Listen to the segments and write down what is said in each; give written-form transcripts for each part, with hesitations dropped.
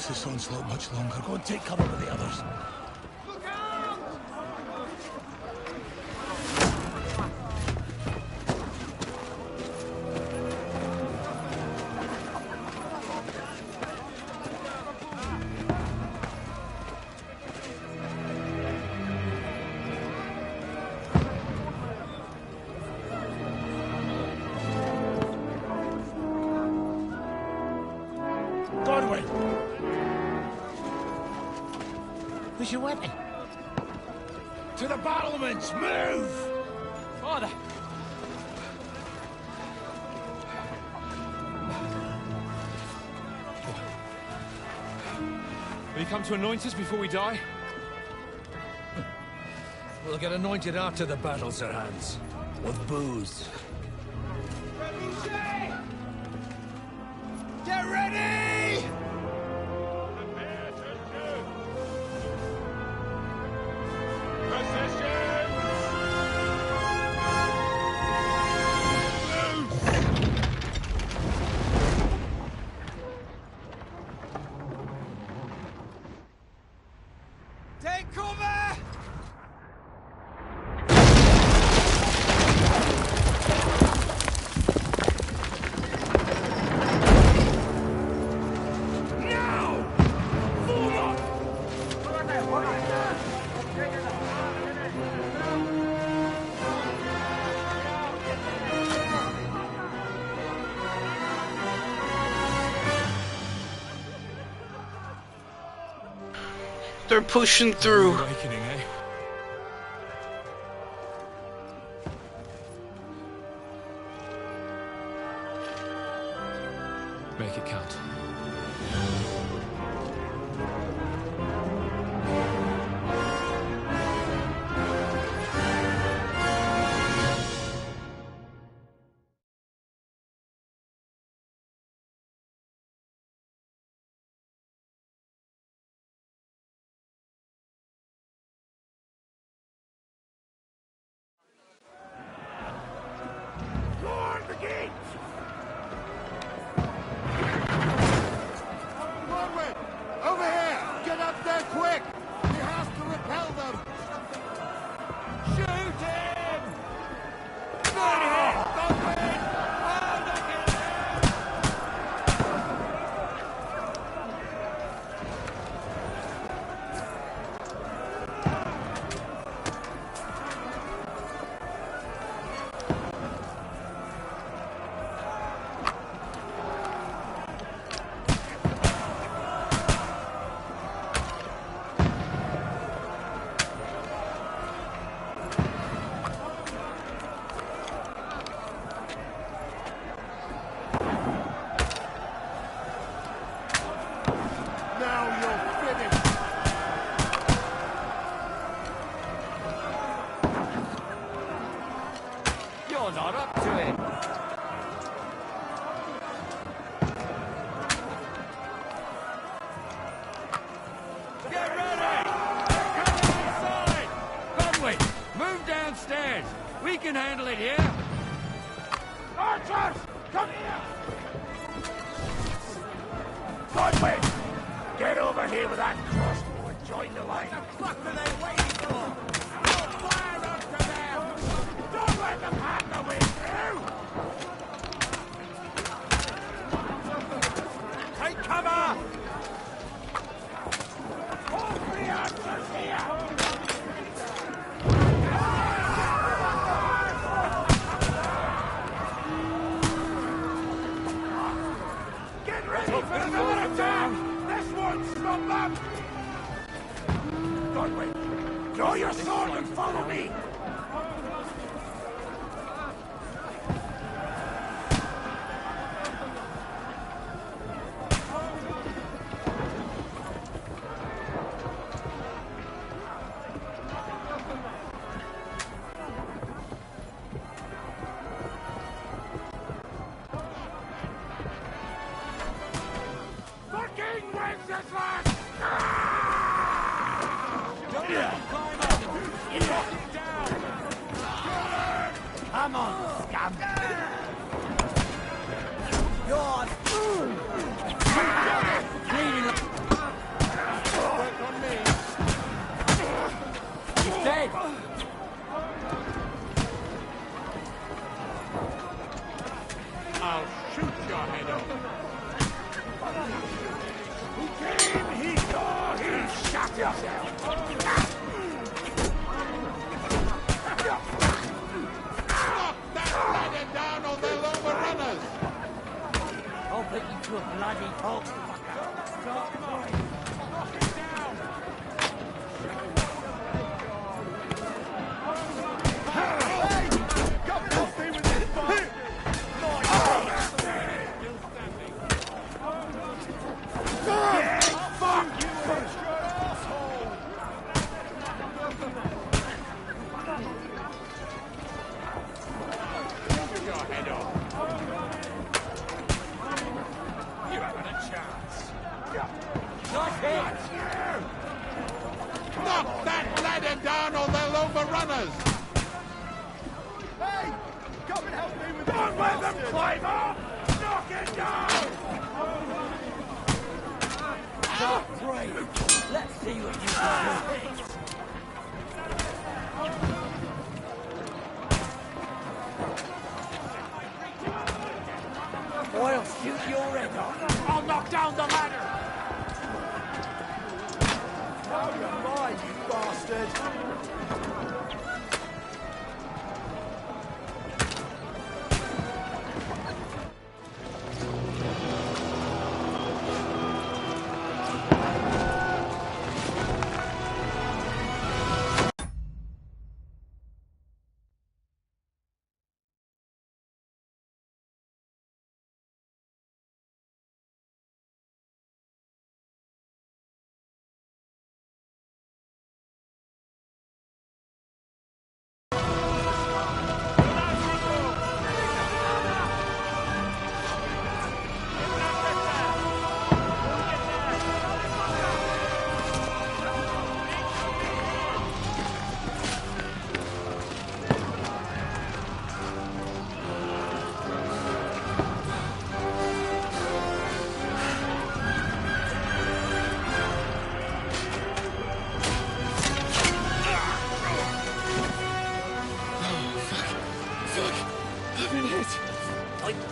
last this onslaught much longer. Go and take cover with the others. Godwin! Where's your weapon? To the battlements! Move! Father! Will you come to anoint us before we die? We'll get anointed after the battle, Sir Hans. With booze. Get ready! Take cover! They're pushing through. Awakening, eh? Make it count. Over here! Get up there quick! He has to repel them! Shoot him! Good hit! Godwin! Oh, look at You're not up to it. Get ready! Come inside! Godwin, move downstairs. We can handle it here. Archers! Come here! Godwin! Get over here with that crossbow and join the line. What the fuck are they waiting for? I'll fire after them! Don't let them have the way through! Take cover! All three archers here! Get ready for another attack! This won't stop them! Godwin, draw your sword and follow me! Fucking Wenceslas! Come on, scum! Yawn! head! I'll shoot your head off. He came, he saw, he shot himself. Knock that ladder down or they'll overrun us! I'll put you to a bloody halt, fucker. Start crying. Knock it down! Hey! Come help me with this fight! Fuck you, asshole! Shoot your head off. You haven't a chance. Nice hit! Knock that ladder down or they'll overrun us! Hey! Come and help me with this! Don't let them climb up! Knock it down! Not great. Let's see what you got. Or I'll shoot your head off. I'll knock down the ladder! Now you're mine, you bastard!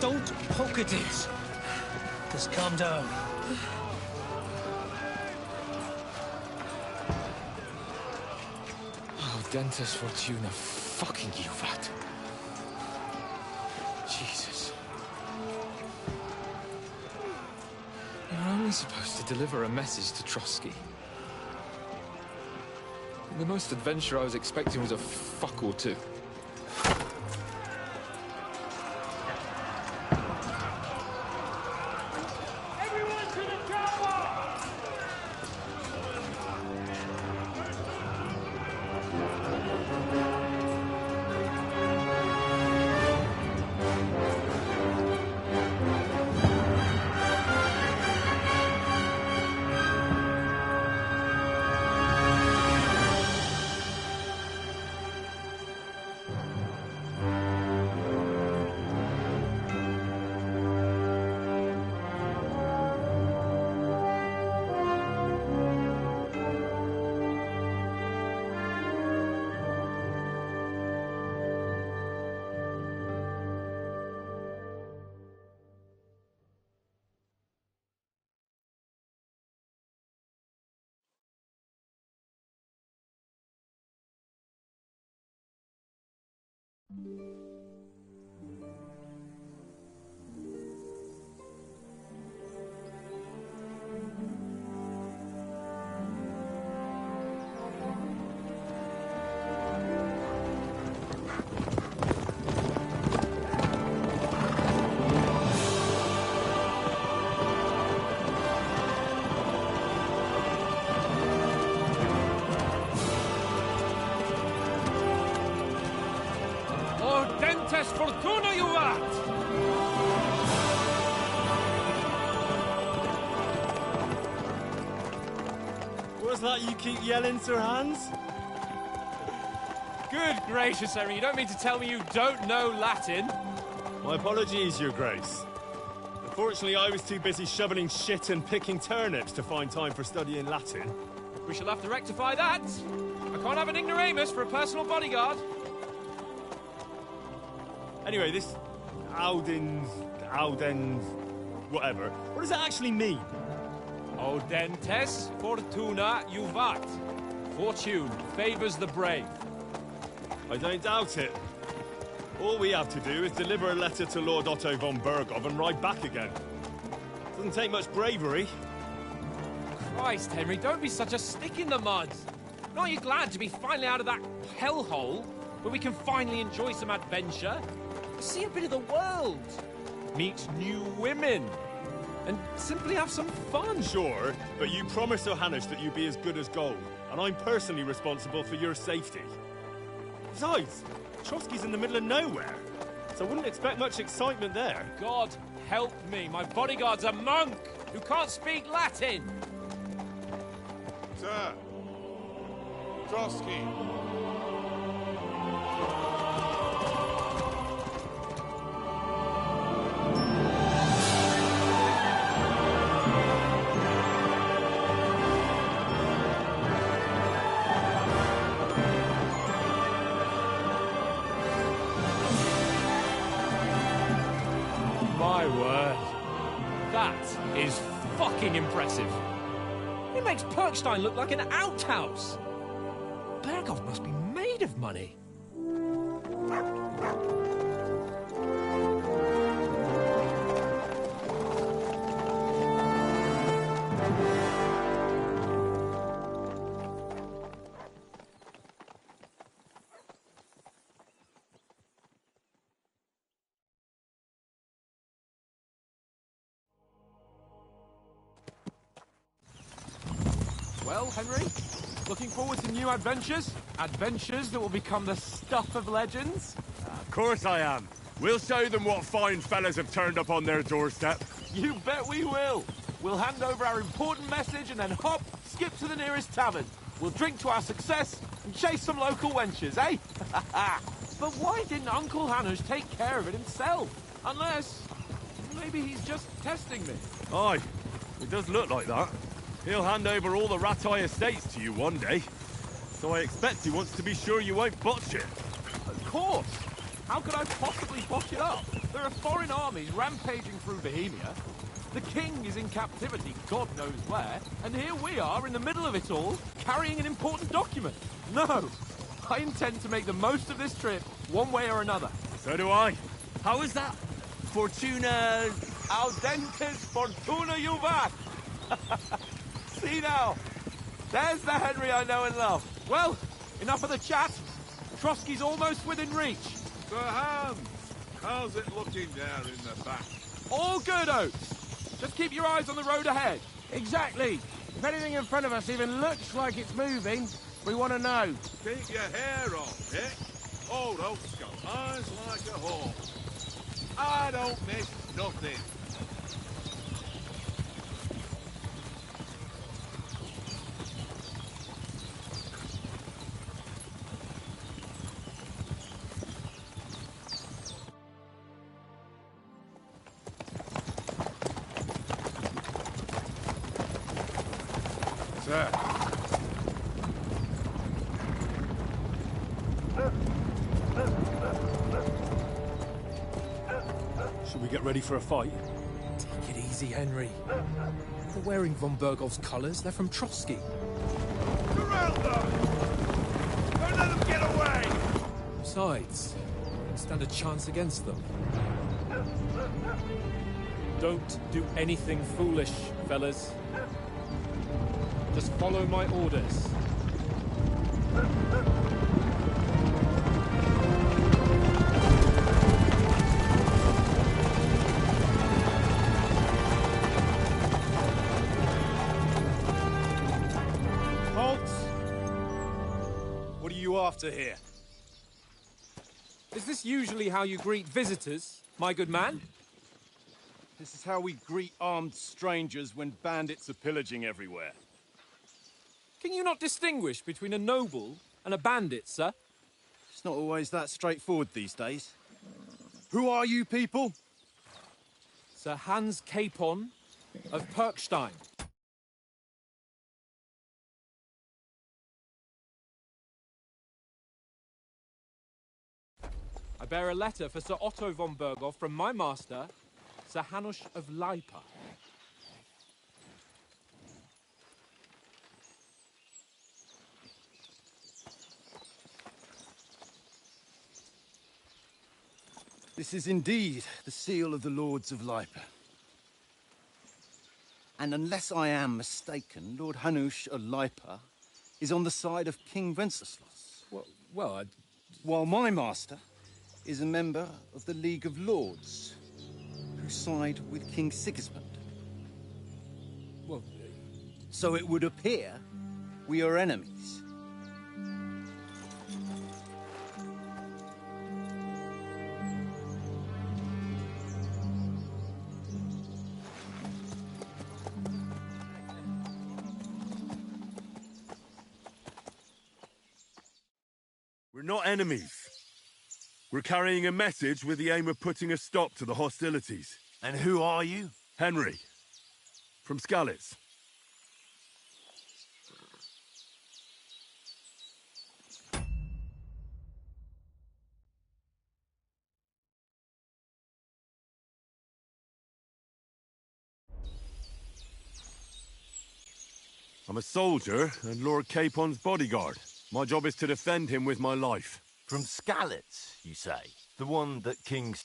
Don't poke at it. Just calm down. Oh, Dentes Fortuna, fucking you, Vat. Jesus. You're only supposed to deliver a message to Trotsky. The most adventure I was expecting was a fuck or two. Dentes Fortuna, you vat! What's that you keep yelling, Sir Hans? Good gracious, Henry, you don't mean to tell me you don't know Latin? My apologies, Your Grace. Unfortunately, I was too busy shoveling shit and picking turnips to find time for studying Latin. We shall have to rectify that. I can't have an ignoramus for a personal bodyguard. Anyway, this Audens, whatever. What does that actually mean? Audentes fortuna juvat. Fortune favours the brave. I don't doubt it. All we have to do is deliver a letter to Lord Otto von Bergov and ride back again. Doesn't take much bravery. Christ, Henry, don't be such a stick in the mud. Aren't you glad to be finally out of that hellhole where we can finally enjoy some adventure? See a bit of the world. Meet new women. And simply have some fun. Sure, but you promised Johannes that you'd be as good as gold, and I'm personally responsible for your safety. Besides, Trotsky's in the middle of nowhere, so I wouldn't expect much excitement there. God help me, my bodyguard's a monk who can't speak Latin. Sir. Trotsky. My word. That is fucking impressive. It makes Perkstein look like an outhouse. Bergov must be made of money. Well, Henry, looking forward to new adventures? Adventures that will become the stuff of legends? Of course I am. We'll show them what fine fellas have turned up on their doorstep. You bet we will. We'll hand over our important message and then hop, skip to the nearest tavern. We'll drink to our success and chase some local wenches, eh? But why didn't Uncle Hannes take care of it himself? Unless, maybe he's just testing me. Aye, it does look like that. He'll hand over all the Rattay estates to you one day. So I expect he wants to be sure you won't botch it. Of course. How could I possibly botch it up? There are foreign armies rampaging through Bohemia. The king is in captivity, God knows where. And here we are in the middle of it all, carrying an important document. No, I intend to make the most of this trip, one way or another. So do I. How is that? Fortuna... Audentes fortuna juvat. See now, there's the Henry I know and love. Well, enough of the chat. Trotsky's almost within reach. Sir Hans, how's it looking there in the back? All good, Oates. Just keep your eyes on the road ahead. Exactly. If anything in front of us even looks like it's moving, we want to know. Keep your hair on, Dick. Old Oak's got eyes like a hawk. I don't miss nothing. Sir. Should we get ready for a fight? Take it easy, Henry. They're wearing von Bergov's colours. They're from Trotsky. Corral them! Don't let them get away! Besides, we don't stand a chance against them. Don't do anything foolish, fellas. Just follow my orders. Halt! What are you after here? Is this usually how you greet visitors, my good man? This is how we greet armed strangers when bandits are pillaging everywhere. Can you not distinguish between a noble and a bandit, sir? It's not always that straightforward these days. Who are you people? Sir Hans Capon of Perkstein. I bear a letter for Sir Otto von Berghoff from my master, Sir Hanush of Leipa. This is indeed the seal of the Lords of Leipa. And unless I am mistaken, Lord Hanush of Leipa is on the side of King Wenceslas. Well, While my master is a member of the League of Lords, who side with King Sigismund. well, So it would appear we are enemies. We're not enemies. We're carrying a message with the aim of putting a stop to the hostilities. And who are you? Henry, from Skalitz. I'm a soldier and Lord Capon's bodyguard. My job is to defend him with my life. From Skalitz, you say? The one that King...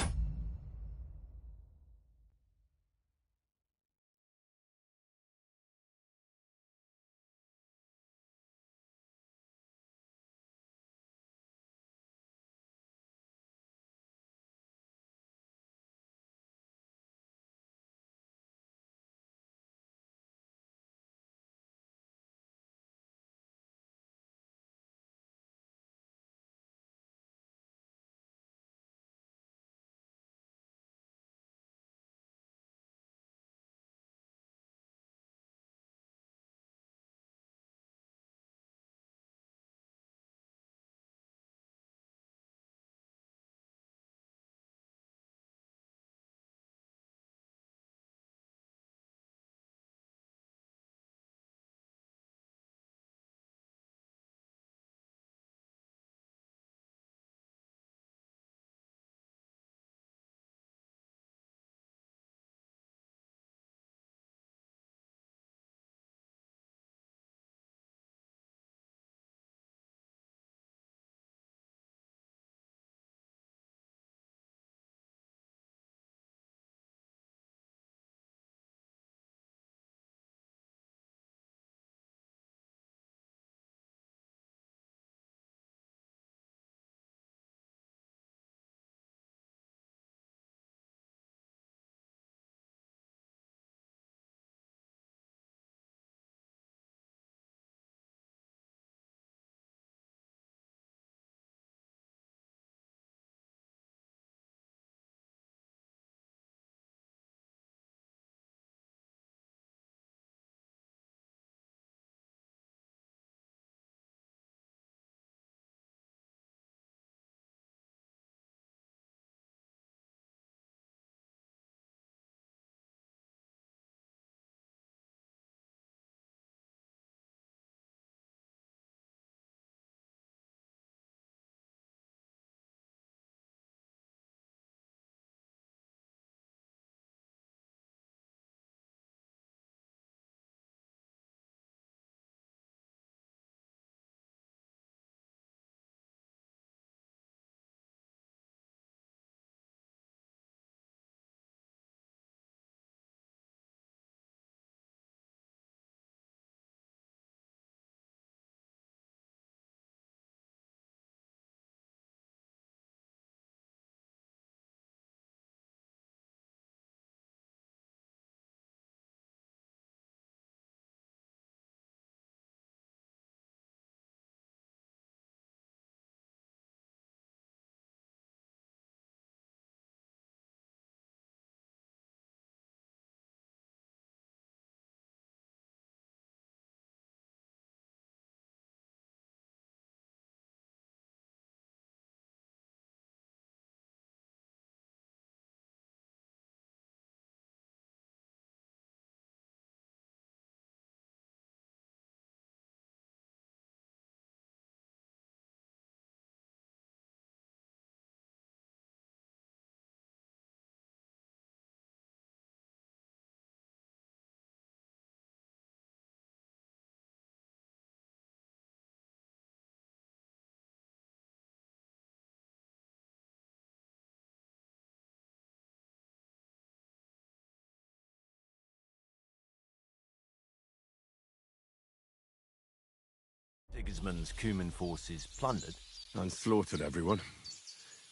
Sigismund's Cuman forces plundered. And slaughtered everyone.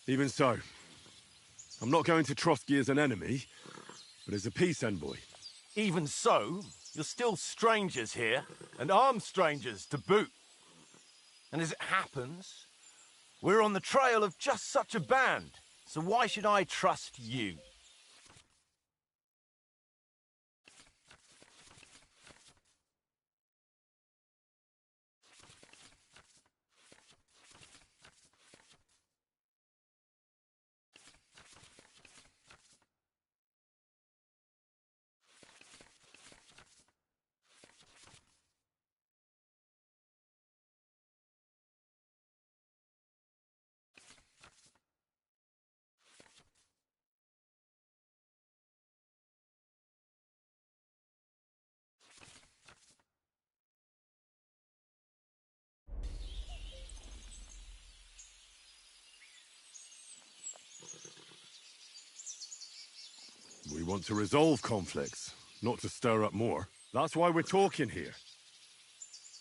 Even so, I'm not going to Trotsky as an enemy, but as a peace envoy. Even so, you're still strangers here, and armed strangers to boot. And as it happens, we're on the trail of just such a band, so why should I trust you? We want to resolve conflicts, not to stir up more. That's why we're talking here.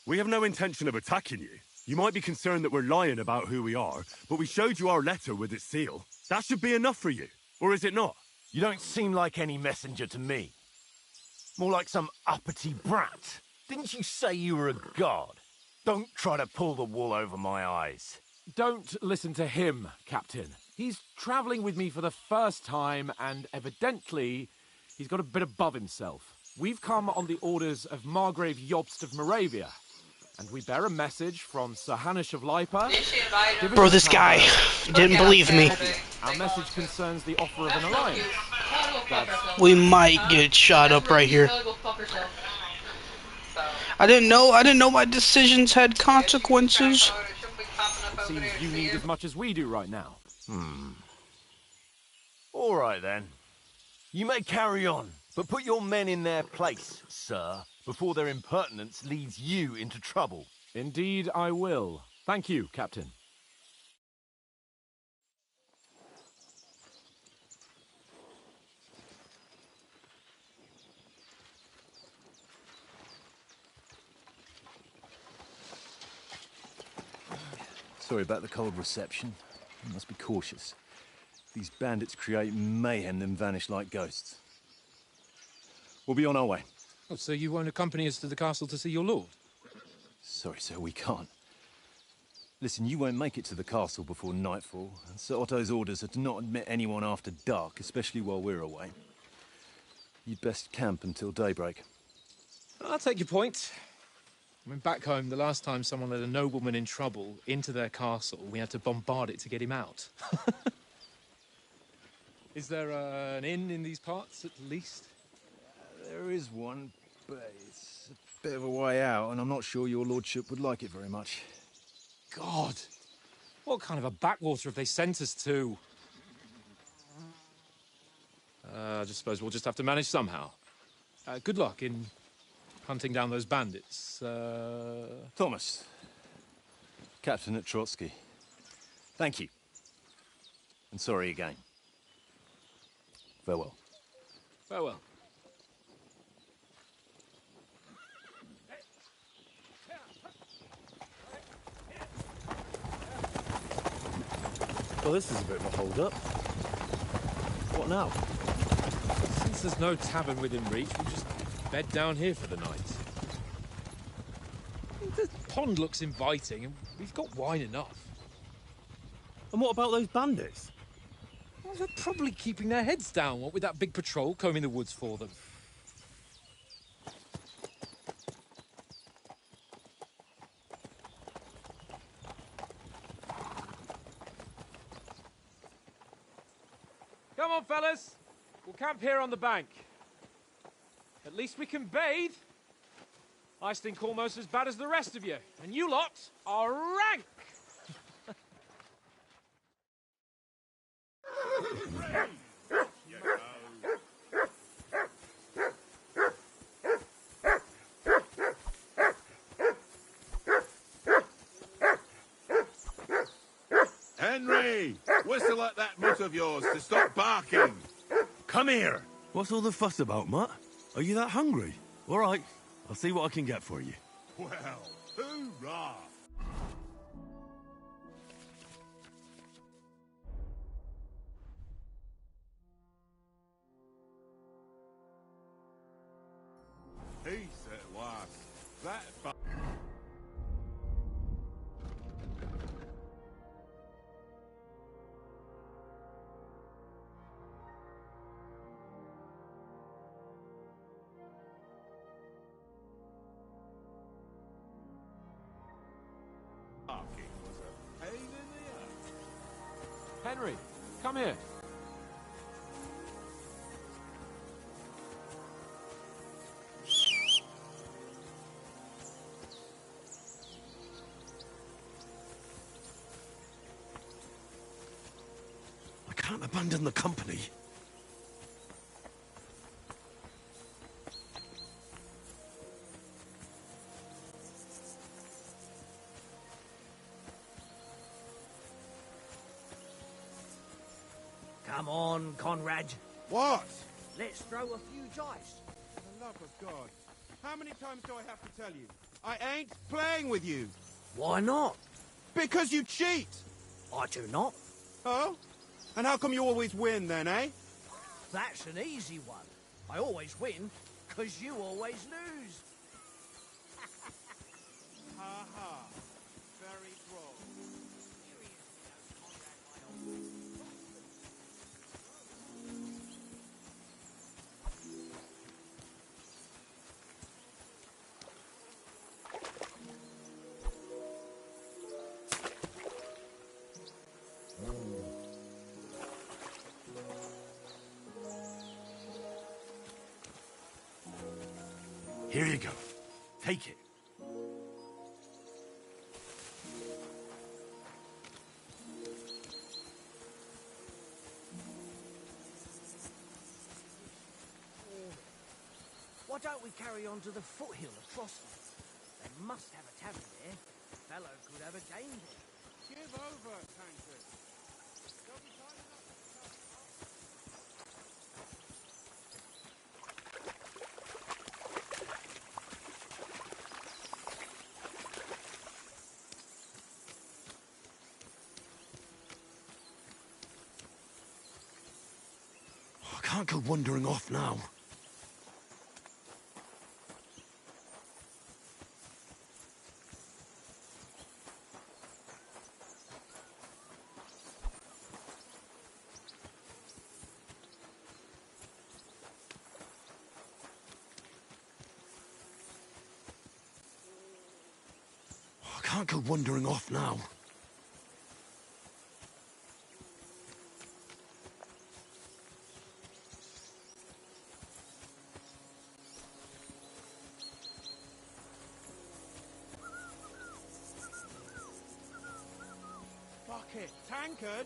We have no intention of attacking you. You might be concerned that we're lying about who we are, but we showed you our letter with its seal. That should be enough for you, or is it not? You don't seem like any messenger to me. More like some uppity brat. Didn't you say you were a god? Don't try to pull the wool over my eyes. Don't listen to him, Captain. He's travelling with me for the first time, and evidently, he's got a bit above himself. We've come on the orders of Margrave Jobst of Moravia, and we bear a message from Sir Hanush of Lipa. Bro, this guy didn't believe me. Our message concerns the offer of an alliance. We might get shot up right here. I didn't know my decisions had consequences. Seems you need as much as we do right now. All right, then. You may carry on, but put your men in their place, sir, before their impertinence leads you into trouble. Indeed, I will. Thank you, Captain. Sorry about the cold reception. You must be cautious. These bandits create mayhem, then vanish like ghosts. We'll be on our way. Oh, so you won't accompany us to the castle to see your lord? Sorry, sir, we can't. Listen, you won't make it to the castle before nightfall, and Sir Otto's orders are to not admit anyone after dark, especially while we're away. You'd best camp until daybreak. I'll take your point. I mean, back home, the last time someone led a nobleman in trouble into their castle, we had to bombard it to get him out. Is there an inn in these parts, at least? There is one, but it's a bit of a way out, and I'm not sure your lordship would like it very much. God! What kind of a backwater have they sent us to? I just suppose we'll just have to manage somehow. Good luck in hunting down those bandits. Thomas, Captain at Trotsky. Thank you. And sorry again. Farewell. Farewell. Well, this is a bit of a hold-up. What now? Since there's no tavern within reach, we'll just bed down here for the night. The pond looks inviting, and we've got wine enough. And what about those bandits? Well, they're probably keeping their heads down, what with that big patrol combing the woods for them. Come on, fellas. We'll camp here on the bank. At least we can bathe. I stink almost as bad as the rest of you, and you lot are rank. Henry! Whistle at that mutt of yours to stop barking. Come here! What's all the fuss about, Mutt? Are you that hungry? All right, I'll see what I can get for you. Well, hoorah! Peace at last. That barking was a pain in the ass. Henry, come here. I can't abandon the company. Come on, Conrad. What? Let's throw a few dice. For the love of God. How many times do I have to tell you? I ain't playing with you. Why not? Because you cheat. I do not. Oh? And how come you always win then, eh? That's an easy one. I always win, 'cause you always lose. Ha ha. Very droll. Here you go. Take it. Why don't we carry on to the foothill of Crossley? They must have a tavern there. Fellow could have a game there. Give over, Tancred. There'll be time enough I can't go wandering off now. I can't go wandering off now. Fuck it. Tancred?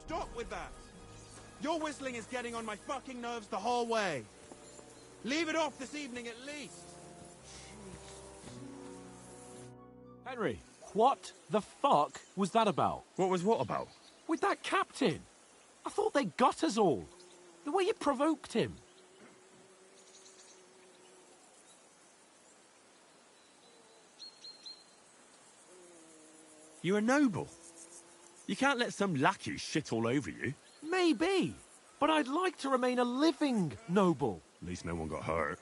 Stop with that! Your whistling is getting on my fucking nerves the whole way. Leave it off this evening at least. Henry, what the fuck was that about? What was what about? With that captain? I thought they got us all. The way you provoked him. You're a noble. You can't let some lackey shit all over you. Maybe, but I'd like to remain a living noble. At least no one got hurt.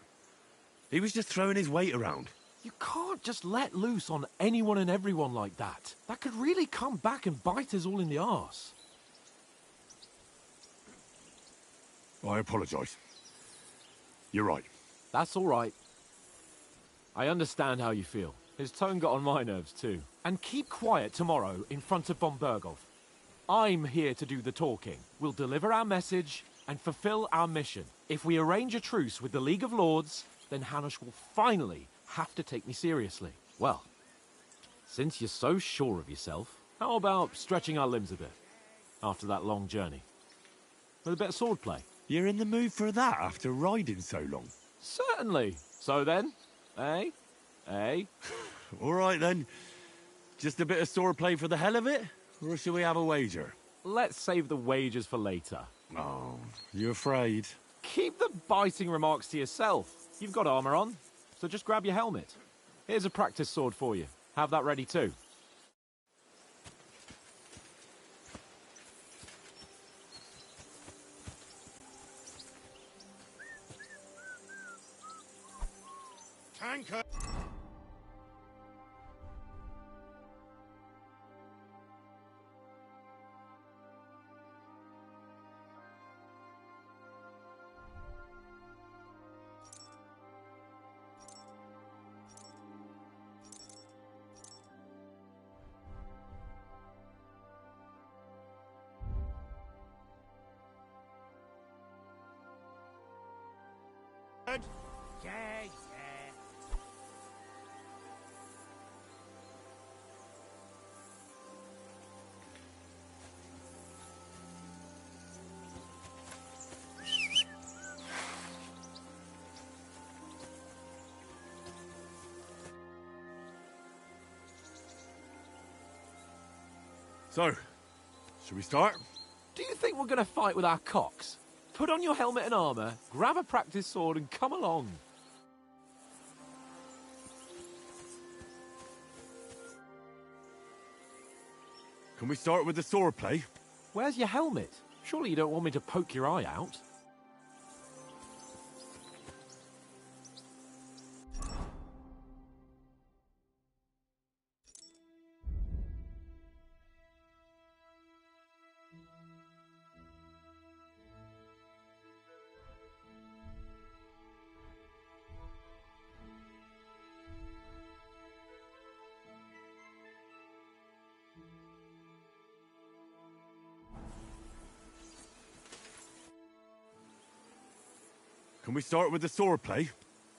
He was just throwing his weight around. You can't just let loose on anyone and everyone like that. That could really come back and bite us all in the arse. I apologise. You're right. That's all right. I understand how you feel. His tone got on my nerves too. And keep quiet tomorrow in front of von Berghoff. I'm here to do the talking. We'll deliver our message and fulfill our mission. If we arrange a truce with the League of Lords, then Hanush will finally have to take me seriously. Well, since you're so sure of yourself, how about stretching our limbs a bit after that long journey? With a bit of swordplay. You're in the mood for that after riding so long? Certainly. So then, eh? Eh? All right then. Just a bit of swordplay for the hell of it? Or shall we have a wager? Let's save the wagers for later. Oh, you afraid? Keep the biting remarks to yourself. You've got armor on, so just grab your helmet. Here's a practice sword for you. Have that ready too. Tanker! Yeah, yeah. So, should we start? Do you think we're going to fight with our cocks? Put on your helmet and armor, grab a practice sword, and come along. Can we start with the sword play? Where's your helmet? Surely you don't want me to poke your eye out? Can we start with the sword play?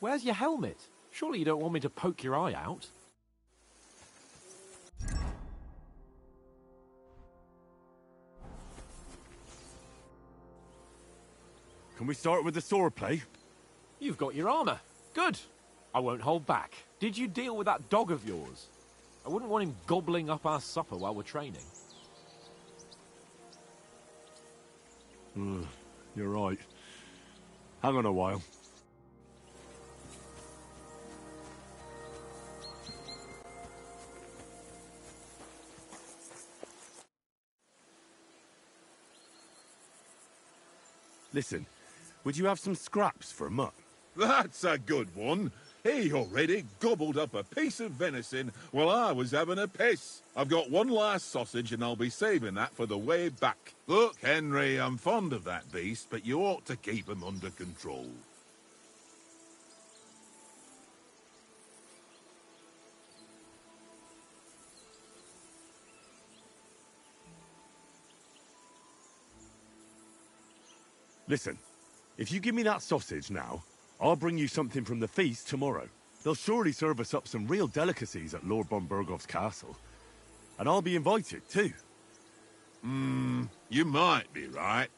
Where's your helmet? Surely you don't want me to poke your eye out? Can we start with the sword play? You've got your armor. Good. I won't hold back. Did you deal with that dog of yours? I wouldn't want him gobbling up our supper while we're training. You're right. Hang on a while. Listen, would you have some scraps for Mutt? That's a good one. He already gobbled up a piece of venison while I was having a piss. I've got one last sausage and I'll be saving that for the way back. Look, Henry, I'm fond of that beast, but you ought to keep him under control. Listen, if you give me that sausage now, I'll bring you something from the feast tomorrow. They'll surely serve us up some real delicacies at Lord von Burgov's castle. And I'll be invited, too. You might be right.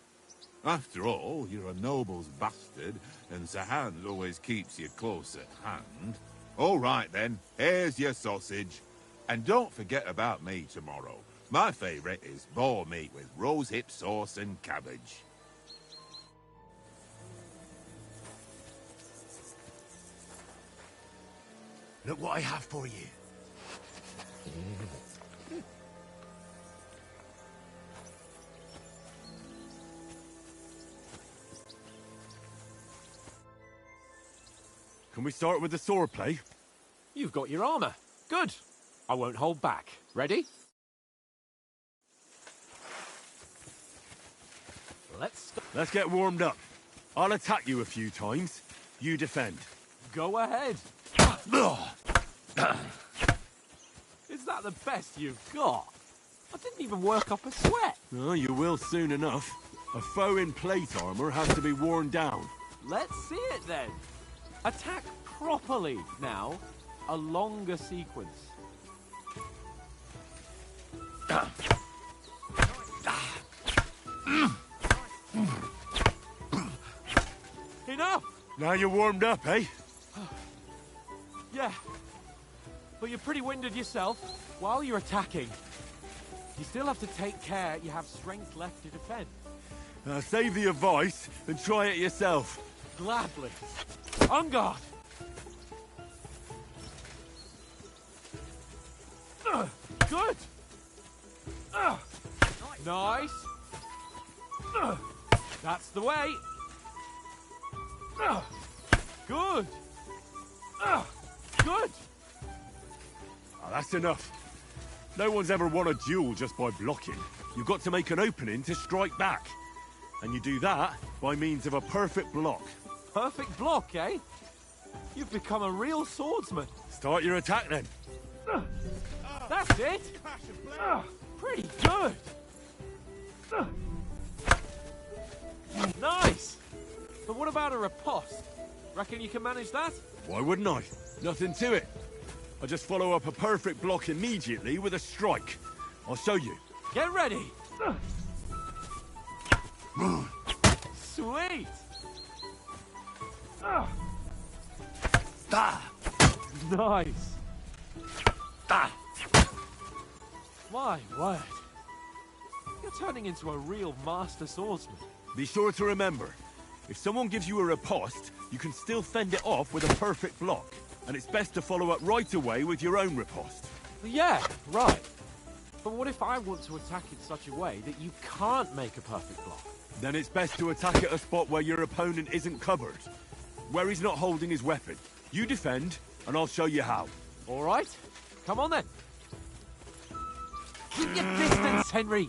After all, you're a noble's bastard, and Sir Hans always keeps you close at hand. All right, then. Here's your sausage. And don't forget about me tomorrow. My favourite is boar meat with rosehip sauce and cabbage. Look what I have for you. Can we start with the sword play? You've got your armor. Good. I won't hold back. Ready? Let's get warmed up. I'll attack you a few times. You defend. Go ahead. Is that the best you've got? I didn't even work up a sweat. Oh, you will soon enough. A foe in plate armor has to be worn down. Let's see it then. Attack properly now. A longer sequence. Enough! Now you're warmed up, eh? Yeah. But you're pretty winded yourself. While you're attacking, you still have to take care you have strength left to defend. Save the advice and try it yourself. Gladly. On guard. Good. Nice. That's the way. Good. Good. That's enough. No one's ever won a duel just by blocking. You've got to make an opening to strike back. And you do that by means of a perfect block. Perfect block, eh? You've become a real swordsman. Start your attack then. That's it. Pretty good. Nice. But what about a riposte? Reckon you can manage that? Why wouldn't I? Nothing to it. I just follow up a perfect block immediately with a strike. I'll show you. Get ready. Sweet. Nice. My word. You're turning into a real master swordsman. Be sure to remember, if someone gives you a riposte, you can still fend it off with a perfect block. And it's best to follow up right away with your own riposte. Yeah, right. But what if I want to attack in such a way that you can't make a perfect block? Then it's best to attack at a spot where your opponent isn't covered. Where he's not holding his weapon. You defend, and I'll show you how. All right. Come on then. Keep your distance, Henry.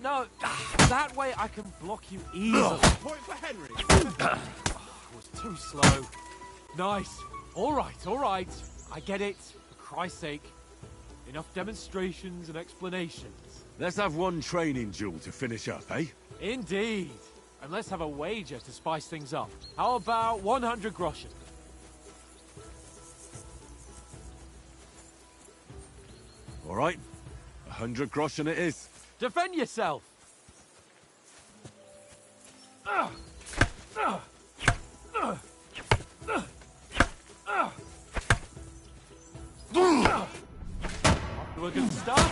No. That way I can block you easily. Point for Henry. I was too slow. Nice. All right. I get it. For Christ's sake. Enough demonstrations and explanations. Let's have one training duel to finish up, eh? Indeed. And let's have a wager to spice things up. How about 100 groschen? All right. 100 groschen it is. Defend yourself! To a good start.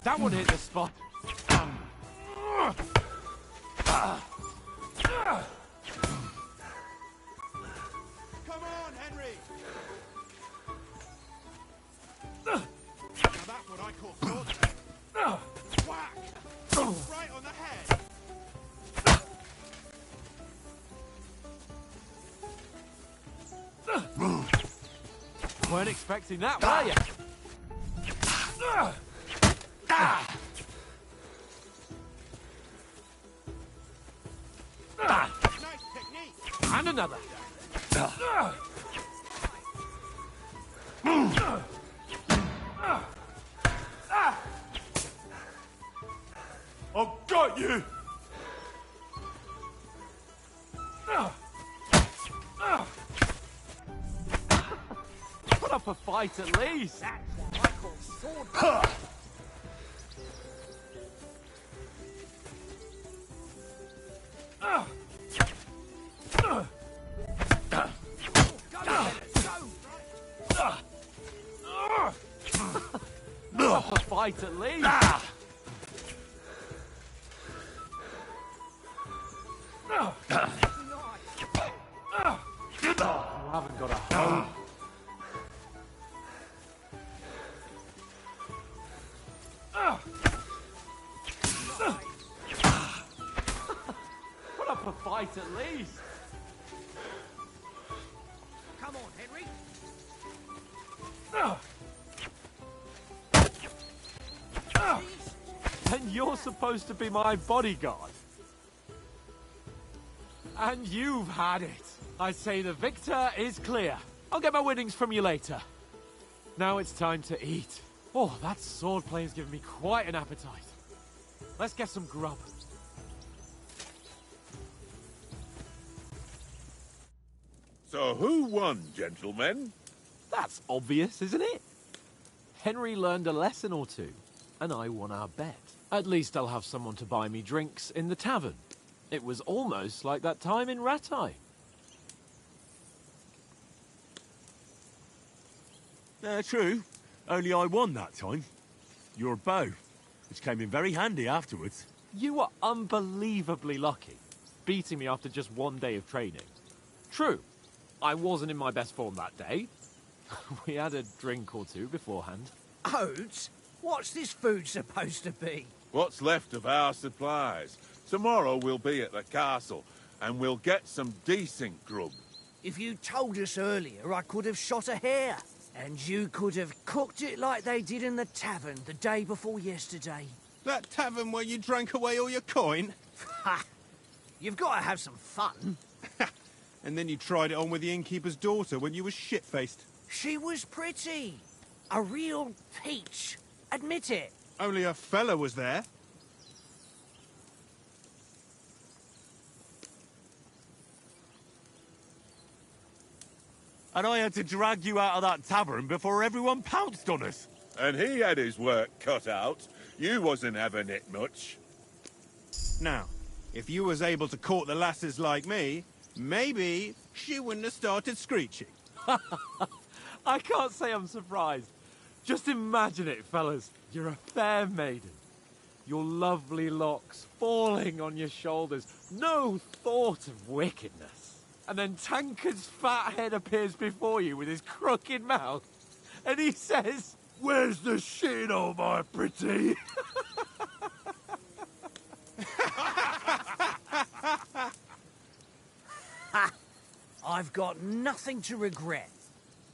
That one hit the spot. Come on, Henry! Now that's what I call swordsman. Whack! Right on the head! Weren't expecting that, were you? Nice technique! And another. I've got you! Put up a fight at least. That's what I call sword. Put up a fight at least. You haven't got a hope. Put up a fight at least. Come on, Henry. And you're supposed to be my bodyguard. And you've had it. I say the victor is clear. I'll get my winnings from you later. Now it's time to eat. Oh, that swordplay has given me quite an appetite. Let's get some grub. So who won, gentlemen? That's obvious, isn't it? Henry learned a lesson or two, and I won our bet. At least I'll have someone to buy me drinks in the tavern. It was almost like that time in Rattay. True. Only I won that time. Your bow, which came in very handy afterwards. You were unbelievably lucky, beating me after just one day of training. True, I wasn't in my best form that day. We had a drink or two beforehand. Oates? What's this food supposed to be? What's left of our supplies. Tomorrow we'll be at the castle, and we'll get some decent grub. If you told us earlier, I could have shot a hare. And you could have cooked it like they did in the tavern the day before yesterday. That tavern where you drank away all your coin? Ha! You've got to have some fun. And then you tried it on with the innkeeper's daughter when you were shit-faced. She was pretty. A real peach. Admit it. Only a fella was there. And I had to drag you out of that tavern before everyone pounced on us. And he had his work cut out. You wasn't having it much. Now, if you was able to court the lasses like me, maybe she wouldn't have started screeching. I can't say I'm surprised. Just imagine it, fellas. You're a fair maiden. Your lovely locks falling on your shoulders. No thought of wickedness. And then Tankard's fat head appears before you with his crooked mouth. And he says, "Where's the shit, oh my pretty?" I've got nothing to regret.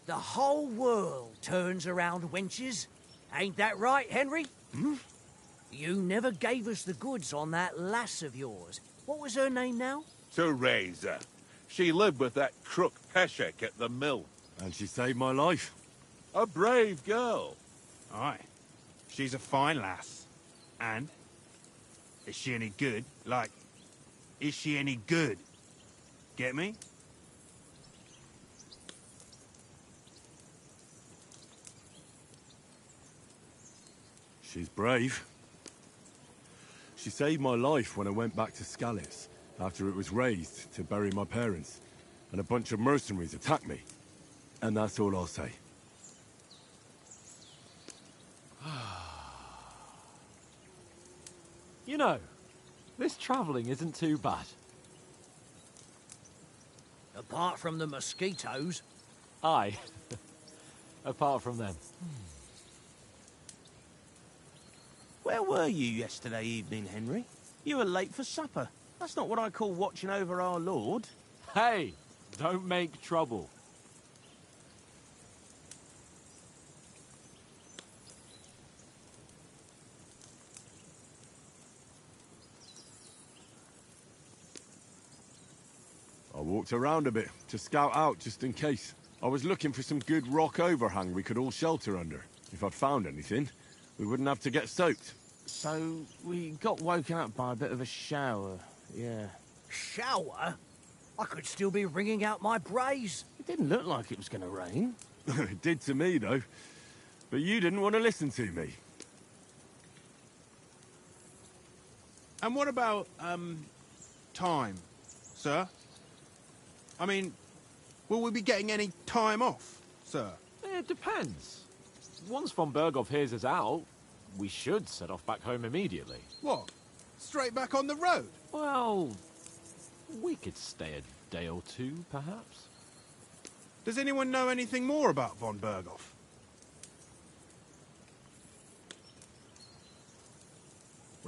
The whole world turns around wenches. Ain't that right, Henry? Hmm? You never gave us the goods on that lass of yours. What was her name now? Teresa. She lived with that crook Peshek at the mill. And she saved my life. A brave girl. Aye. She's a fine lass. And? Is she any good? Like, is she any good? Get me? She's brave. She saved my life when I went back to Scallis after it was razed to bury my parents, and a bunch of mercenaries attacked me. And that's all I'll say. You know, this travelling isn't too bad. Apart from the mosquitoes. Aye. Apart from them. Where were you yesterday evening, Henry? You were late for supper. That's not what I call watching over our lord. Hey, don't make trouble. I walked around a bit to scout out just in case. I was looking for some good rock overhang we could all shelter under. If I'd found anything, we wouldn't have to get soaked. So, we got woken up by a bit of a shower, yeah. Shower? I could still be wringing out my brace. It didn't look like it was going to rain. It did to me, though. But you didn't want to listen to me. And what about, time, sir? I mean, will we be getting any time off, sir? It depends. Once von Berghoff hears us out, we should set off back home immediately. What? Straight back on the road? Well, we could stay a day or two, perhaps. Does anyone know anything more about von Berghoff?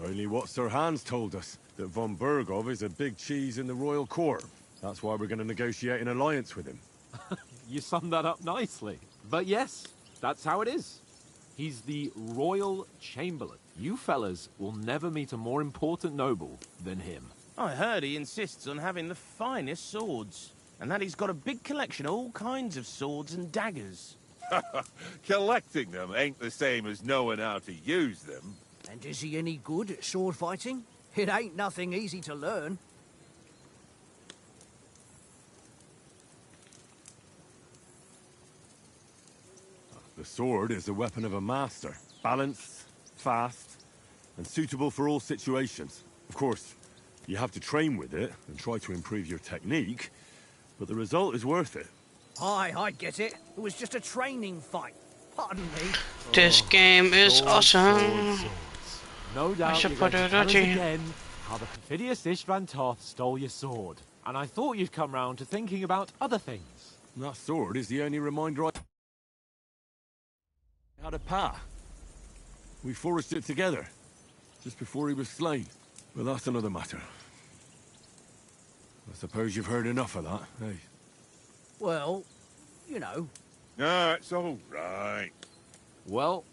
Only what Sir Hans told us, that von Berghoff is a big cheese in the royal court. That's why we're going to negotiate an alliance with him. You summed that up nicely. But yes, that's how it is. He's the Royal Chamberlain. You fellas will never meet a more important noble than him. I heard he insists on having the finest swords, and that he's got a big collection of all kinds of swords and daggers. Collecting them ain't the same as knowing how to use them. And is he any good at sword fighting? It ain't nothing easy to learn. The sword is the weapon of a master. Balanced, fast, and suitable for all situations. Of course, you have to train with it and try to improve your technique, but the result is worth it. Aye, I get it. It was just a training fight. Pardon me. This game is awesome. No doubt should you're going put to it tell on us you. again how the perfidious Ishvan Toth stole your sword. And I thought you'd come round to thinking about other things. That sword is the only reminder I had a pa. We forged it together, just before he was slain. But that's another matter. I suppose you've heard enough of that, eh? Well, you know. No, it's all right. Well,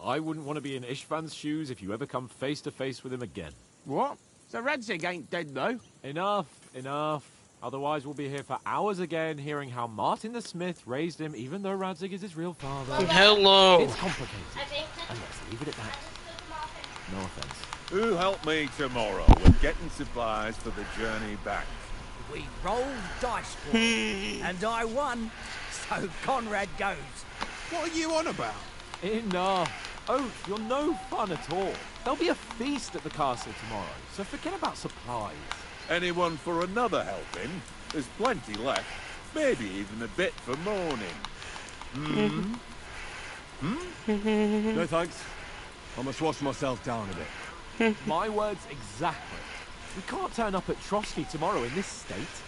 I wouldn't want to be in Ishvan's shoes if you ever come face to face with him again. What? So Radzig ain't dead, though? Enough, enough. Otherwise we'll be here for hours again hearing how Martin the Smith raised him even though Radzig is his real father. Hello. It's complicated. And let's leave it at that. No offense. Who'll help me tomorrow with getting supplies for the journey back? We rolled dice for it, and I won. So Conrad goes. What are you on about? Enough. Oath, you're no fun at all. There'll be a feast at the castle tomorrow, so forget about supplies. Anyone for another helping? There's plenty left. Maybe even a bit for morning. No thanks. I must wash myself down a bit. My words exactly. We can't turn up at Trotsky tomorrow in this state.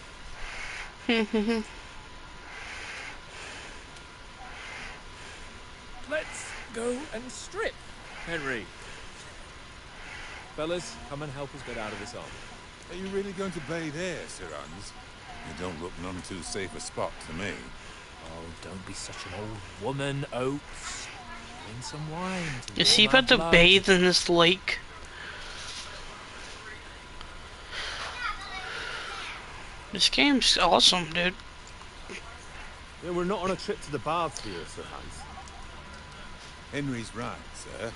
Let's go and strip, Henry. Fellas, come and help us get out of this army. Are you really going to bathe here, Sir Hans? You don't look none too safe a spot to me. Oh, don't be such an old woman, Oates. Bring some wine. Is he about to bathe in this lake? This game's awesome, dude. Yeah, we're not on a trip to the baths here, Sir Hans. Henry's right, sir.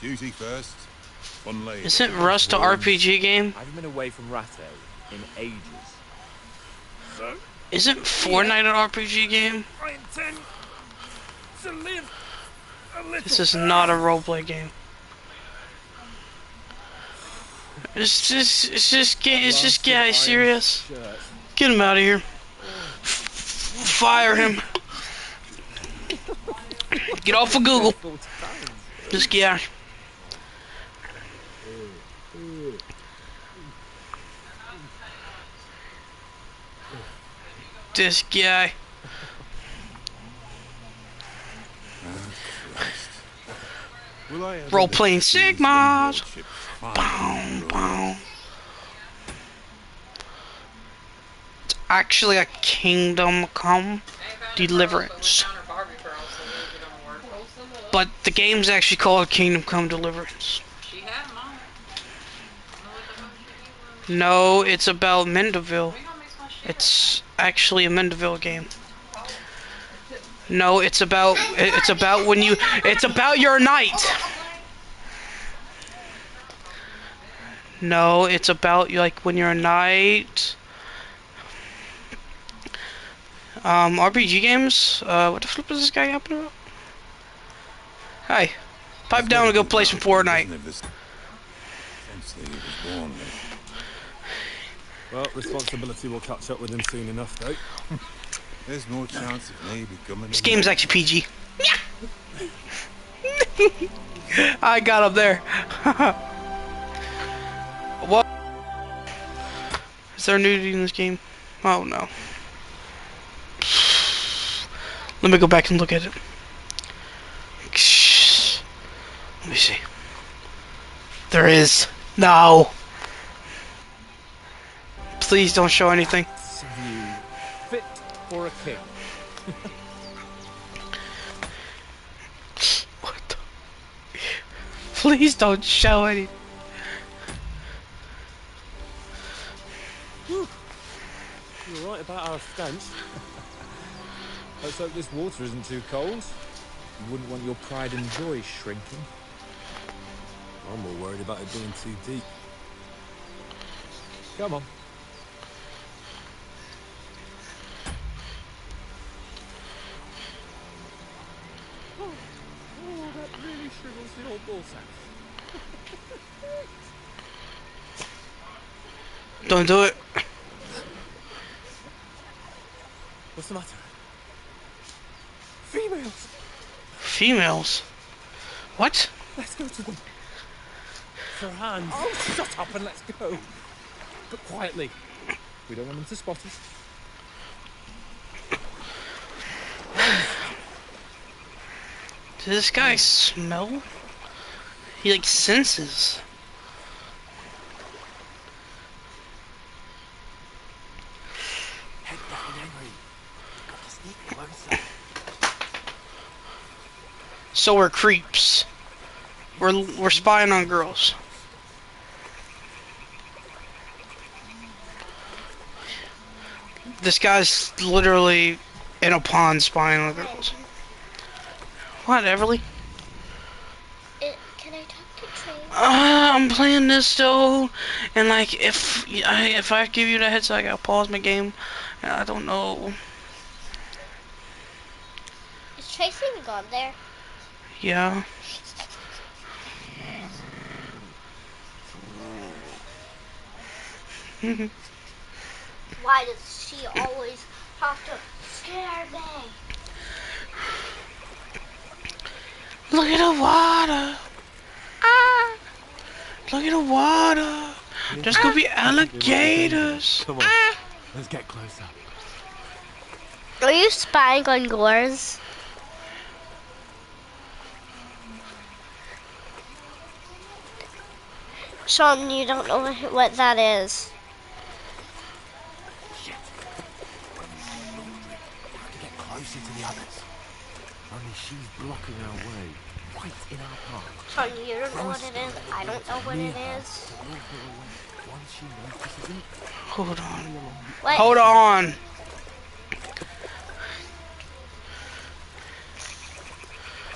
Duty first, fun later. Isn't Rust an RPG game? I haven't been away from Rattay in ages. So, Isn't Fortnite an RPG game? I intend to live a little. This is not a roleplay game. Is this guy serious? Get him out of here. Fire him. Get off of Google. This guy. This guy. Role playing Sigmas. Boom, boom. It's actually a Kingdom Come Deliverance. But the game's actually called Kingdom Come Deliverance. No, it's about Mendeville. It's actually a Mendeville game. No, it's about when you, it's about your knight. No, it's about like when you're a knight. RPG games. What the flip is this guy happening about? Hey, pipe down and go play some Fortnite. Well, responsibility will catch up with him soon enough, though. There's no chance of me becoming. This game's actually PG. I got up there. What? Is there nudity in this game? Oh no. Let me go back and look at it. Let me see. There is. No. Please don't show anything. Fit for a king. What the? Please don't show anything. You're right about our stench. Let's hope this water isn't too cold. You wouldn't want your pride and joy shrinking. I'm more worried about it being too deep. Come on. Oh, that really shrivels the old ball sack. Don't do it. What's the matter? Females! Females? What? Let's go to them. Sirhan. Oh, shut up and let's go. But quietly. We don't want them to spot us. Does this guy smell? He like senses. Head down, Henry. Got to sneak closer. So we're creeps. We're spying on girls. This guy's literally in a pond spying on girls. What, Everly? Can I talk to Trey? I'm playing this though, and like if I give you the headset, I gotta pause my game. I don't know. Is Tracy even gone there? Yeah. Why does she always have to scare me? Look at the water. Ah. Look at the water. There's gonna be alligators. Come on, let's get closer. Are you spying on Gores? Sean, you don't know what that is. Shit. To get closer to the others. Only she's blocking our way, right in our path. Sean, you don't know what it is. I don't know what it is. Once she notices it, Hold on. What? Hold on.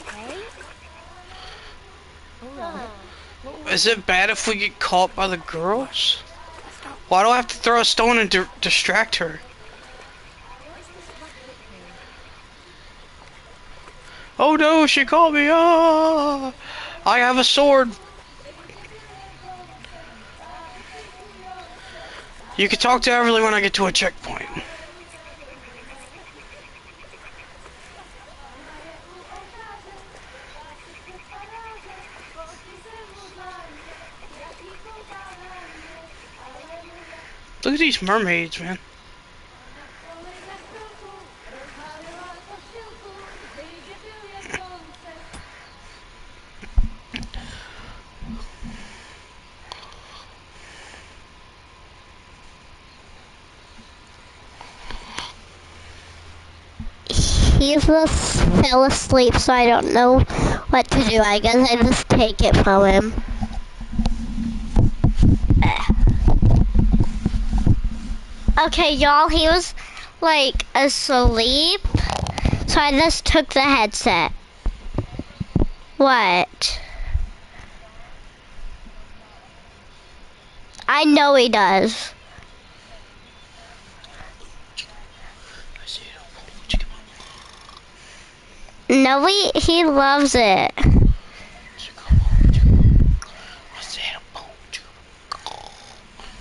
Okay. Is it bad if we get caught by the girls? Why do I have to throw a stone and distract her? Oh no, she caught me! Ah! I have a sword. You can talk to Everly when I get to a checkpoint. Look at these mermaids, man. He just fell asleep, so I don't know what to do. I guess I just take it from him. Okay, y'all, he was like asleep, so I just took the headset. What? I know he does. No, he loves it.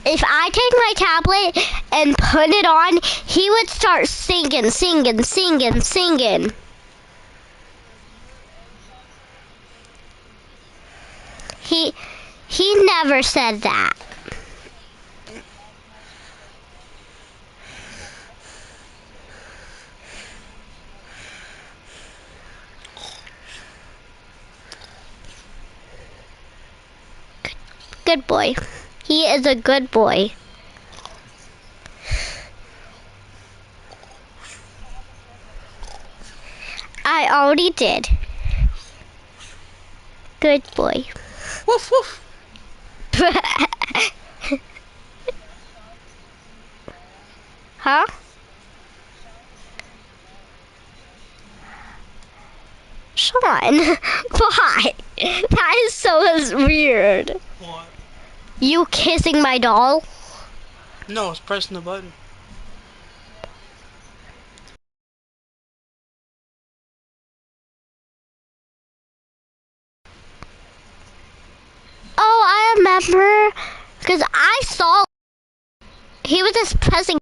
If I take my tablet and put it on, he would start singing. He never said that. Good boy. He is a good boy. I already did. Good boy. Woof woof. Huh? Sean, why? That is so weird. What? You kissing my doll? No, it's pressing the button. Oh remember? Because I saw he was just pressing.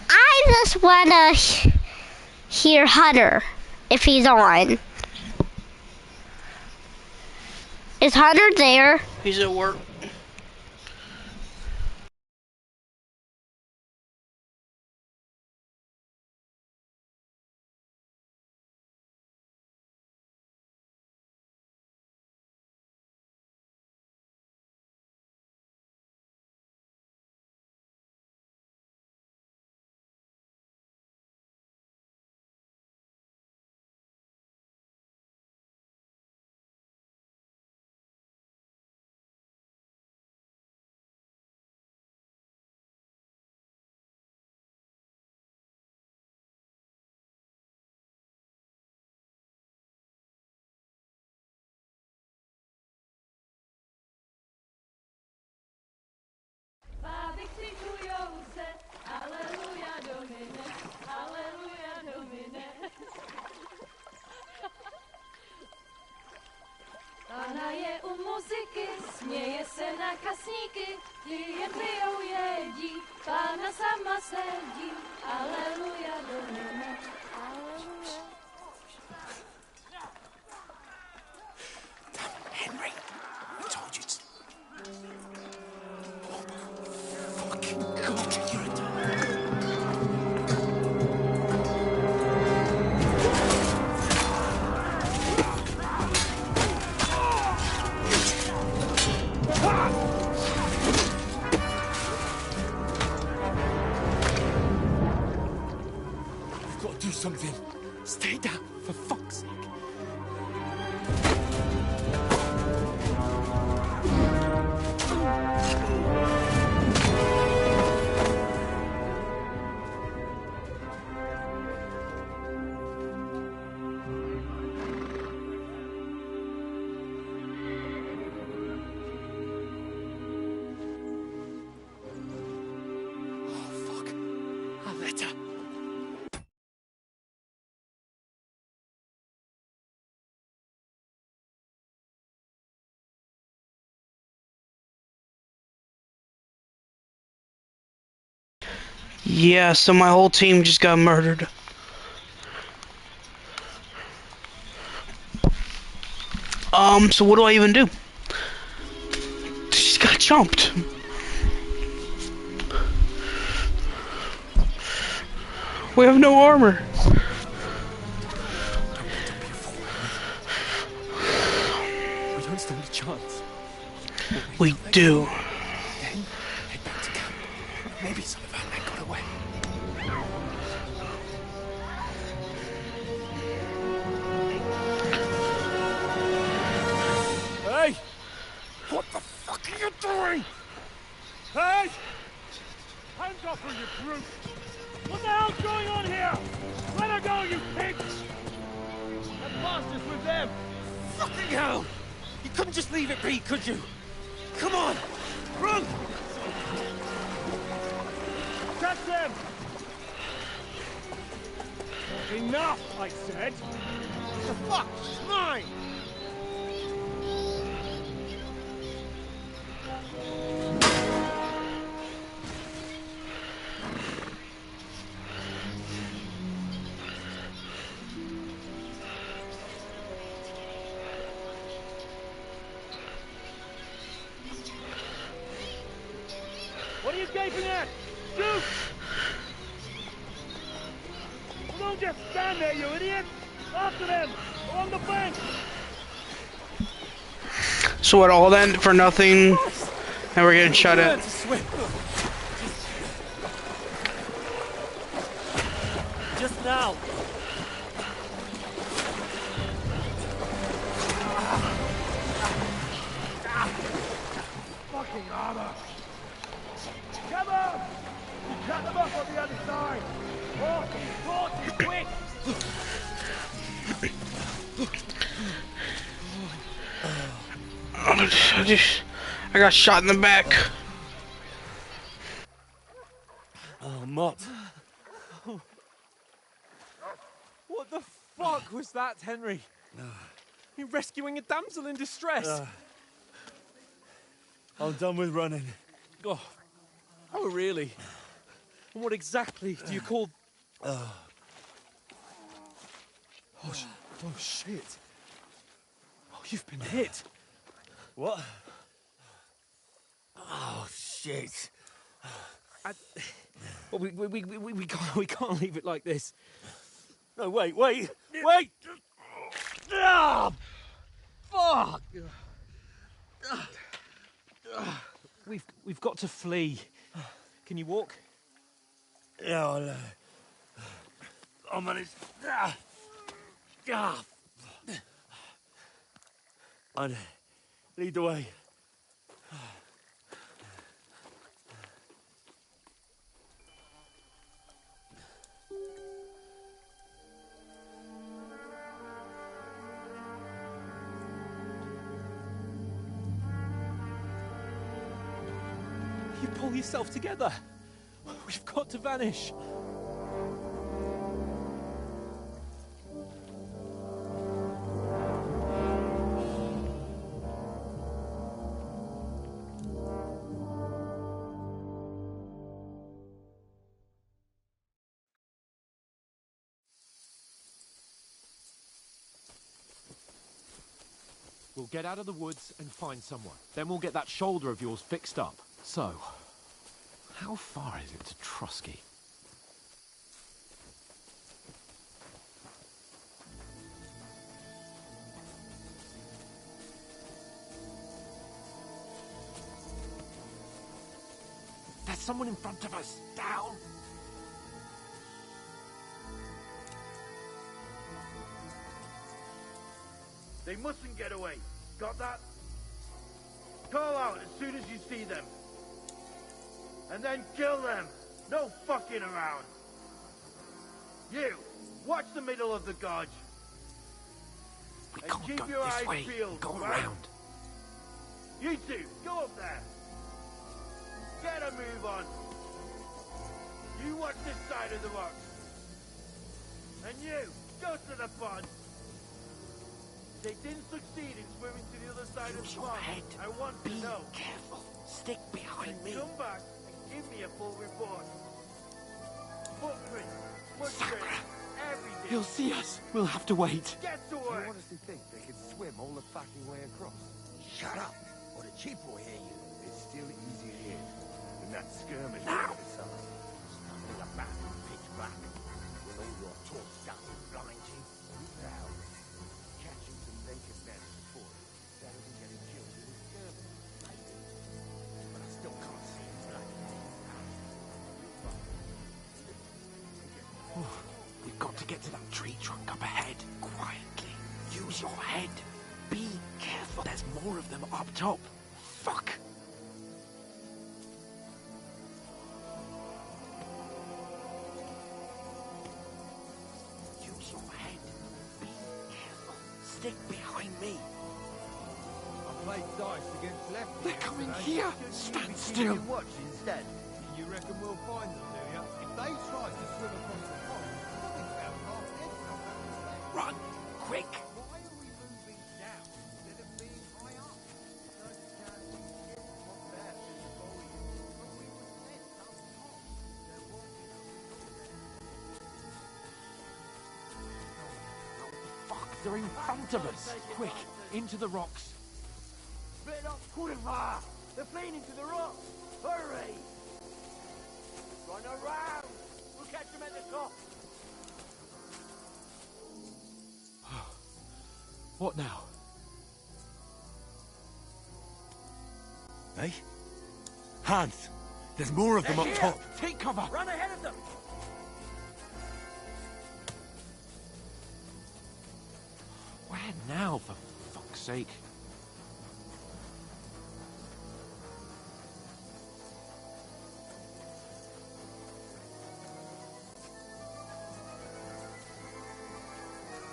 I just want to hear Hunter if he's on. Is Hunter there? He's at work. Pana je u muzyky, směje se na kasníky, klient pijou jedí, Pána sama sedí, aleluja Domine, aleluja. Henry, I told you to... Oh, fucking God, you're a... Do something. Stay down, for fuck's sake. Oh, fuck. A letter. Yeah, so my whole team just got murdered. So what do I even do? Just got jumped. We have no armor. We don't stand a chance. We do. Then head back to camp. Maybe some of our men got away. Hey! What the fuck are you doing? Hey! Hands off her, you brute! What the hell's going on here? Let her go, you pigs! That bastard's with them! Fucking hell! You couldn't just leave it be, could you? Come on! Run! Catch them! Enough, I said! The fuck? It's mine! What are you gaping at? Shoot! Well, don't just stand there, you idiot! After them! Along the bank! So what, all that for nothing? And we're getting shot at. Just now! Fucking armor! Come on! You cut them off on the other side! Horses, quick! I got shot in the back. Oh, Mott. What the fuck was that, Henry? You're rescuing a damsel in distress. I'm done with running. Oh, really? And what exactly do you call... Oh, shit. Oh, you've been hit. What? Oh, shit. Well, we can't leave it like this. No, wait! Ah, fuck! We've got to flee. Can you walk? Yeah, I'll manage. I'd lead the way. You pull yourself together. We've got to vanish. We'll get out of the woods and find someone. Then we'll get that shoulder of yours fixed up. So, how far is it to Trusky? There's someone in front of us. Down! They mustn't get away. Got that? Call out as soon as you see them. And then kill them. No fucking around. You, watch the middle of the gorge. We and can't keep go your this eyes way. peeled. Go right? around. You two, go up there. Get a move on. You watch this side of the rocks. And you, go to the pond. They didn't succeed in swimming to the other side of the pond. I want to know. Be careful. Stick behind me. Come back and give me a full report. Footprints, footprints, everything. He'll see us. We'll have to wait. Get to work. You honestly think they could swim all the fucking way across? Shut up, or the chief will hear you. It's still easier here than that skirmish Now. with the sun. Standing up back and pitch back. With all your talk doesn't blind you. Who the hell? Catching some naked men before it. Better than getting killed in a skirmish. Maybe. But I still can't see his blood. We've got to get to that tree trunk up ahead. Quietly. Use your head. Be careful. There's more of them up top. Fuck. Use your head. Be careful. Stick behind me. I played dice against left. They're coming here. Stand still. Watch instead. You reckon we'll find them, do you? If they try to swim across the pond, I think they'll half dead. Run! Quick! Why are we moving down instead of being high up? First chance we get what they're for you. But we were sent up top. There won't be Fuck, they're in front of us. Quick, into the rocks. Split up, Kuriva! They're playing into the rocks! Hurry! Run around! We'll catch them at the top! What now? Hey? Hans! There's more of them up top! Take cover! Run ahead of them! Where now, for fuck's sake?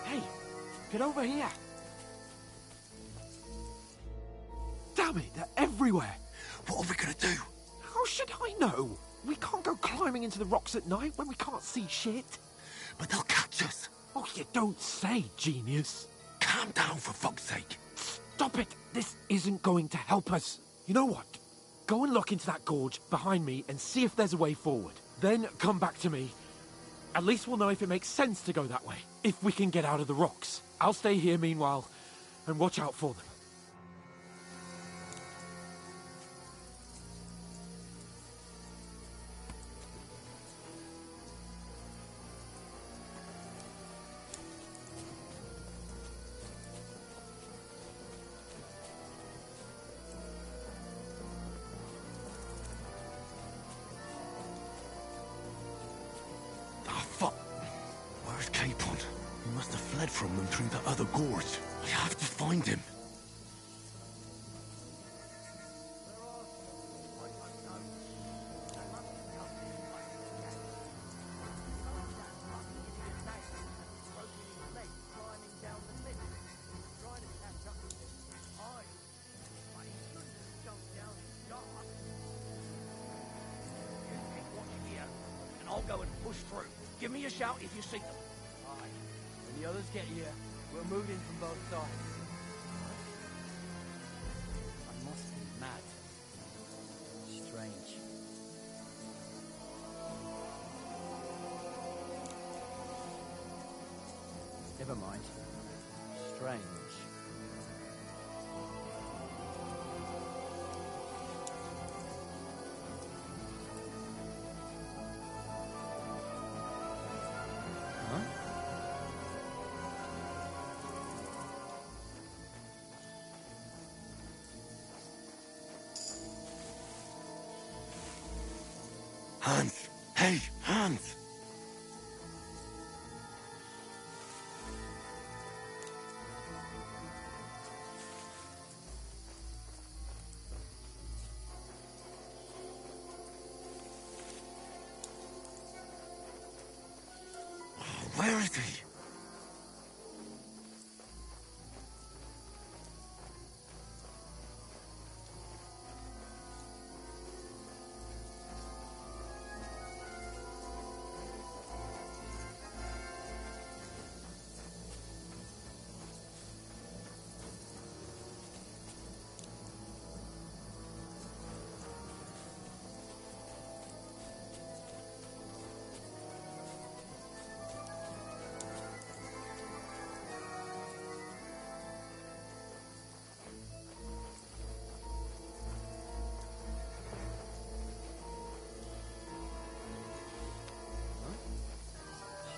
Hey, get over here! Damn Damn it, they're everywhere. What are we gonna do? How should I know? We can't go climbing into the rocks at night when we can't see shit. But they'll catch us. Oh, you don't say, genius. Calm down, for fuck's sake. Stop it. This isn't going to help us. You know what? Go and look into that gorge behind me and see if there's a way forward. Then come back to me. At least we'll know if it makes sense to go that way. If we can get out of the rocks. I'll stay here meanwhile and watch out for them. Where's Capon? He must have fled from them through the other gorge. I have to find him. I'll go and push through. Give me a shout if you see them. Aye. When the others get here, we'll move in from both sides. I must be mad. Strange. Never mind. Strange. Hans! Hey, Hans! Where is he?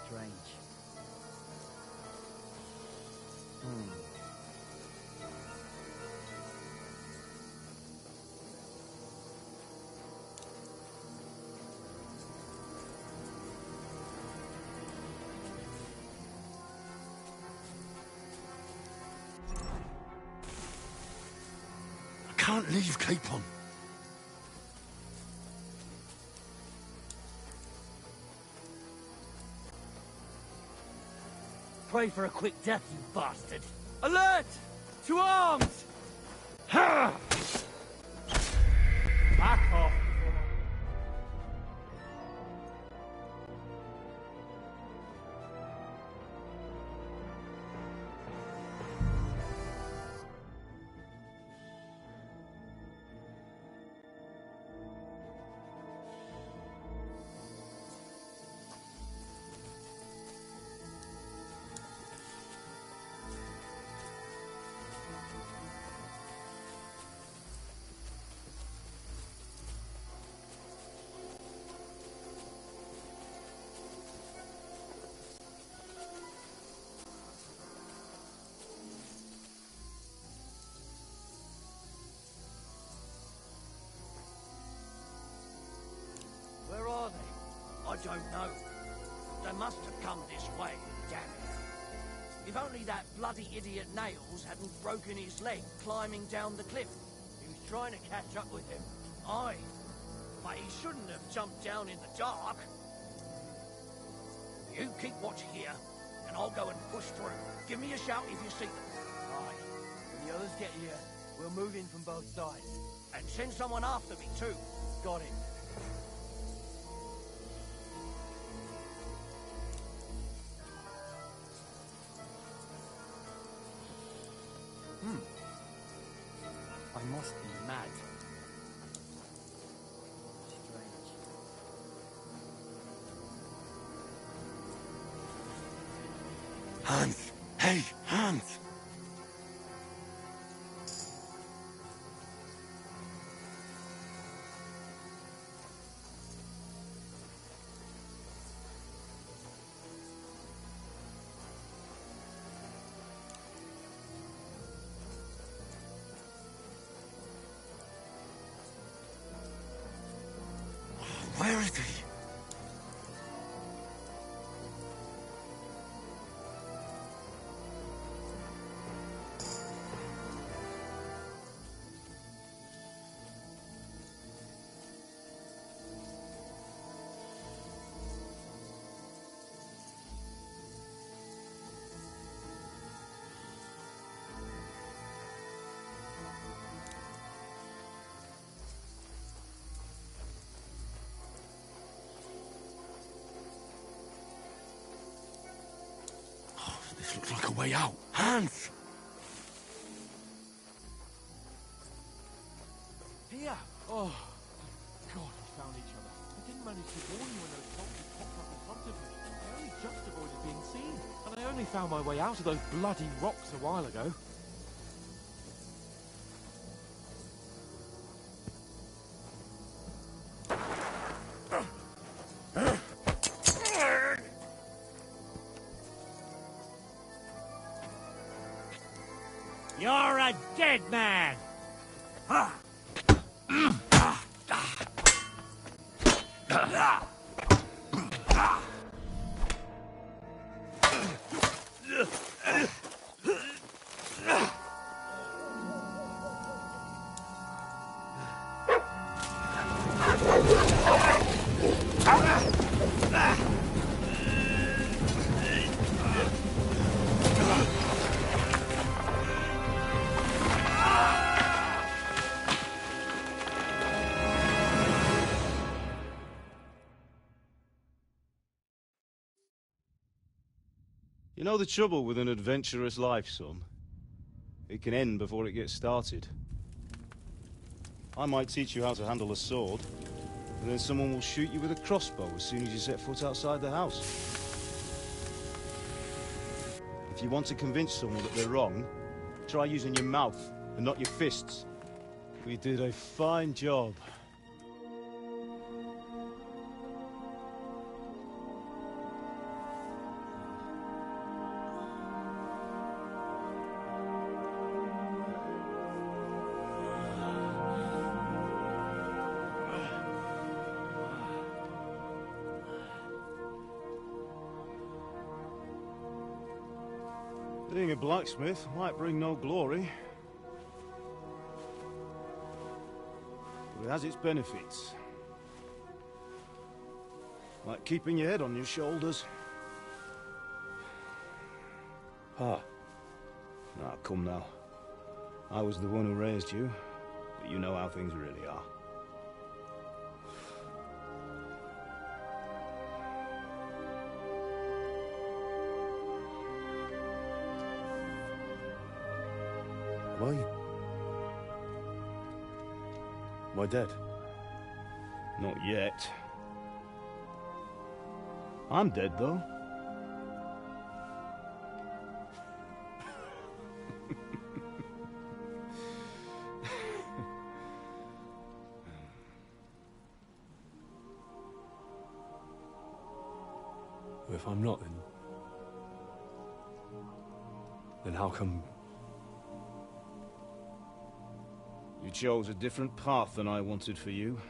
Strange. I can't leave Capon. Pray for a quick death, you bastard. Alert! To arms! Ha! Back off. Where are they? I don't know. They must have come this way, damn it. If only that bloody idiot Nails hadn't broken his leg climbing down the cliff. He was trying to catch up with him. Aye. But he shouldn't have jumped down in the dark. You keep watch here, and I'll go and push through. Give me a shout if you see them. Aye. When the others get here, We'll move in from both sides. And send someone after me, too. Got it. I must be mad. Hans! Hey, Hans! Where is he? This looks like a way out. Hans! Here! Oh, God, we found each other. I didn't manage to warn you when those soldiers popped up in front of me. I only just avoided being seen. And I only found my way out of those bloody rocks a while ago. You're a dead man! You know the trouble with an adventurous life, son? It can end before it gets started. I might teach you how to handle a sword, and then someone will shoot you with a crossbow as soon as you set foot outside the house. If you want to convince someone that they're wrong, try using your mouth and not your fists. We did a fine job. Being a blacksmith might bring no glory, but it has its benefits. Like keeping your head on your shoulders. Ah. Now, come now. I was the one who raised you, but you know how things really are. Why? Am I dead? Not yet. I'm dead, though. If I'm not, then how come... You chose a different path than I wanted for you.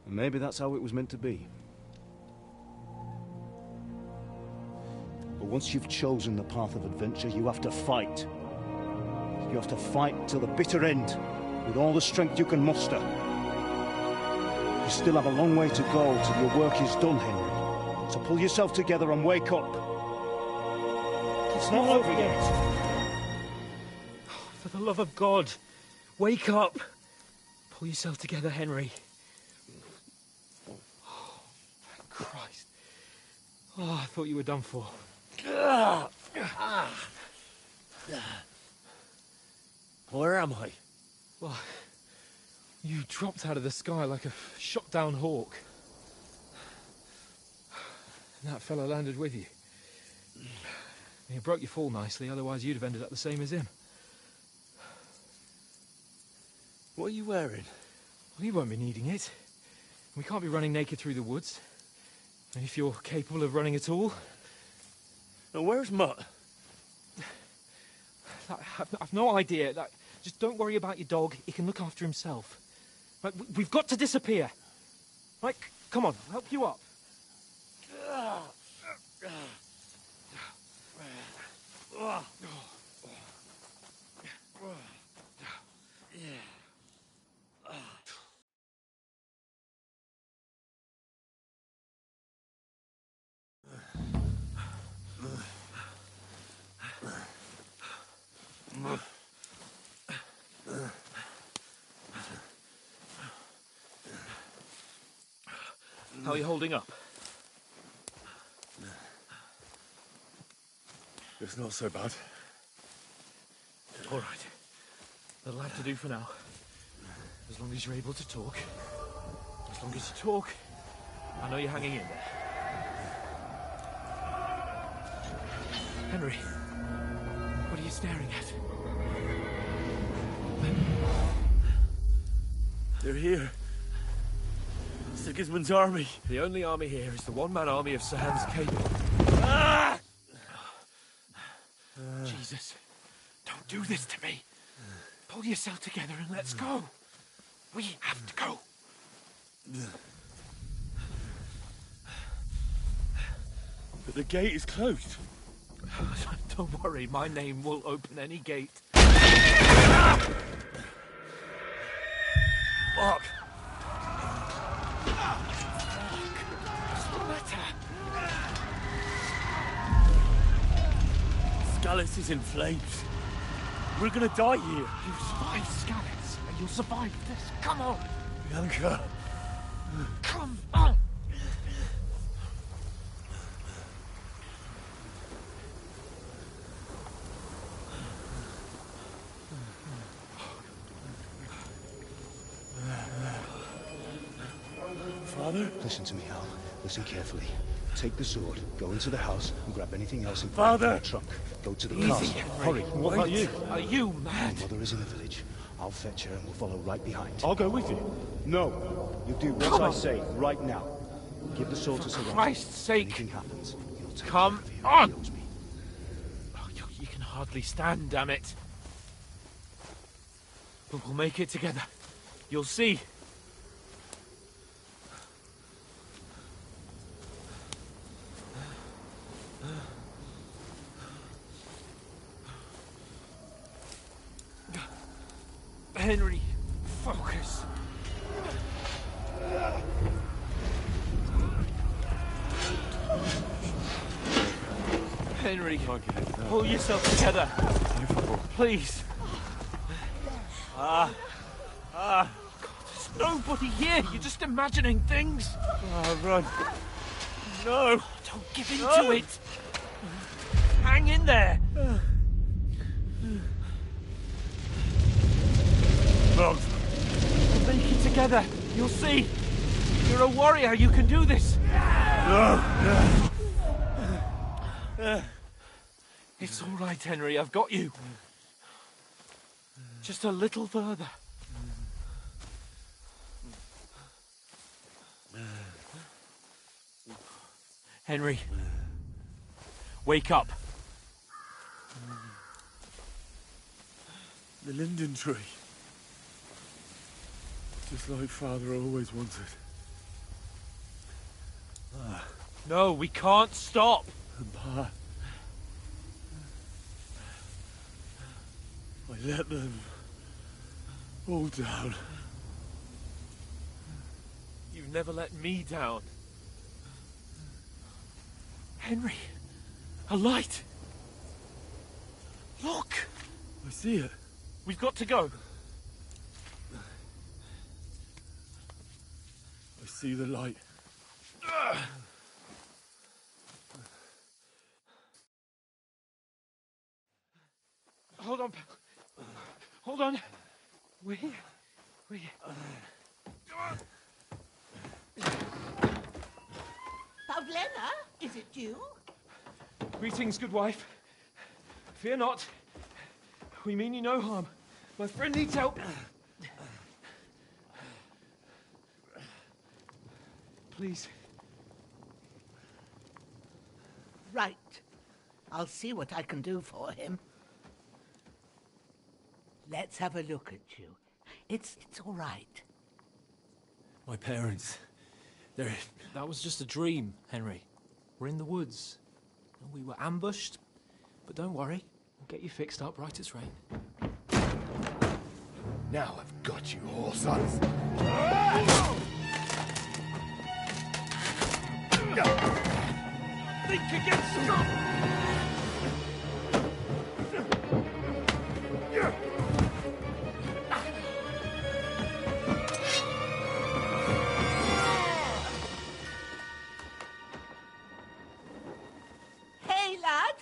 And maybe that's how it was meant to be. But once you've chosen the path of adventure, you have to fight. You have to fight till the bitter end, with all the strength you can muster. You still have a long way to go till your work is done, Henry. So pull yourself together and wake up. It's not over yet. For the the love of God, wake up. Pull yourself together, Henry. Oh, thank Christ. Oh, I thought you were done for. Where am I? Well, you dropped out of the sky like a shot-down hawk. And that fellow landed with you. You broke your fall nicely, otherwise you'd have ended up the same as him. What are you wearing? Well, you won't be needing it. We can't be running naked through the woods. And if you're capable of running at all... Now, where's Mutt? I've no idea. Just don't worry about your dog. He can look after himself. Right, we've got to disappear. Right, come on, I'll help you up. How are you holding up? It's not so bad. All right. That'll have to do for now. As long as you're able to talk. As long as you talk, I know you're hanging in there. Henry, what are you staring at? They're here. Sigismund's army. The only army here is the one-man army of Sir Hans Cable. Ah! Jesus, don't do this to me. Pull yourself together and let's go. We have to go. But the gate is closed. Don't worry, my name will open any gate. Fuck. Skalitz is in flames. We're gonna die here. You survived Skalitz, and you'll survive this. Come on. Bianca. Come on. Father? Listen to me, Hal. Listen carefully. Take the sword, go into the house, and grab anything else in Father! the trunk. Go to the Easy, castle. Henry. Hurry. What about you? Are you mad? My mother is in the village. I'll fetch her and we'll follow right behind. I'll go with you. No. You do what Come I on. say right now. Give the sword to Sir Roger. Christ's sake. If anything happens, you'll take Come care of on. him. He owes me. Oh, you can hardly stand, damn it. But we'll make it together. You'll see. Henry, focus. Henry, pull yourself together. Please. God, there's nobody here. You're just imagining things. Run. No. Don't give in to it. Hang in there. No. We'll make it together. You'll see. You're a warrior. You can do this. No. It's all right, Henry. I've got you. Just a little further. Henry, wake up. The linden tree. Just like Father always wanted. No, we can't stop. And Pa. I let them all down. You've never let me down. Henry, a light. Look. I see it. We've got to go. I see the light. Hold on. Hold on. We... Pavlena, is it you? Greetings, good wife. Fear not. We mean you no harm. My friend needs help. Please. Right. I'll see what I can do for him. Let's have a look at you. It's all right. My parents, they're... That was just a dream, Henry. We're in the woods. We were ambushed, but don't worry. We'll get you fixed up right as rain. Now I've got you, whore sons. Think against them! Hey, lad!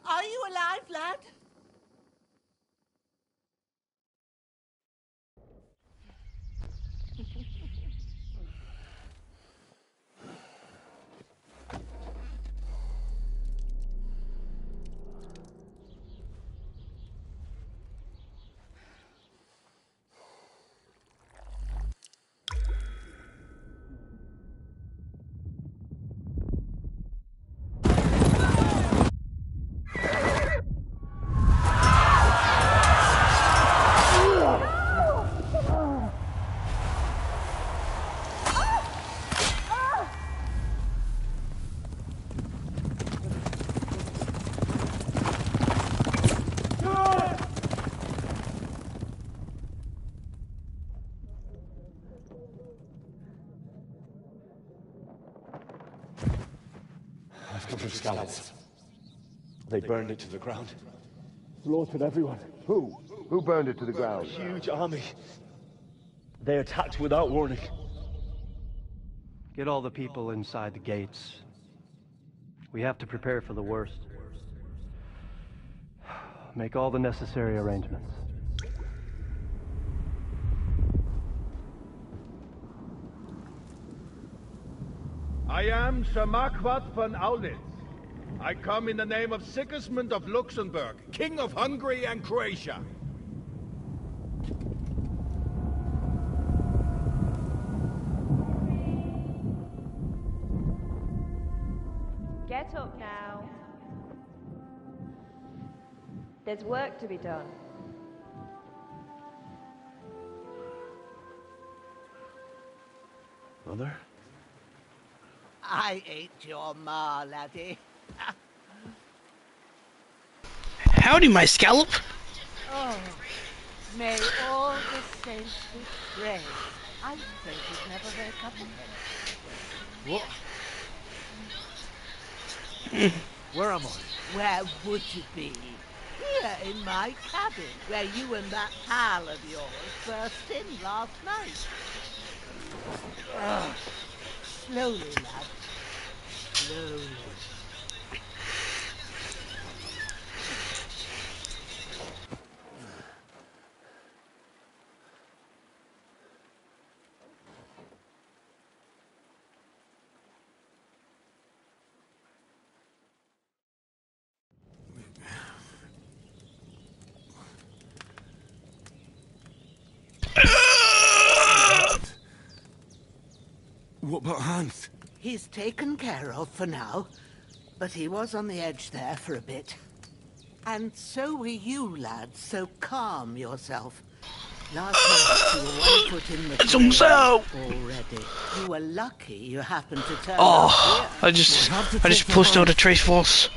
Are you alive, lad? I've come from Skalitz. They burned it to the ground. Slaughtered everyone. Who? Who burned it to the ground? A huge army. They attacked without warning. Get all the people inside the gates. We have to prepare for the worst. Make all the necessary arrangements. I am Sir Marquardt von Aulitz. I come in the name of Sigismund of Luxembourg, King of Hungary and Croatia. Get up now. There's work to be done. Mother? I ain't your ma, laddie. Howdy, my scallop. Oh, may all the saints be praised. I think he'd never wake up again. What? Where am I? Where would you be? Here in my cabin, where you and that pal of yours burst in last night. Slowly, lad. Slowly. What about Hans? He's taken care of for now, but he was on the edge there for a bit. And so were you, lad, so calm yourself. Last night you were 1 foot in the grave already. You were lucky you happened to turn up here. I just pushed out a trace force.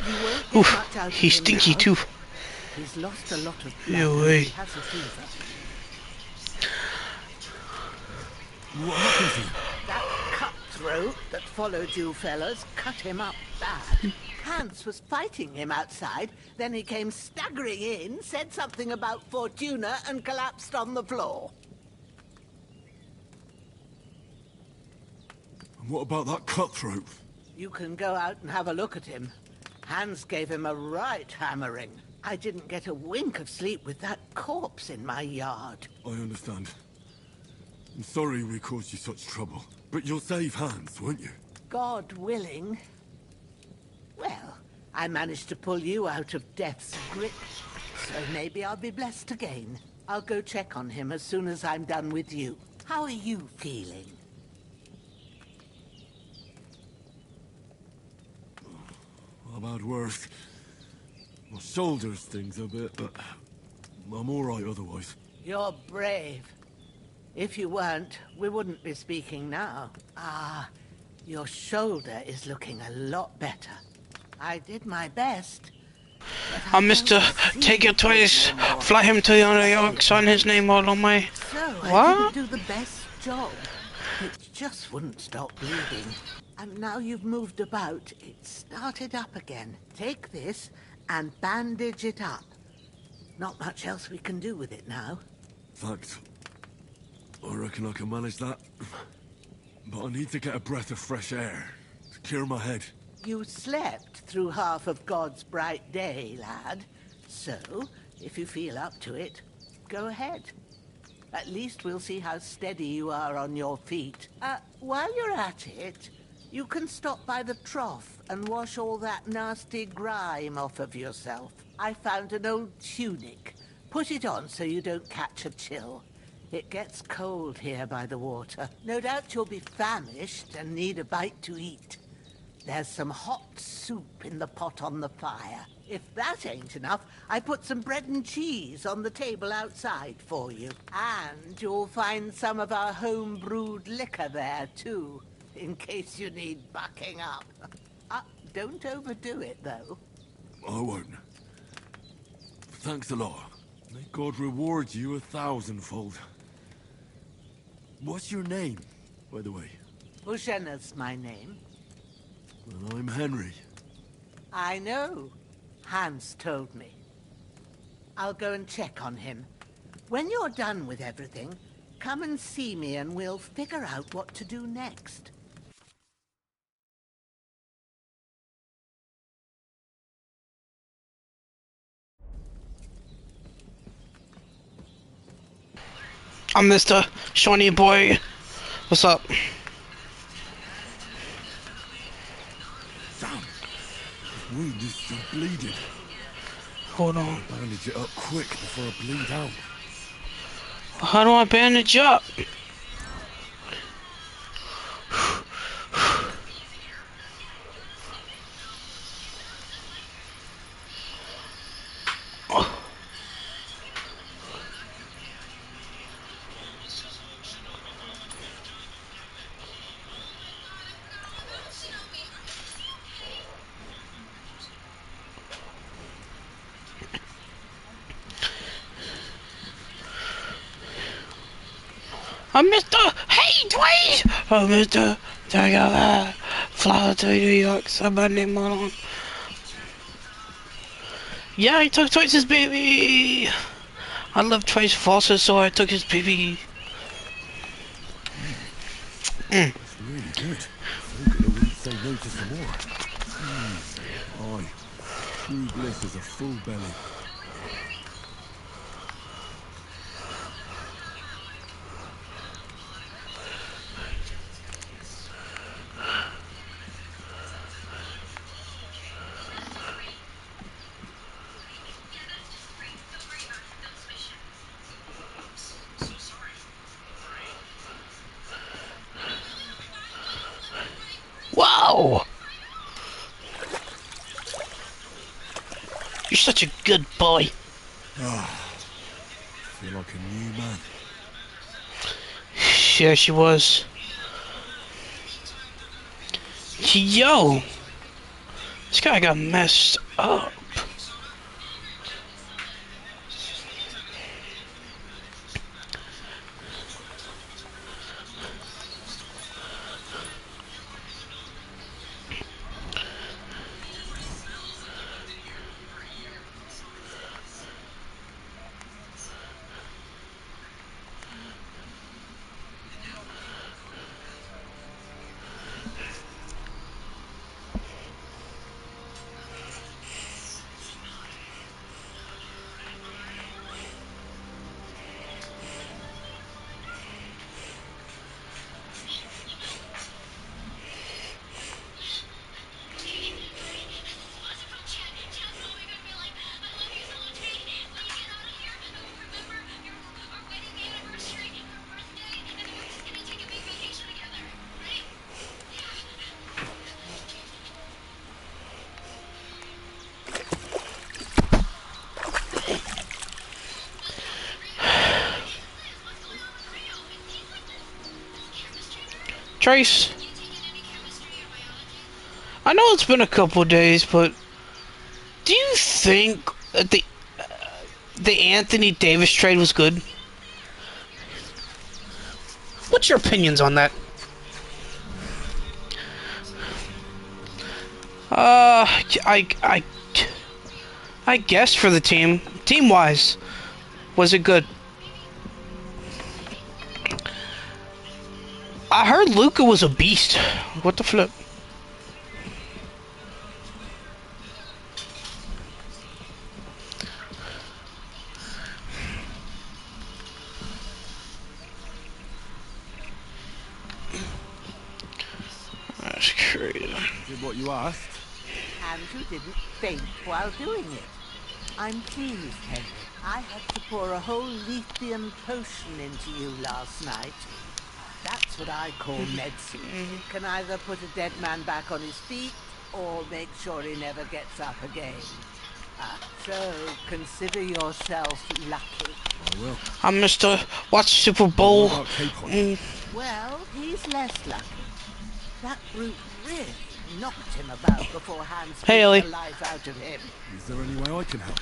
Oof, he's stinky too. He's lost a lot of blood. No and way. he has a fever. What happened to him? That cutthroat that followed you fellas cut him up bad. Hans was fighting him outside, then he came staggering in, said something about Fortuna, and collapsed on the floor. And what about that cutthroat? You can go out and have a look at him. Hans gave him a right hammering. I didn't get a wink of sleep with that corpse in my yard. I understand. I'm sorry we caused you such trouble. But you'll save Hans, won't you? God willing. Well, I managed to pull you out of death's grip, so maybe I'll be blessed again. I'll go check on him as soon as I'm done with you. How are you feeling? I've had worse. My shoulder's things a bit, but I'm all right otherwise. You're brave. If you weren't, we wouldn't be speaking now. Ah, your shoulder is looking a lot better. I did my best. Mr. Take your toys, fly him to New York, sign his name all on my... So, I What? didn't do the best job. It just wouldn't stop bleeding. And now you've moved about, it started up again. Take this and bandage it up. Not much else we can do with it now. Thanks. I reckon I can manage that. But I need to get a breath of fresh air to clear my head. You slept through half of God's bright day, lad. So, if you feel up to it, go ahead. At least we'll see how steady you are on your feet. While you're at it, you can stop by the trough and wash all that nasty grime off of yourself. I found an old tunic. Put it on so you don't catch a chill. It gets cold here by the water. No doubt you'll be famished and need a bite to eat. There's some hot soup in the pot on the fire. If that ain't enough, I put some bread and cheese on the table outside for you. And you'll find some of our home-brewed liquor there, too, in case you need bucking up. Don't overdo it, though. I won't. Thanks a lot. May God reward you 1,000-fold. What's your name, by the way? Ushena's my name. Well, I'm Henry. I know. Hans told me. I'll go and check on him. When you're done with everything, come and see me and we'll figure out what to do next. I'm Mr. Shawnee Boy. What's up? Damn. This wound is still bleeding. Hold on. Bandage it up quick before I bleed out. How do I bandage up? Mr. Hey, Dwayne! Oh, Mr. Take a fly to New York, somebody on. Yeah, I took Twice's baby! I love Twice Foster, so I took his baby. That's really good. So good I wouldn't say no to some more. Aye. True bliss is a full belly. Wow! You're such a good boy. Feel like a new man. Yeah, she was. Yo! This guy got messed up. Trace? I know it's been a couple days, but do you think that the Anthony Davis trade was good? What's your opinions on that? I guess for the team-wise, was it good? I heard Luka was a beast. What the flip? That's crazy. Did what you asked? And you didn't faint while doing it. I'm pleased, Henry. I had to pour a whole lithium potion into you last night. That's what I call medicine. It can either put a dead man back on his feet or make sure he never gets up again. So consider yourself lucky. I will. I'm Mr. Watch Super Bowl. Well, he's less lucky. That brute really knocked him about before Hans beat Haley. the life out of him. Is there any way I can help?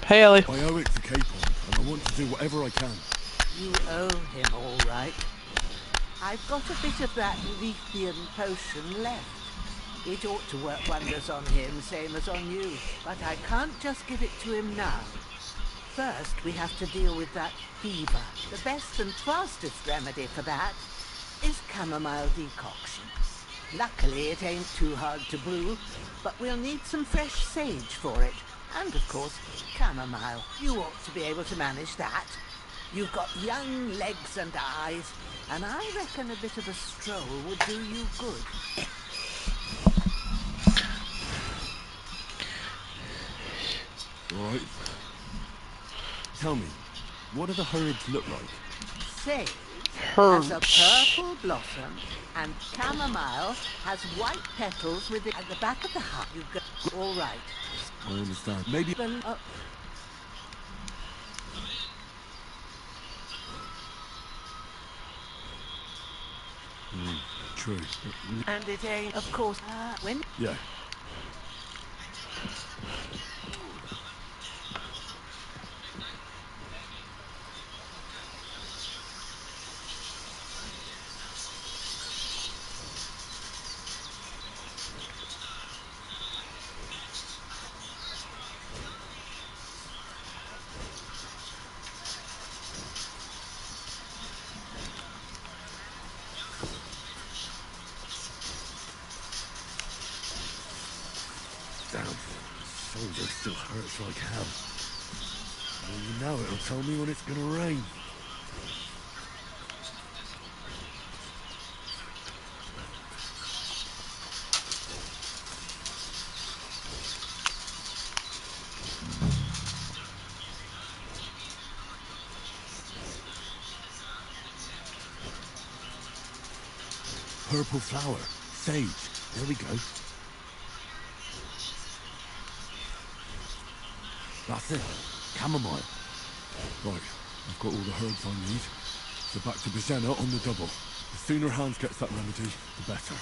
Hey, Ellie. I owe it to Capon, and I want to do whatever I can. You owe him all right. I've got a bit of that lithium potion left. It ought to work wonders on him, same as on you. But I can't just give it to him now. First, we have to deal with that fever. The best and fastest remedy for that is chamomile decoction. Luckily, it ain't too hard to brew, but we'll need some fresh sage for it. And, of course, chamomile. You ought to be able to manage that. You've got young legs and eyes, and I reckon a bit of a stroll would do you good. All right. Tell me, what do the herbs look like? Sage Herbs. has a purple blossom, and chamomile has white petals with it at the back of the heart. You go. All right. I understand. Maybe... True. And it ain't, of course, when... Yeah. Damn, shoulder still hurts like hell. Well, you know it'll tell me when it's gonna rain. Purple flower, sage, there we go. That's it. Chamomile. Right, I've got all the herbs I need. So back to Bizenna on the double. The sooner Hans gets that remedy, the better.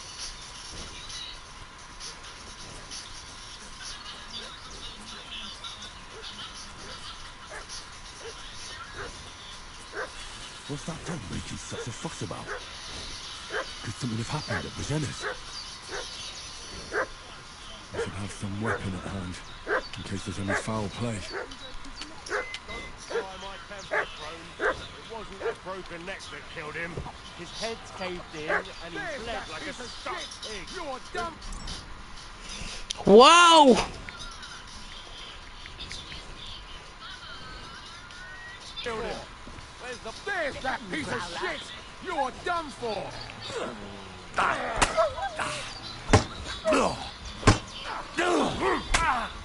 What's that dog making such a fuss about? Could something have happened at Bizenna's? I should have some weapon at hand, in case there's any foul play. It wasn't a broken neck that killed him. His head's caved in and he bled like a stuck pig. You're dumb. Wow! There's that piece of shit! You're done for!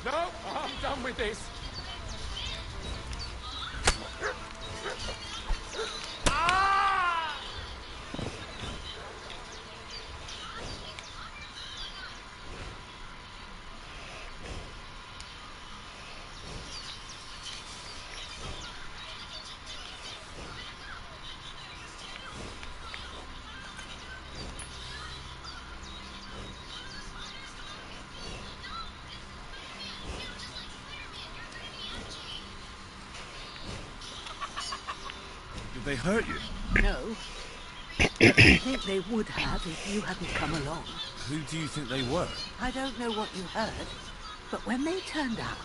No, I'm done with this. they hurt you? No. But I think they would have if you hadn't come along. Who do you think they were? I don't know what you heard, but when they turned up,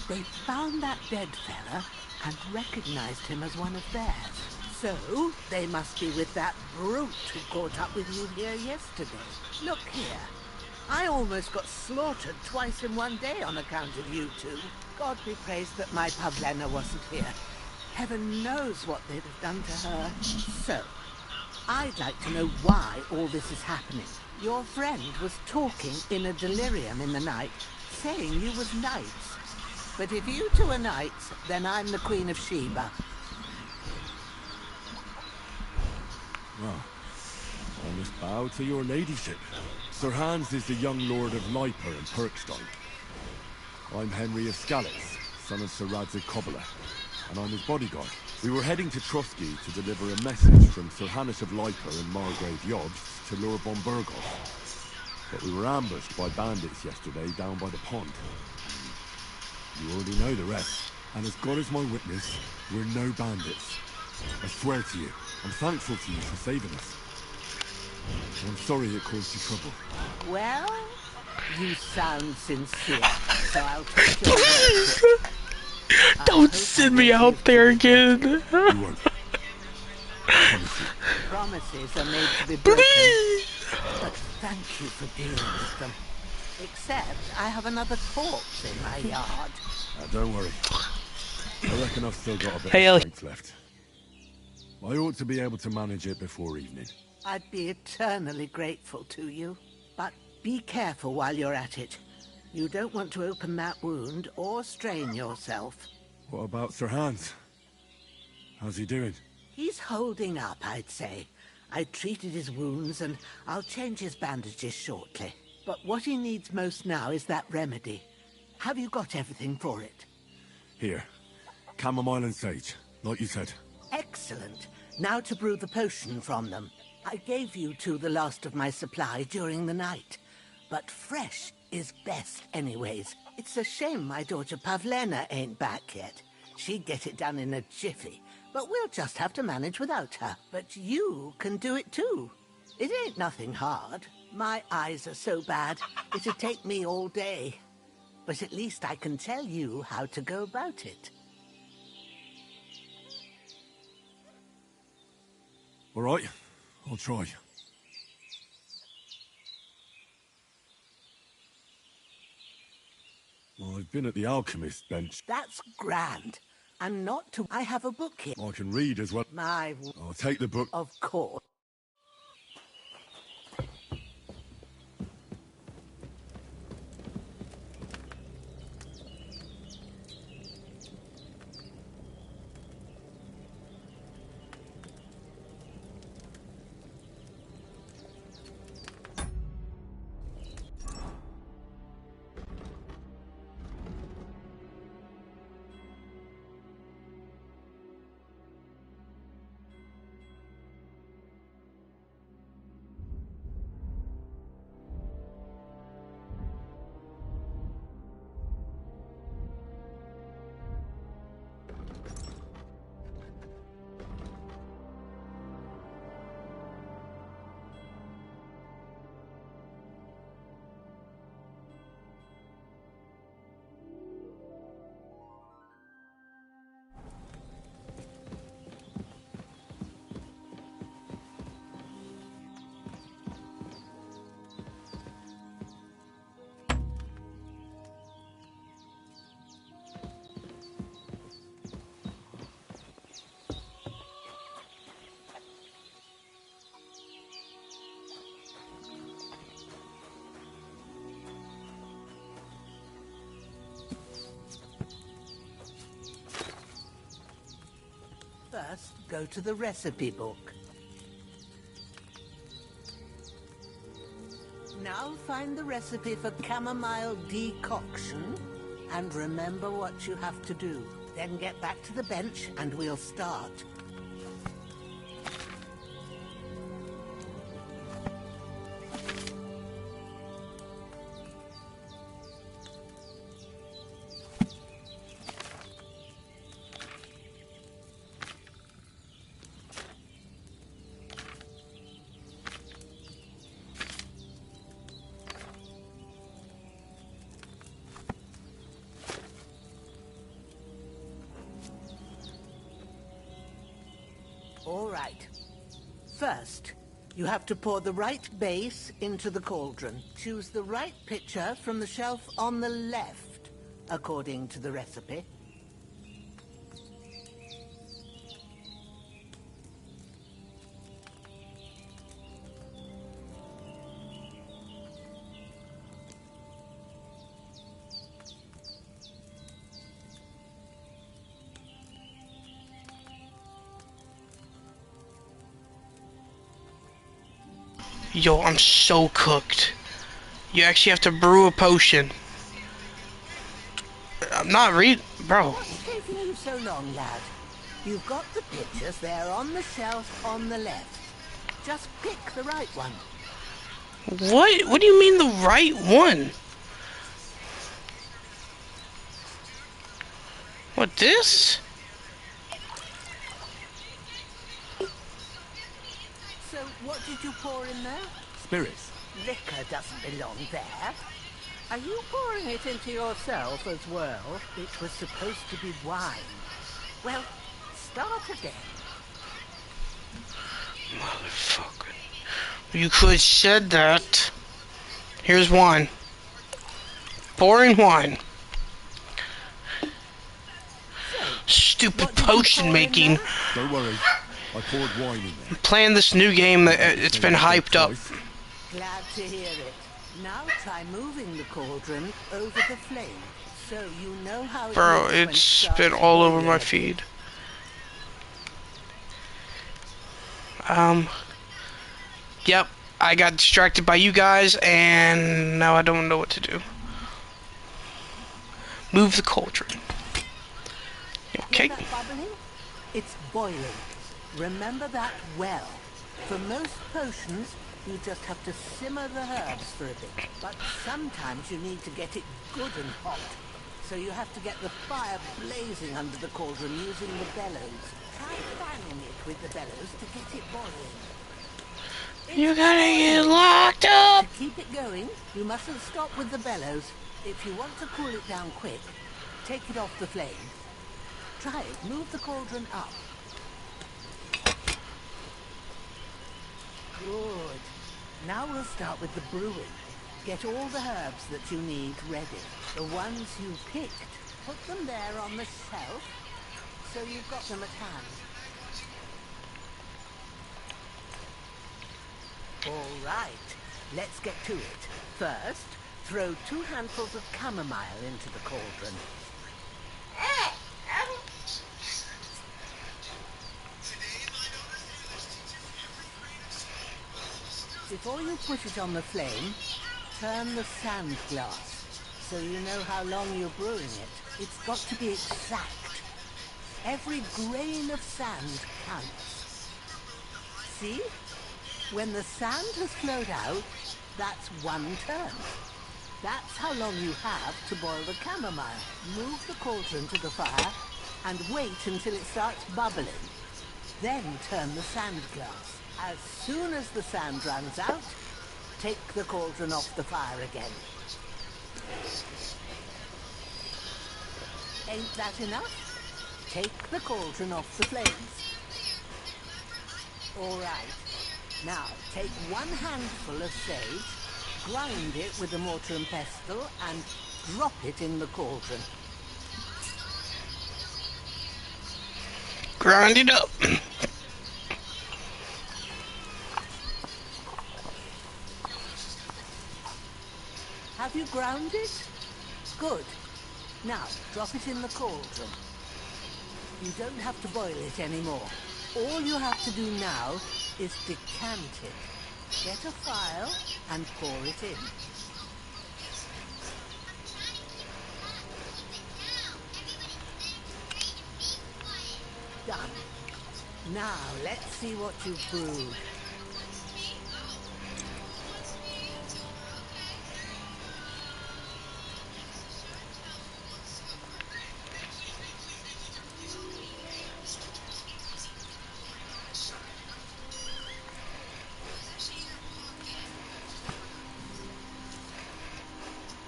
they found that dead fella and recognized him as one of theirs. So, they must be with that brute who caught up with you here yesterday. Look here. I almost got slaughtered twice in one day on account of you two. God be praised that my Pavlena wasn't here. Heaven knows what they'd have done to her. So, I'd like to know why all this is happening. Your friend was talking in a delirium in the night, saying you was knights. But if you two are knights, then I'm the Queen of Sheba. Well, I must bow to your ladyship. Sir Hans is the young lord of Leiper and Perkstein. I'm Henry of Skalitz, son of Sir Radzig Kobyla, and I'm his bodyguard. We were heading to Trotsky to deliver a message from Sir Hannes of Leiper and Margrave Jobst to Lord von Burgos. But we were ambushed by bandits yesterday down by the pond. You already know the rest. And as God is my witness, we're no bandits. I swear to you, I'm thankful to you for saving us. And I'm sorry it caused you trouble. Well, you sound sincere, so I'll take your word. Don't send me out there again. Promises are made to be broken. But thank you for dealing with them. Except I have another corpse in my yard. Don't worry. I reckon I've still got a bit Hey, of Ellie. strength left. I ought to be able to manage it before evening. I'd be eternally grateful to you. But be careful while you're at it. You don't want to open that wound or strain yourself. What about Sir Hans? How's he doing? He's holding up, I'd say. I treated his wounds and I'll change his bandages shortly. But what he needs most now is that remedy. Have you got everything for it? Here. Chamomile and sage, like you said. Excellent. Now to brew the potion from them. I gave you two the last of my supply during the night. But fresh is best anyways. It's a shame my daughter Pavlena ain't back yet. She'd get it done in a jiffy. But we'll just have to manage without her. But you can do it too. It ain't nothing hard. My eyes are so bad, it'd take me all day. But at least I can tell you how to go about it. All right, I'll try. Well, I've been at the alchemist's bench. That's grand. And not to... I have a book here. I can read as well. I'll take the book. Of course. First, go to the recipe book. Now find the recipe for chamomile decoction, and remember what you have to do. Then get back to the bench, and we'll start. All right. First, you have to pour the right base into the cauldron. Choose the right pitcher from the shelf on the left, according to the recipe. Yo, I'm so cooked. You actually have to brew a potion. I'm not bro. What's taking you so long, lad? You've got the pitchers there on the shelf on the left. Just pick the right one. What? What do you mean the right one? What, this? So, what did you pour in there? Spirits. Liquor doesn't belong there. Are you pouring it into yourself as well? It was supposed to be wine. Well, start again. Motherfucker. You could have said that. Here's wine. Pouring wine. Stupid potion making. Don't worry. I poured wine in there. I'm playing this new game that it's been hyped up. Glad to hear it. Now try moving the cauldron over the flame, so you know how it Bro, looks when it's been all over my feed. Yep, I got distracted by you guys, and now I don't know what to do. Move the cauldron. Okay. That bubbling? It's boiling. Remember that well. For most potions, you just have to simmer the herbs for a bit. But sometimes you need to get it good and hot. So you have to get the fire blazing under the cauldron using the bellows. Try fanning it with the bellows to get it boiling. You gotta get locked up! To keep it going, you mustn't stop with the bellows. If you want to cool it down quick, take it off the flame. Try it. Move the cauldron up. Good. Now we'll start with the brewing. Get all the herbs that you need ready. The ones you picked, put them there on the shelf, so you've got them at hand. All right, let's get to it. First, throw 2 handfuls of chamomile into the cauldron. Before you put it on the flame, turn the sand glass, so you know how long you're brewing it. It's got to be exact. Every grain of sand counts. See? When the sand has flowed out, that's 1 turn. That's how long you have to boil the chamomile. Move the cauldron to the fire and wait until it starts bubbling. Then turn the sand glass. As soon as the sand runs out, take the cauldron off the fire again. Ain't that enough? Take the cauldron off the flames. All right. Now, take 1 handful of sage, grind it with a mortar and pestle, and drop it in the cauldron. Grind it up. Have you ground it? Good. Now, drop it in the cauldron. You don't have to boil it anymore. All you have to do now is decant it. Get a file and pour it in. Done. Now, let's see what you've brewed.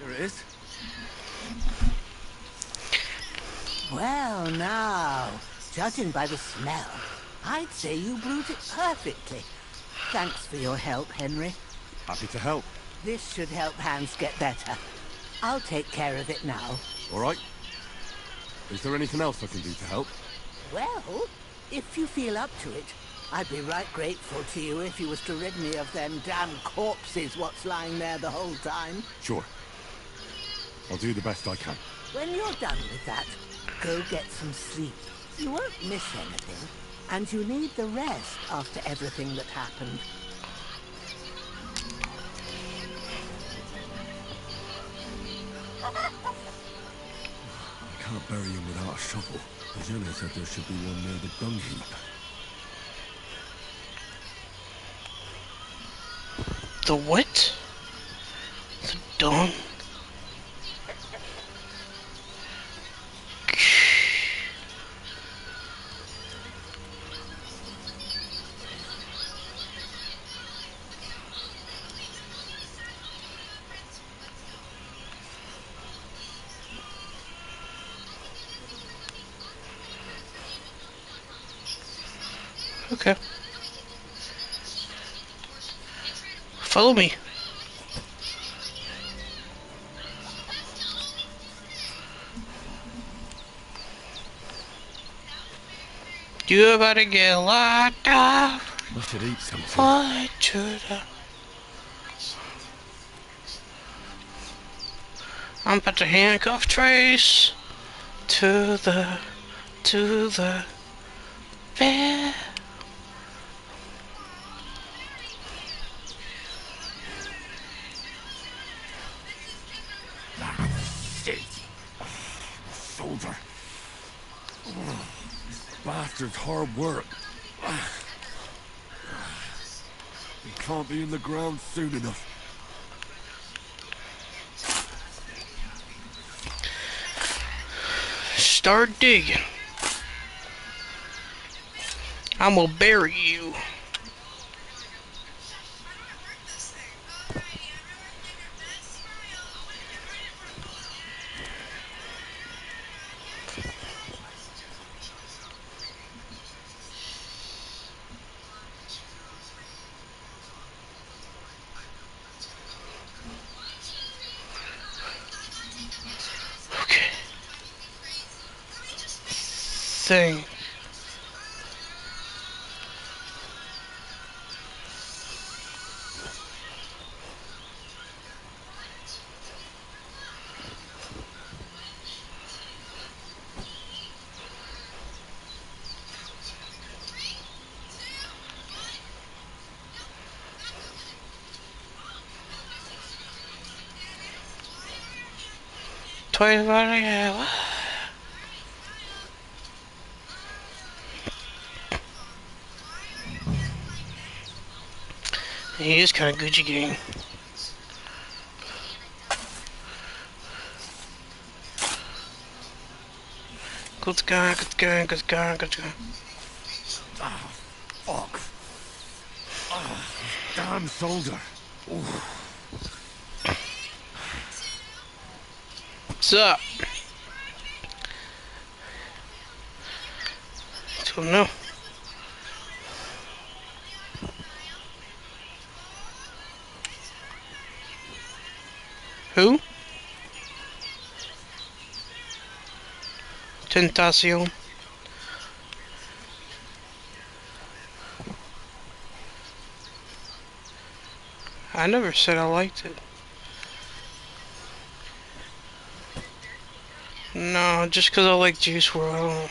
Here it is. Well, now, judging by the smell, I'd say you brewed it perfectly. Thanks for your help, Henry. Happy to help. This should help Hans get better. I'll take care of it now. All right. Is there anything else I can do to help? Well, if you feel up to it, I'd be right grateful to you if you was to rid me of them damn corpses what's lying there the whole time. Sure. I'll do the best I can. When you're done with that, go get some sleep. You won't miss anything, and you need the rest after everything that happened. I can't bury him without a shovel. Jenna said there should be one near the dung heap. The what? The dung? Okay. Follow me. You better get locked up. I should eat something. Fly to the... I'm about to handcuff Trace to the bed. Soldier. This bastard's hard work. He can't be in the ground soon enough. Start digging. I'm gonna bury you. Thing. Toy about it. He is kind of Gucci gang. Good guy, good guy, good guy, good guy. Ah, fuck. Ah, damn soldier. What's up? Don't know. Who? Tentacion. I never said I liked it. No, just because I like Juice WRLD, I don't know.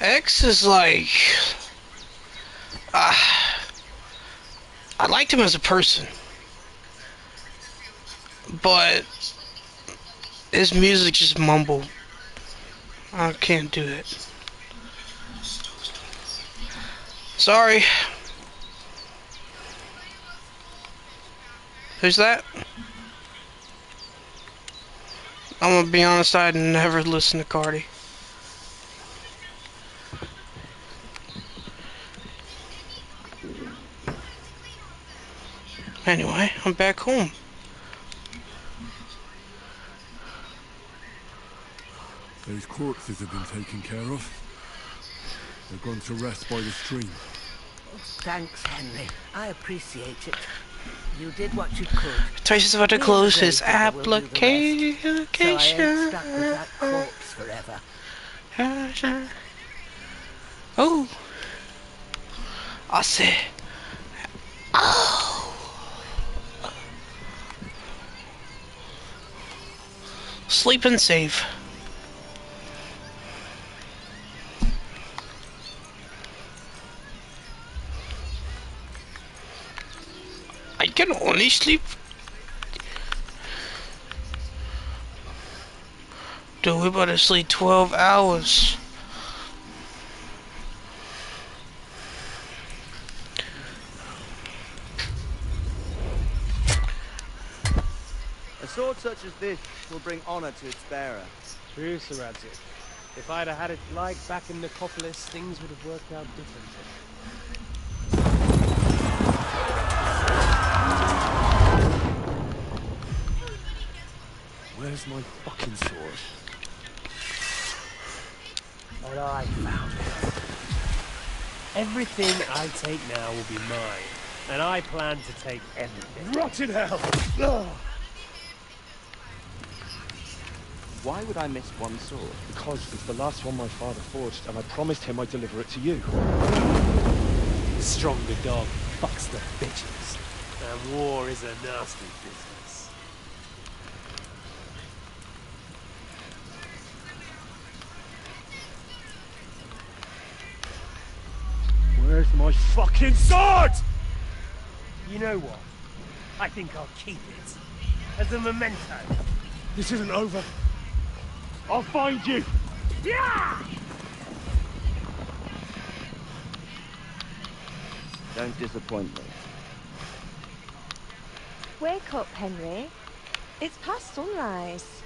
X is like... I liked him as a person, but his music just mumble. I can't do it. Sorry. Who's that? I'm gonna be honest, I'd never listened to Cardi. Anyway, I'm back home. Those corpses have been taken care of. They've gone to rest by the stream. Thanks, Henry. I appreciate it. You did what you could. Tracy's about to close his application. So I ain't stuck with that corpse forever. Oh. I see. Oh. Sleep and save. I can only sleep. Dude, we about to sleep 12 hours. A sword such as this will bring honor to its bearer. True, Sir Radzig. If I'd have had it like back in Nicopolis, things would have worked out differently. Where's my fucking sword? And I found it. Everything I take now will be mine, and I plan to take everything. Rot in hell! Ugh. Why would I miss one sword? Because it's the last one my father forged, and I promised him I'd deliver it to you. Stronger dog fucks the bitches, and war is a nasty business. Where's my fucking sword? You know what? I think I'll keep it as a memento. This isn't over. I'll find you! Yeah! Don't disappoint me. Wake up, Henry. It's past sunrise.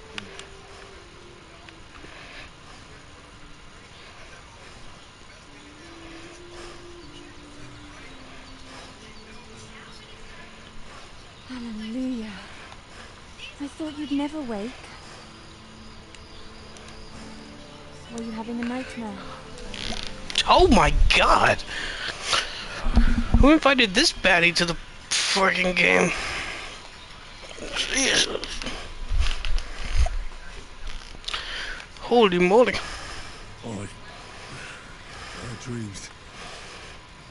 Hallelujah. I thought you'd never wake. Were you having a nightmare? Oh my god! Who invited this baddie to the freaking game? Jesus. Holy moly. I dreamed.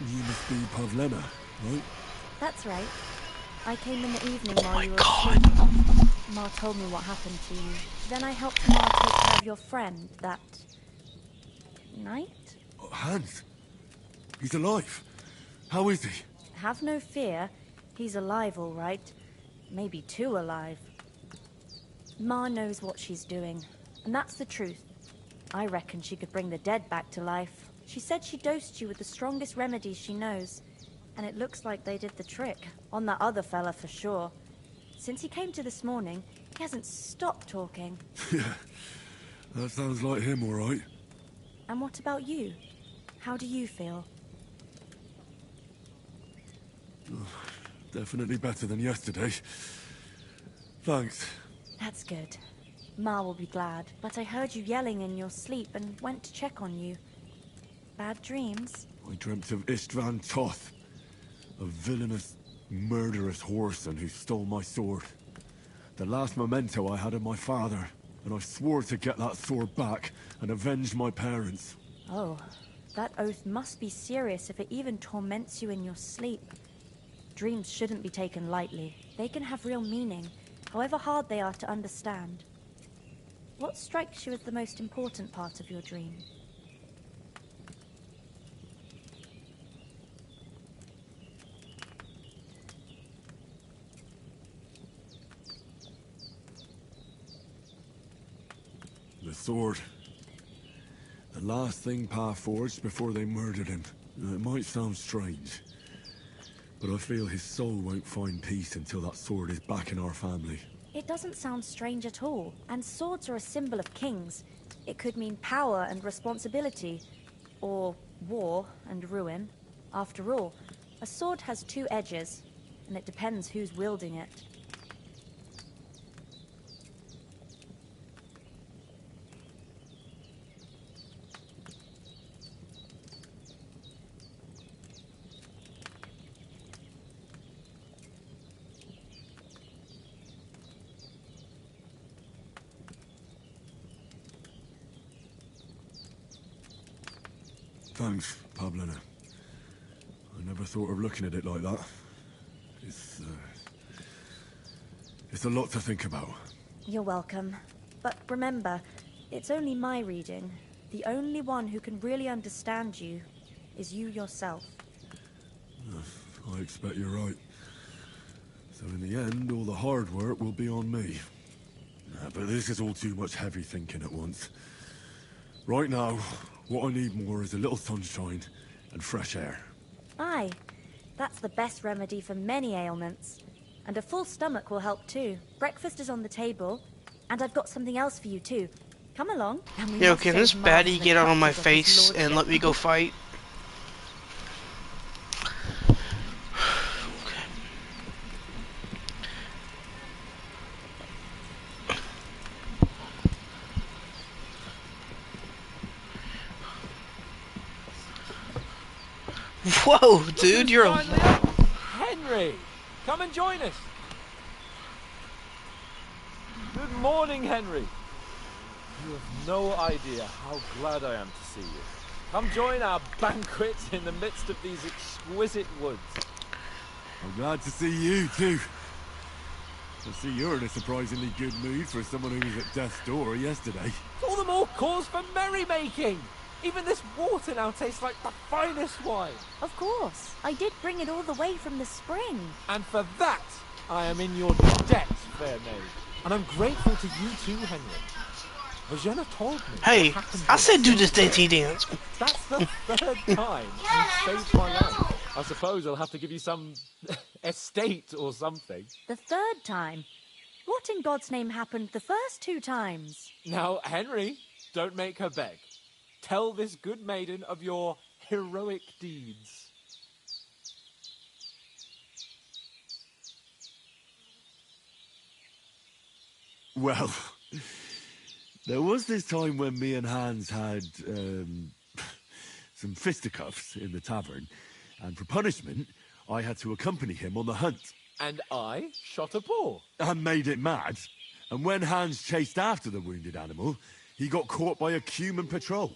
You must be Pavlena, right? That's right. I came in the evening while you were asleep. Ma told me what happened to you. Then I helped Ma take care of your friend that night? Hans. He's alive. How is he? Have no fear. He's alive, all right. Maybe too alive. Ma knows what she's doing, and that's the truth. I reckon she could bring the dead back to life. She said she dosed you with the strongest remedies she knows, and it looks like they did the trick. On that other fella for sure. Since he came to this morning, he hasn't stopped talking. Yeah, that sounds like him, all right. And what about you? How do you feel? Definitely better than yesterday. Thanks. That's good. Ma will be glad, but I heard you yelling in your sleep and went to check on you. Bad dreams? I dreamt of Istvan Toth, a villainous, murderous whoreson who stole my sword. The last memento I had of my father, and I swore to get that sword back and avenge my parents. Oh, that oath must be serious if it even torments you in your sleep. Dreams shouldn't be taken lightly. They can have real meaning, however hard they are to understand. What strikes you as the most important part of your dream? The sword. The last thing Pa forged before they murdered him. It might sound strange, but I feel his soul won't find peace until that sword is back in our family. It doesn't sound strange at all, and swords are a symbol of kings. It could mean power and responsibility, or war and ruin. After all, a sword has two edges, and it depends who's wielding it. Thanks, Pablina. I never thought of looking at it like that. It's a lot to think about. You're welcome. But remember, it's only my reading. The only one who can really understand you is you yourself. I expect you're right. So in the end, all the hard work will be on me. But this is all too much heavy thinking at once. Right now, what I need more is a little sunshine and fresh air. Aye, that's the best remedy for many ailments. And a full stomach will help too. Breakfast is on the table, and I've got something else for you too. Come along. Yo, can this baddie get out of my face and let me go fight? Whoa, dude, you're a... Henry! Come and join us! Good morning, Henry! You have no idea how glad I am to see you. Come join our banquet in the midst of these exquisite woods. I'm glad to see you, too. I see you're in a surprisingly good mood for someone who was at death's door yesterday. All the more cause for merrymaking! Even this water now tastes like the finest wine. Of course. I did bring it all the way from the spring. And for that, I am in your debt, fair maid. And I'm grateful to you too, Henry. Virginia told me. Hey, I said do this dainty dance. That's the third time you saved my life. I suppose I'll have to give you some estate or something. The third time? What in God's name happened the first 2 times? Now, Henry, don't make her beg. Tell this good maiden of your heroic deeds. Well, there was this time when me and Hans had some fisticuffs in the tavern, and for punishment, I had to accompany him on the hunt. And I shot a paw. And made it mad. And when Hans chased after the wounded animal, he got caught by a Cuman patrol.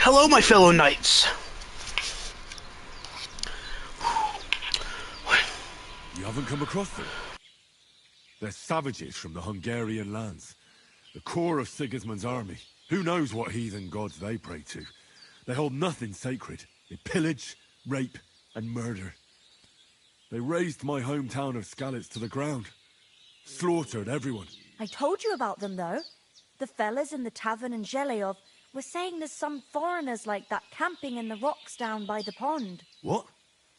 Hello, my fellow knights. You haven't come across them? They're savages from the Hungarian lands. The core of Sigismund's army. Who knows what heathen gods they pray to? They hold nothing sacred. They pillage, rape, and murder. They razed my hometown of Skalitz to the ground. Slaughtered everyone. I told you about them, though. The fellas in the tavern in Zheleov were saying there's some foreigners like that camping in the rocks down by the pond. What?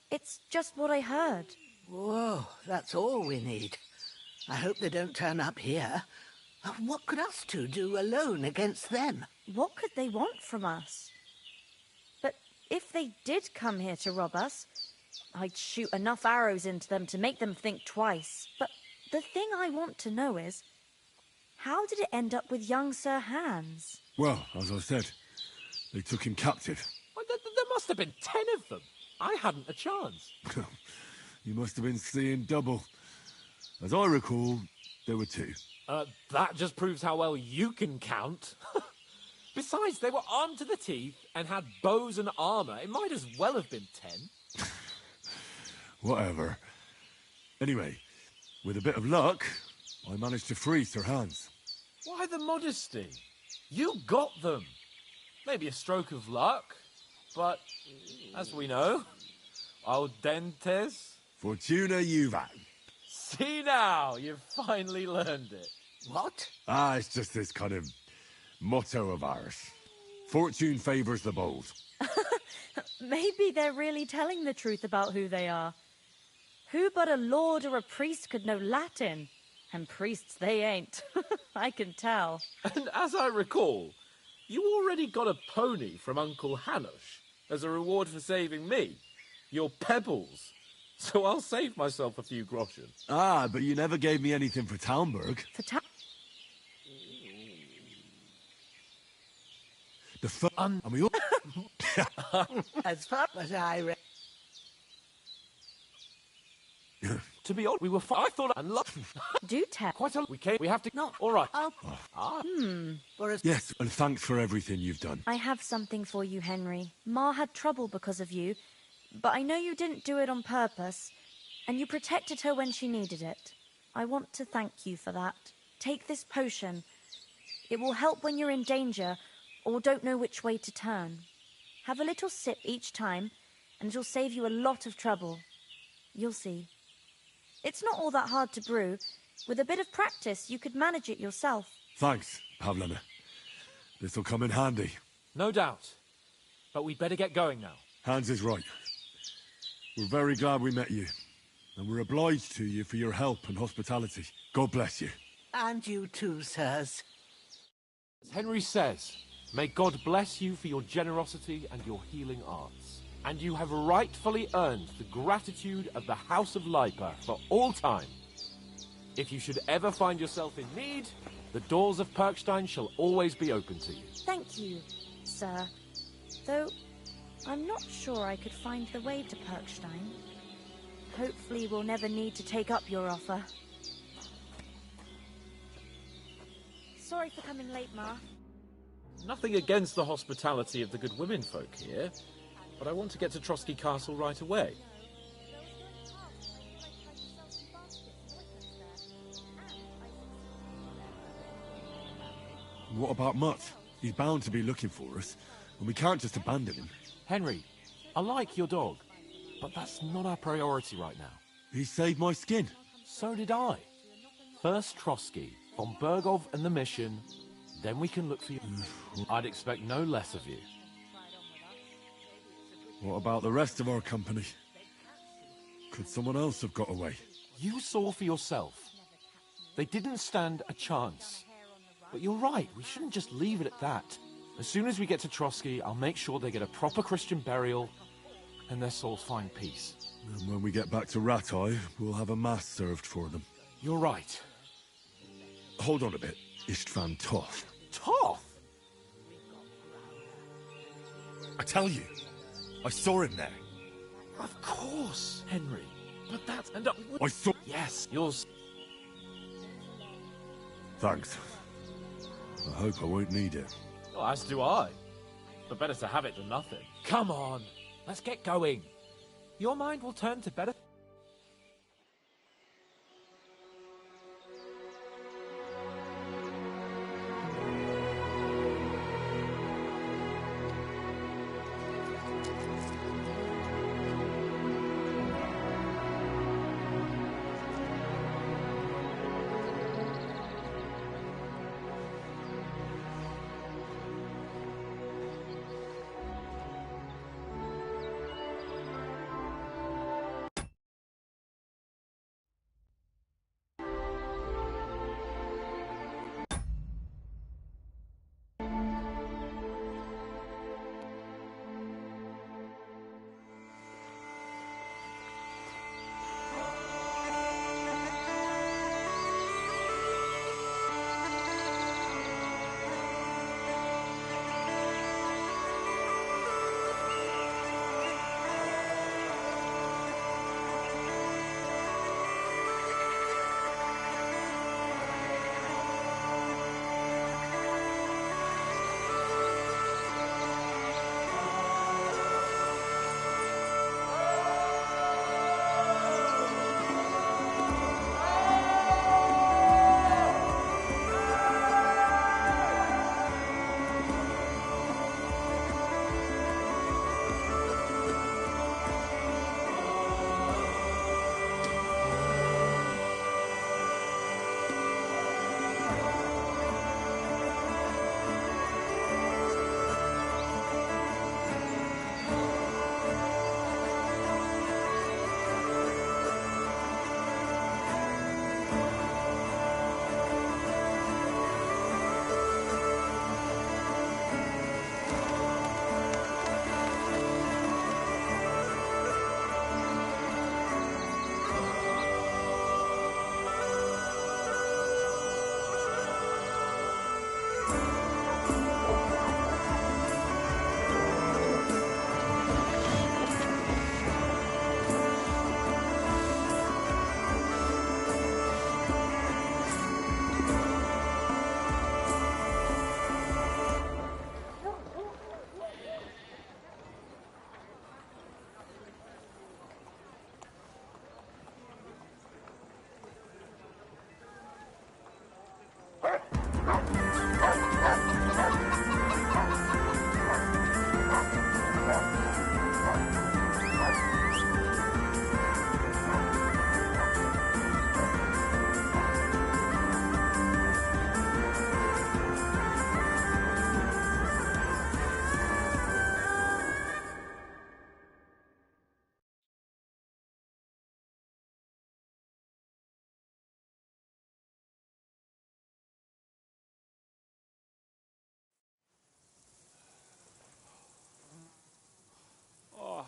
It's just what I heard. Whoa, that's all we need. I hope they don't turn up here. What could us two do alone against them? What could they want from us? But if they did come here to rob us, I'd shoot enough arrows into them to make them think twice. But the thing I want to know is, how did it end up with young Sir Hans? Well, as I said, they took him captive. Well, there must have been 10 of them. I hadn't a chance. You must have been seeing double. As I recall, there were 2. That just proves how well you can count. Besides, they were armed to the teeth and had bows and armor. It might as well have been 10. Whatever. Anyway, with a bit of luck, I managed to free Sir Hans. Why the modesty? You got them. Maybe a stroke of luck, but as we know, al dentes. Fortuna juvat. See now, you've finally learned it. What? It's just this kind of motto of ours. Fortune favors the bold. Maybe they're really telling the truth about who they are. Who but a lord or a priest could know Latin? And priests they ain't. I can tell. And as I recall, you already got a pony from Uncle Hanush as a reward for saving me. Your pebbles. So I'll save myself a few groschen. But you never gave me anything for Talmberg. For Talmberg? The fun... And we all... As far as I read... To be honest, we were I thought and Do tell. Quite a... We came... We have to... No. All right. Yes, and thanks for everything you've done. I have something for you, Henry. Ma had trouble because of you, but I know you didn't do it on purpose, and you protected her when she needed it. I want to thank you for that. Take this potion. It will help when you're in danger or don't know which way to turn. Have a little sip each time, and it'll save you a lot of trouble. You'll see. It's not all that hard to brew. With a bit of practice, you could manage it yourself. Thanks, Pavlena. This'll come in handy. No doubt. But we'd better get going now. Hans is right. We're very glad we met you. And we're obliged to you for your help and hospitality. God bless you. And you too, sirs. As Henry says, may God bless you for your generosity and your healing arts. And you have rightfully earned the gratitude of the House of Leipa for all time. If you should ever find yourself in need, the doors of Perkstein shall always be open to you. Thank you, sir. Though, I'm not sure I could find the way to Perkstein. Hopefully we'll never need to take up your offer. Sorry for coming late, Ma. Nothing against the hospitality of the good women folk here, but I want to get to Trotsky Castle right away. What about Mutt? He's bound to be looking for us, and we can't just abandon him. Henry, I like your dog, but that's not our priority right now. He saved my skin. So did I. First Trotsky, von Bergov and the mission, then we can look for you. I'd expect no less of you. What about the rest of our company? Could someone else have got away? You saw for yourself. They didn't stand a chance. But you're right, we shouldn't just leave it at that. As soon as we get to Trotsky, I'll make sure they get a proper Christian burial and their souls find peace. And when we get back to Rattay, we'll have a mass served for them. You're right. Hold on a bit. Istvan Toth. Toth? I tell you, I saw him there. Of course, Henry. But that's... And I saw... Yes, yours. Thanks. I hope I won't need it. Well, as do I. but better to have it than nothing. Come on, let's get going. Your mind will turn to better...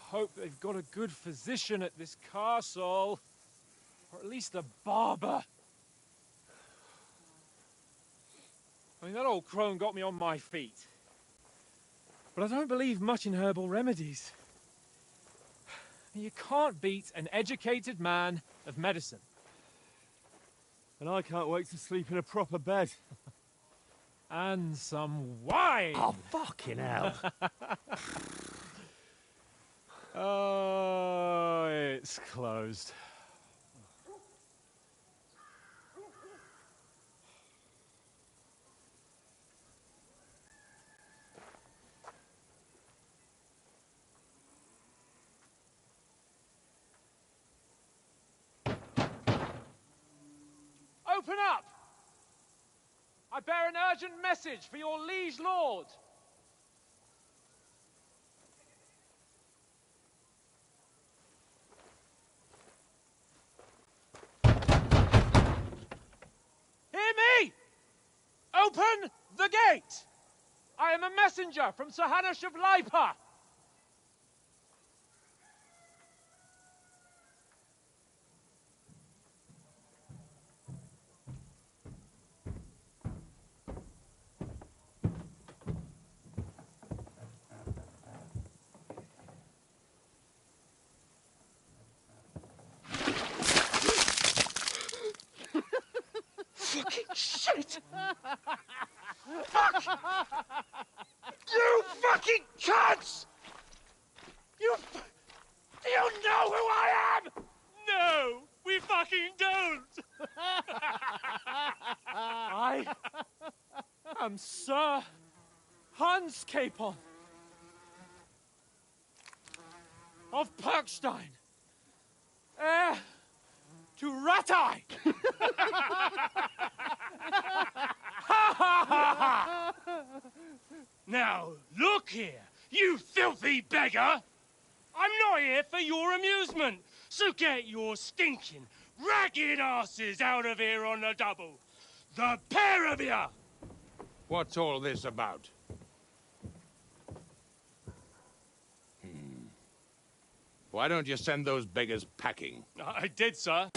Hope they've got a good physician at this castle. Or at least a barber. I mean, that old crone got me on my feet. But I don't believe much in herbal remedies. You can't beat an educated man of medicine. And I can't wait to sleep in a proper bed. And some wine! Oh, fucking hell. Oh, it's closed. Open up! I bear an urgent message for your liege lord. Hear me! Open the gate! I am a messenger from Sir Hanush of Lipa. Fucking shit! Fuck! You fucking cunts! You know who I am? No, we fucking don't! I am Sir Hans Capon of Perkstein, heir to Ratai. Now, look here, you filthy beggar! I'm not here for your amusement, so get your stinking, ragged asses out of here on the double. The pair of you! What's all this about? Why don't you send those beggars packing? I did, sir.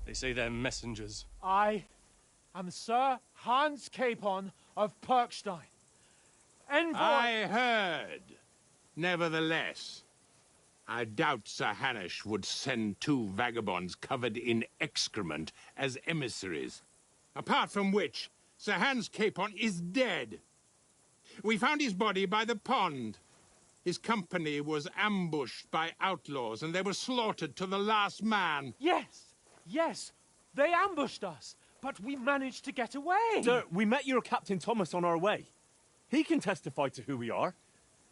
They say they're messengers. I am Sir Hans Capon of Perkstein. Envoy... I heard. Nevertheless, I doubt Sir Hanush would send 2 vagabonds covered in excrement as emissaries. Apart from which, Sir Hans Capon is dead. We found his body by the pond. His company was ambushed by outlaws, and they were slaughtered to the last man. Yes, yes, they ambushed us, but we managed to get away. Sir, we met your Captain Thomas on our way. He can testify to who we are.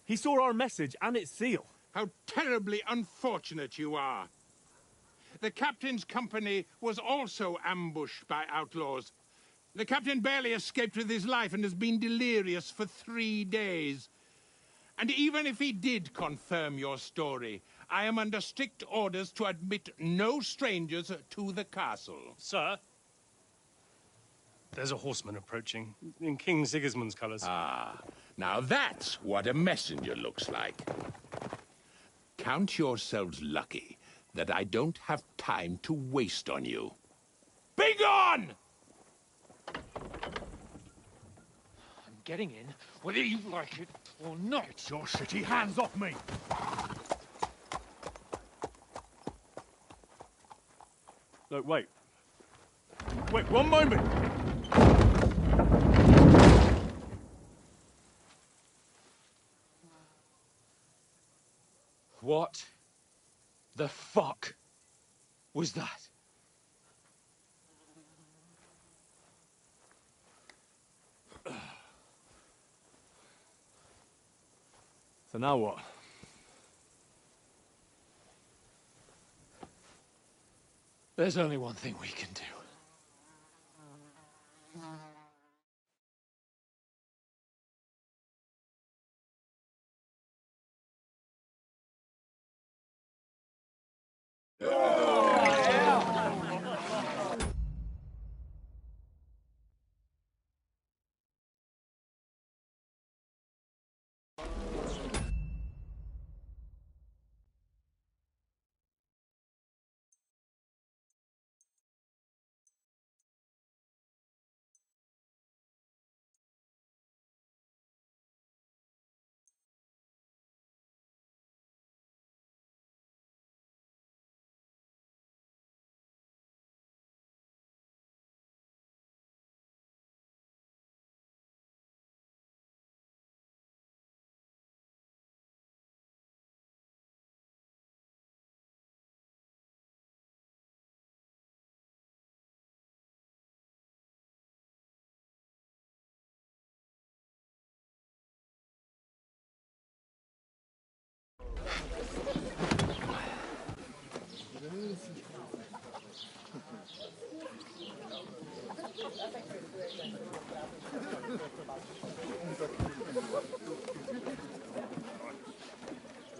He saw our message and its seal. How terribly unfortunate you are. The captain's company was also ambushed by outlaws. The captain barely escaped with his life and has been delirious for 3 days. And even if he did confirm your story, I am under strict orders to admit no strangers to the castle. Sir, there's a horseman approaching, in King Sigismund's colours. Ah, now that's what a messenger looks like. Count yourselves lucky that I don't have time to waste on you. Be gone! I'm getting in, whether you like it or not. Get your shitty hands off me! Look, wait. Wait, one moment! What the fuck was that? So now what? There's only one thing we can do.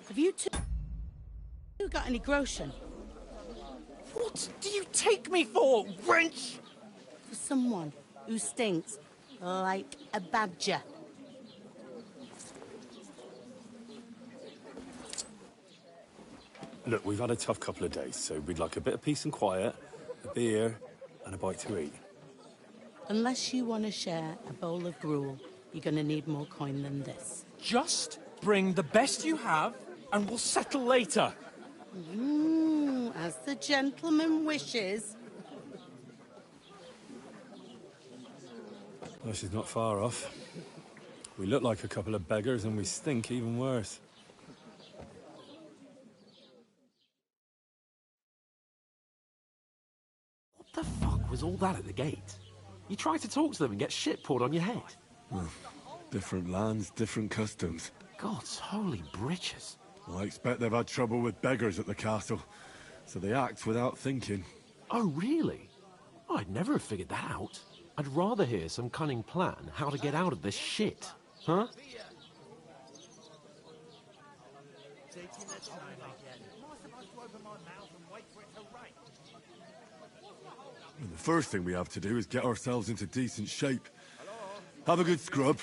Have you two got any groschen? What do you take me for, wench? For someone who stinks like a badger. Look, we've had a tough couple of days, so we'd like a bit of peace and quiet, a beer, and a bite to eat. Unless you want to share a bowl of gruel, you're going to need more coin than this. Just bring the best you have, and we'll settle later. As the gentleman wishes. Well, she's not far off. We look like a couple of beggars, and we stink even worse. What the fuck was all that at the gate? You try to talk to them and get shit poured on your head. Well, different lands, different customs. God's holy britches. I expect they've had trouble with beggars at the castle, so they act without thinking. Oh, really? I'd never have figured that out. I'd rather hear some cunning plan how to get out of this shit. Huh? And the first thing we have to do is get ourselves into decent shape. Have a good scrub,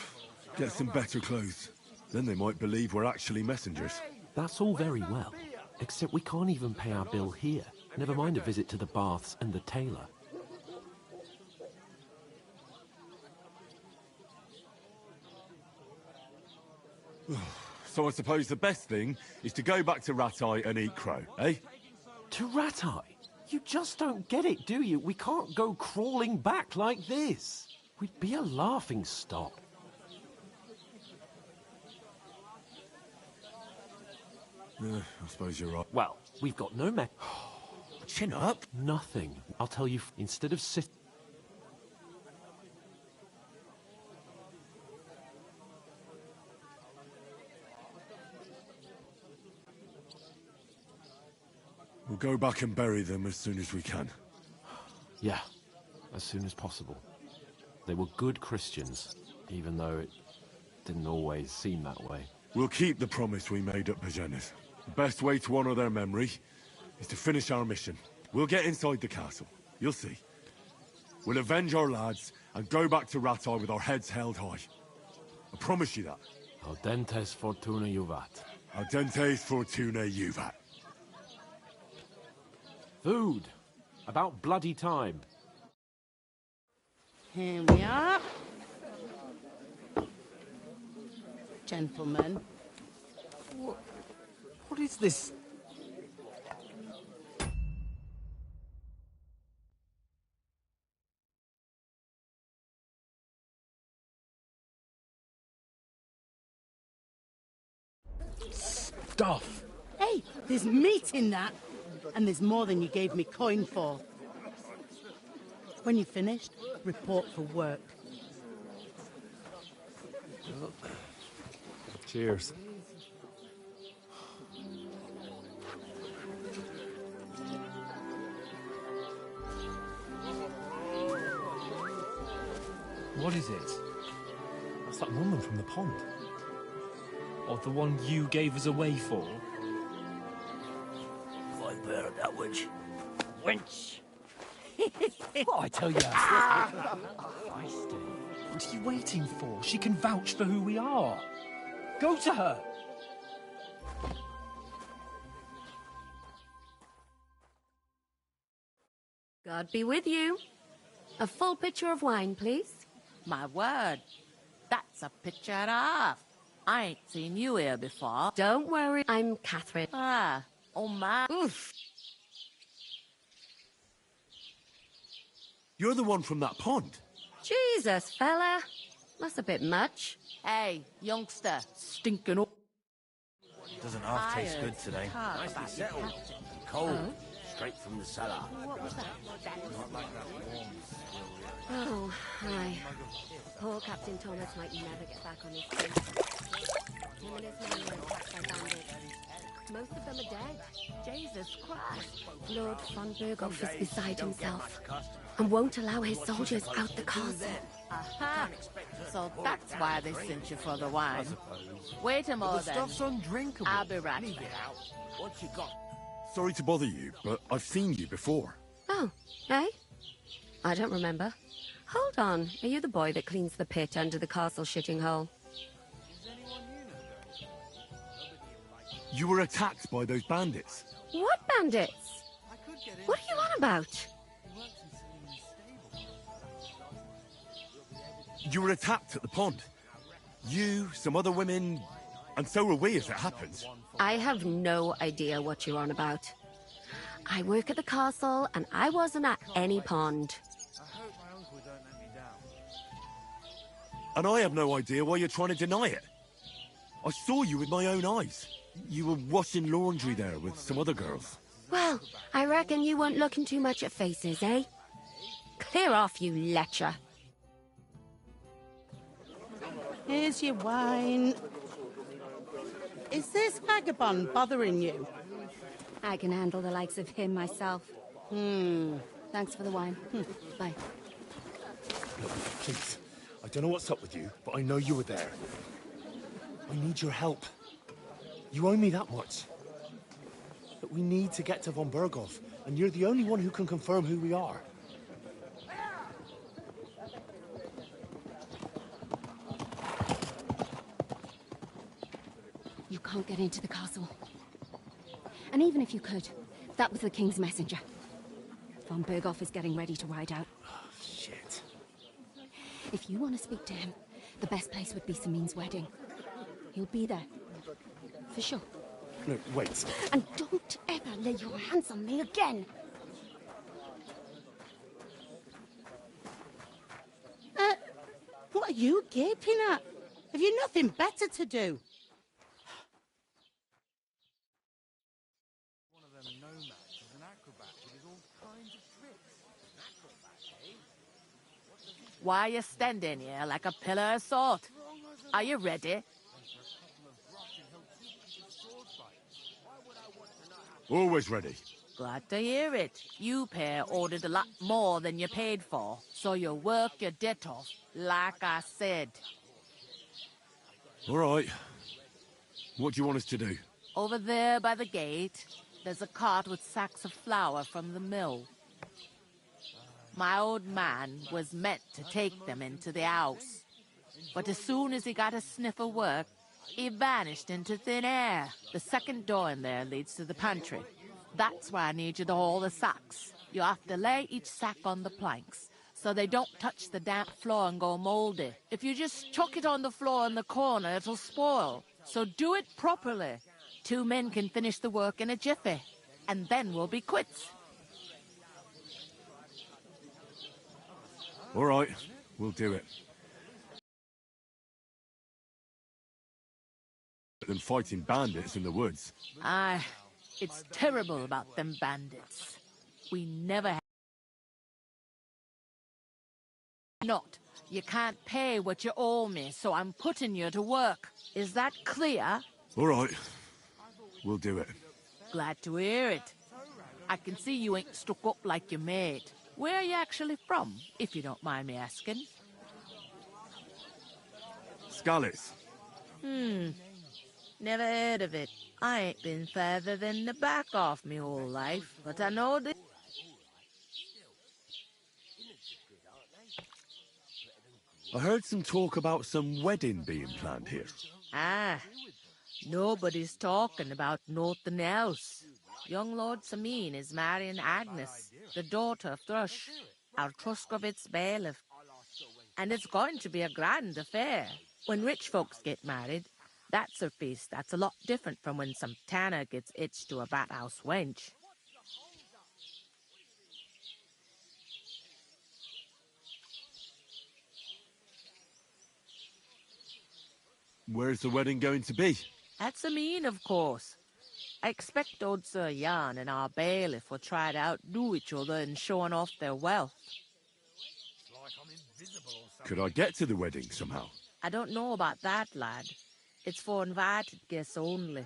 get some better clothes. Then they might believe we're actually messengers. That's all very well, except we can't even pay our bill here. Never mind a visit to the baths and the tailor. So I suppose the best thing is to go back to Rattay and eat crow, eh? To Rattay? You just don't get it, do you? We can't go crawling back like this. We'd be a laughing stock. I suppose you're right. Well, we've got no Chin up. Nothing. I'll tell you, instead of We'll go back and bury them as soon as we can. Yeah, as soon as possible. They were good Christians, even though it didn't always seem that way. We'll keep the promise we made at Pagenis. The best way to honor their memory is to finish our mission. We'll get inside the castle. You'll see. We'll avenge our lads and go back to Rattay with our heads held high. I promise you that. Audentes fortuna juvat. Audentes fortuna juvat. Food. About bloody time. Here we are. Gentlemen. What is this? Stuff. Hey, there's meat in that. And there's more than you gave me coin for. When you're finished, report for work. Cheers. What is it? That's that woman from the pond. Or the one you gave us away for? I've heard that witch. Wench! What I tell you? What are you waiting for? She can vouch for who we are. Go to her. God be with you. A full pitcher of wine, please. My word. That's a picture and a half. I ain't seen you here before. Don't worry, I'm Catherine. Ah, oh my. Oof. You're the one from that pond. Jesus, fella. That's a bit much. Hey, youngster, stinking up. Doesn't half taste good today. Nicely settled. Cold. Straight from the cellar. What was that? Oh, hi. Poor Captain Thomas might never get back on his feet. Him and his men were attacked by bandits. Most of them are dead. Jesus Christ. Lord von Berghoff is beside himself and won't allow his soldiers out the castle. Aha. So that's why they sent you for the wine. Wait a moment. The stuff's undrinkable. I'll be right Leave it out. What you got? Sorry to bother you, but I've seen you before. Oh, eh? I don't remember. Hold on. Are you the boy that cleans the pit under the castle shitting hole? You were attacked by those bandits. What bandits? What are you on about? You were attacked at the pond. You, some other women, and so were we, as it happens. I have no idea what you're on about. I work at the castle, and I wasn't at any pond. And I have no idea why you're trying to deny it. I saw you with my own eyes. You were washing laundry there with some other girls. Well, I reckon you weren't looking too much at faces, eh? Clear off, you lecher. Here's your wine. Is this vagabond bothering you? I can handle the likes of him myself. Thanks for the wine. Bye. Look, please. I don't know what's up with you, but I know you were there. I need your help. You owe me that much. But we need to get to von Berghoff, and you're the only one who can confirm who we are. You can't get into the castle. And even if you could, That was the King's messenger. Von Berghoff is getting ready to ride out. Oh, shit. If you want to speak to him, the best place would be Samin's wedding. He'll be there. For sure. No, wait. And don't ever lay your hands on me again! What are you gaping at? Have you nothing better to do? One of them nomads is an acrobat with all kinds of tricks. An acrobat, eh? Why are you standing here like a pillar of salt? Are you ready? Always ready. Glad to hear it. You pair ordered a lot more than you paid for, so you work your debt off, like I said. All right. What do you want us to do? Over there by the gate, there's a cart with sacks of flour from the mill. My old man was meant to take them into the house, but as soon as he got a sniff of work, he vanished into thin air. The second door in there leads to the pantry. That's why I need you to haul the sacks. You have to lay each sack on the planks, so they don't touch the damp floor and go moldy. If you just chuck it on the floor in the corner, it'll spoil. So do it properly. 2 men can finish the work in a jiffy, and then we'll be quits. All right, we'll do it. Than fighting bandits in the woods. Aye, it's terrible about them bandits. We never have. Not. You can't pay what you owe me, so I'm putting you to work. Is that clear? All right, we'll do it. Glad to hear it. I can see you ain't stuck up like your mate. Where are you actually from, if you don't mind me asking? Skalitz. Never heard of it. I ain't been further than the back off me whole life, but I know this. I heard some talk about some wedding being planned here. Ah, nobody's talking about nothing else. Young Lord Samin is marrying Agnes, the daughter of Thrush, our Truskovitz bailiff. And it's going to be a grand affair. When rich folks get married, that's a feast that's a lot different from when some tanner gets hitched to a bathouse wench. Where's the wedding going to be? At Samin, of course. I expect old Sir Jan and our bailiff will try to outdo each other in showing off their wealth. Could I get to the wedding somehow? I don't know about that, lad. It's for invited guests only.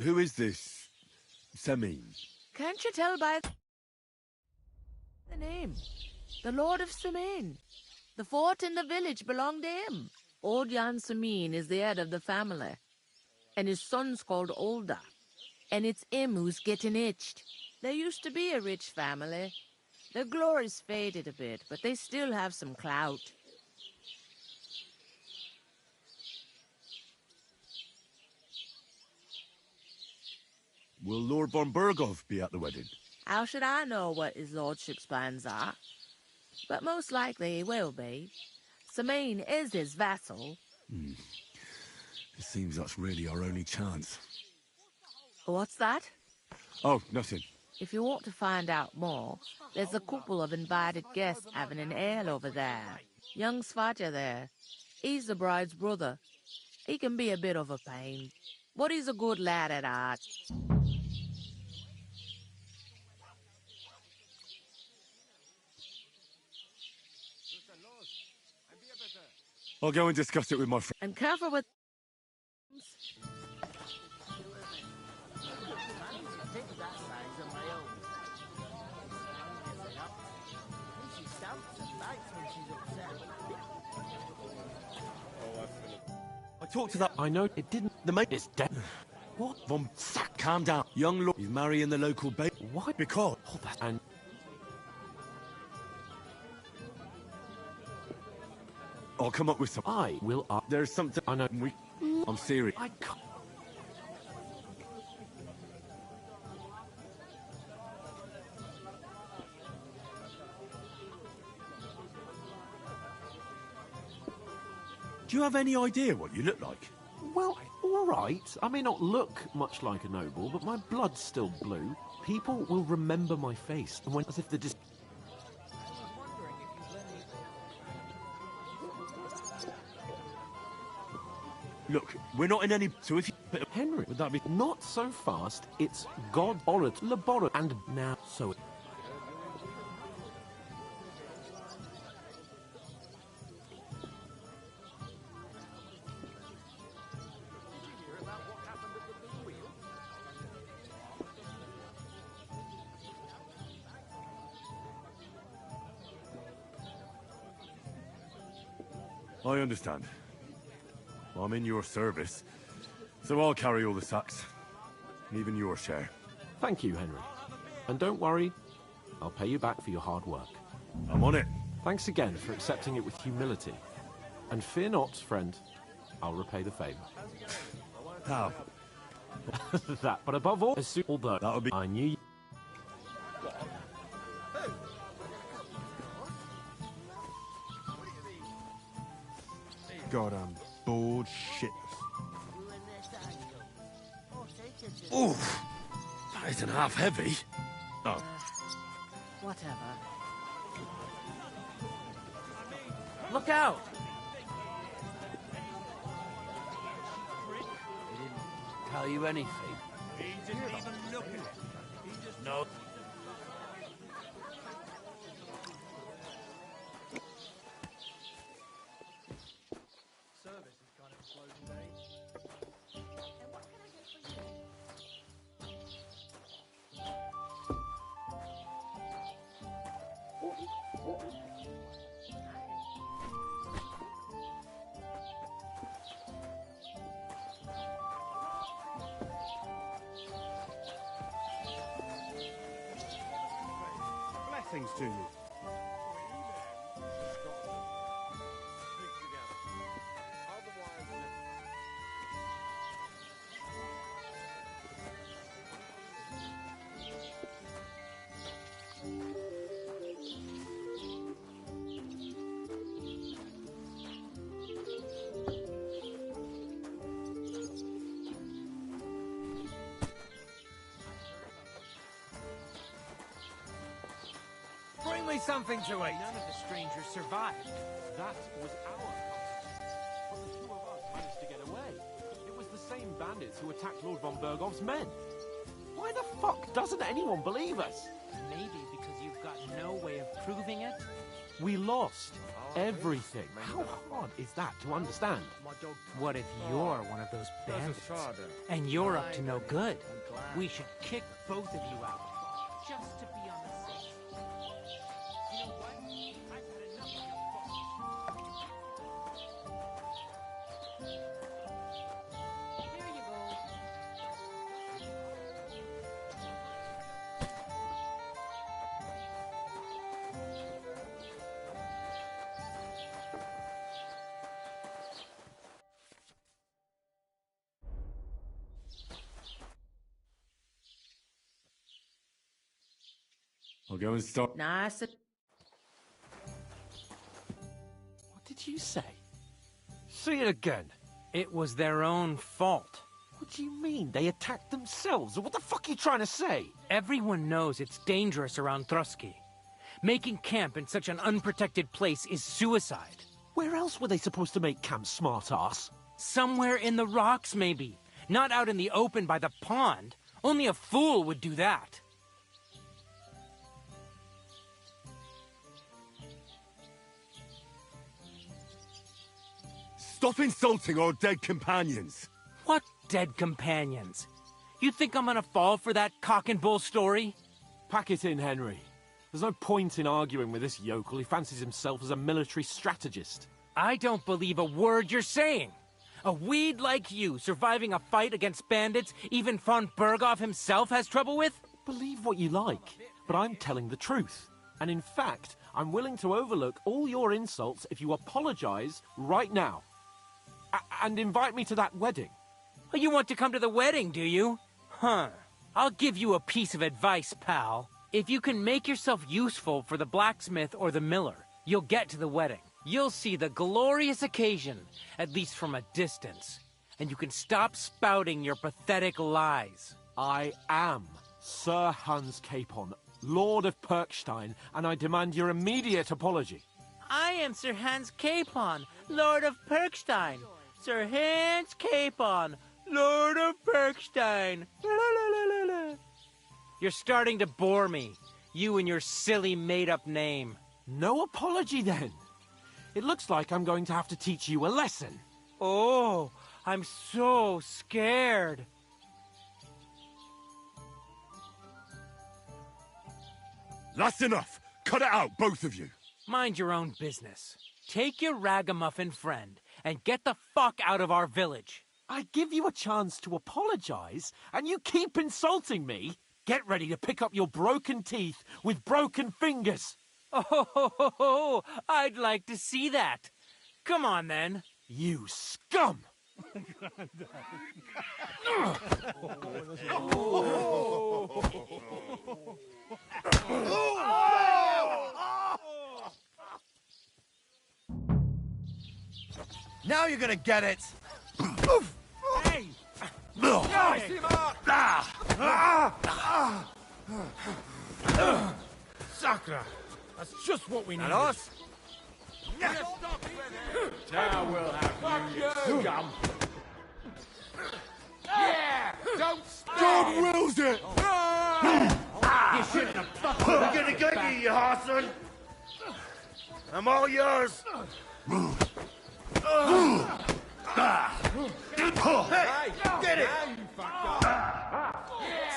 Who is this Samin? Can't you tell by the name? The Lord of Samin. The fort in the village belonged to him. Old Jan Samin is the head of the family, and his son's called Olda, and it's him who's getting hitched. There used to be a rich family. Their glory's faded a bit, but they still have some clout. Will Lord von Berghoff be at the wedding? How should I know what his lordship's plans are? But most likely he will be. Samin is his vassal. It seems that's really our only chance. What's that? Oh, nothing. If you want to find out more, there's a couple of invited guests having an ale over there. Young Svaja there. He's the bride's brother. He can be a bit of a pain, but he's a good lad at heart. I'll go and discuss it with my friend. And careful with... I talked to that... I know it didn't... The mate is dead. What? Von... Calm down. Young lord... He's marrying the local babe. What? Because... Oh, that... And... I'll come up with some... I will... There's something... I know... I'm serious. I can't... Do you have any idea what you look like? Well, all right. I may not look much like a noble, but my blood's still blue. People will remember my face, and when as if the Look, we're not in any... So if you... Henry, would that be... Not so fast. It's God, Orat, Laborat, and now... So... I understand. I'm in your service, so I'll carry all the sacks. Even your share. Thank you, Henry. And don't worry, I'll pay you back for your hard work. I'm on it. Thanks again for accepting it with humility. And fear not, friend, I'll repay the favor. How? That, but above all, although that'll be... I knew you... God, I'm bored shit. Oof! That isn't half heavy. Oh. Whatever. Look out! He didn't tell you anything. He didn't even look at it. He just... No. Blessings to you. Bring me something to eat. None of the strangers survived. That was our consequence. But the two of us managed to get away. It was the same bandits who attacked Lord von Bergov's men. Why the fuck doesn't anyone believe us? Maybe because you've got no way of proving it? We lost everything. How hard is that to understand? What if you're one of those bandits? And you're up to no good? We should kick both of you out. Just to be on the safe. You know what? I've had enough of your fucking... Here you go. I'll go and start. Nice. What did you say? Say it again. It was their own fault. What do you mean? They attacked themselves? What the fuck are you trying to say? Everyone knows it's dangerous around Trotsky. Making camp in such an unprotected place is suicide. Where else were they supposed to make camp, smart-ass? Somewhere in the rocks, maybe. Not out in the open by the pond. Only a fool would do that. Stop insulting our dead companions! What dead companions? You think I'm gonna fall for that cock and bull story? Pack it in, Henry. There's no point in arguing with this yokel. He fancies himself as a military strategist. I don't believe a word you're saying. A weed like you surviving a fight against bandits even von Berghoff himself has trouble with? Believe what you like, but I'm telling the truth. And in fact, I'm willing to overlook all your insults if you apologize right now. And invite me to that wedding. Oh, you want to come to the wedding, do you? Huh. I'll give you a piece of advice, pal. If you can make yourself useful for the blacksmith or the miller, you'll get to the wedding. you'll see the glorious occasion, at least from a distance. And you can stop spouting your pathetic lies. I am Sir Hans Capon, Lord of Perkstein, and I demand your immediate apology. I am Sir Hans Capon, Lord of Perkstein. Sir Hans Capon, Lord of Perkstein. La, la, la, la, la. You're starting to bore me, you and your silly made-up name. No apology, then. It looks like I'm going to have to teach you a lesson. Oh, I'm so scared. That's enough! Cut it out, both of you! Mind your own business. Take your ragamuffin friend and get the fuck out of our village. I give you a chance to apologize, and you keep insulting me. Get ready to pick up your broken teeth with broken fingers. Oh, I'd like to see that. Come on, then. You scum! Now you're gonna get it! Hey! Sakra! That's just what we need. And us? Now we'll have you scum. Yeah! Don't God wills it! You shouldn't have fucked with I'm gonna get you, you Harson! I'm all yours! Hey, get it!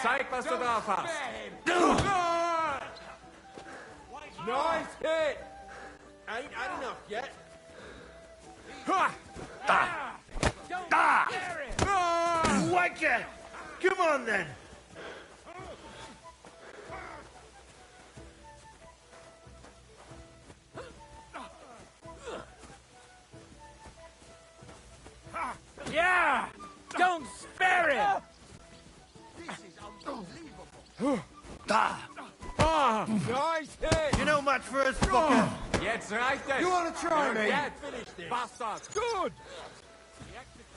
Zeig, was du drauf hast. Nice hit! Ain't had enough yet. Wanker! Come on, then! Yeah! Don't spare him! This is unbelievable. Nice hit! You're no match for us, fucker! Jetzt reicht es! You want to try me? Get finished this! Bastard! Good!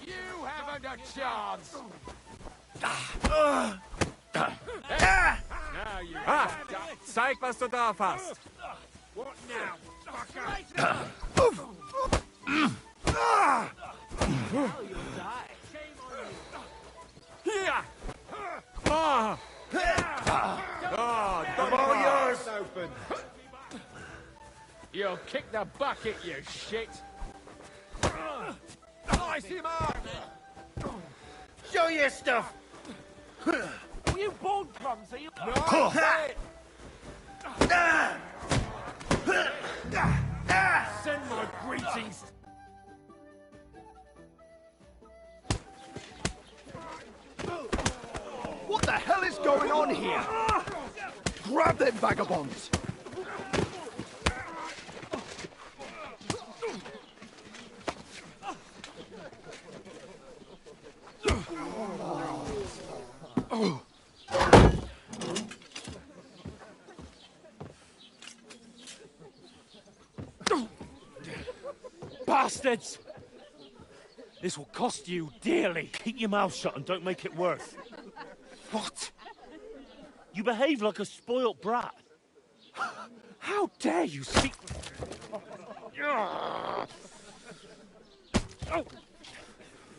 You haven't a chance! Now you Zeig, was du drauf hast! What now, fucker? Here! I'm all yours! Open. You'll kick the bucket, you shit! Nice him up! Show your stuff! You bald crumbs, are you? Nice hit! Send my greetings! What the hell is going on here? Grab them vagabonds! Bastards! This will cost you dearly. Keep your mouth shut and don't make it worse. What? You behave like a spoilt brat. How dare you speak...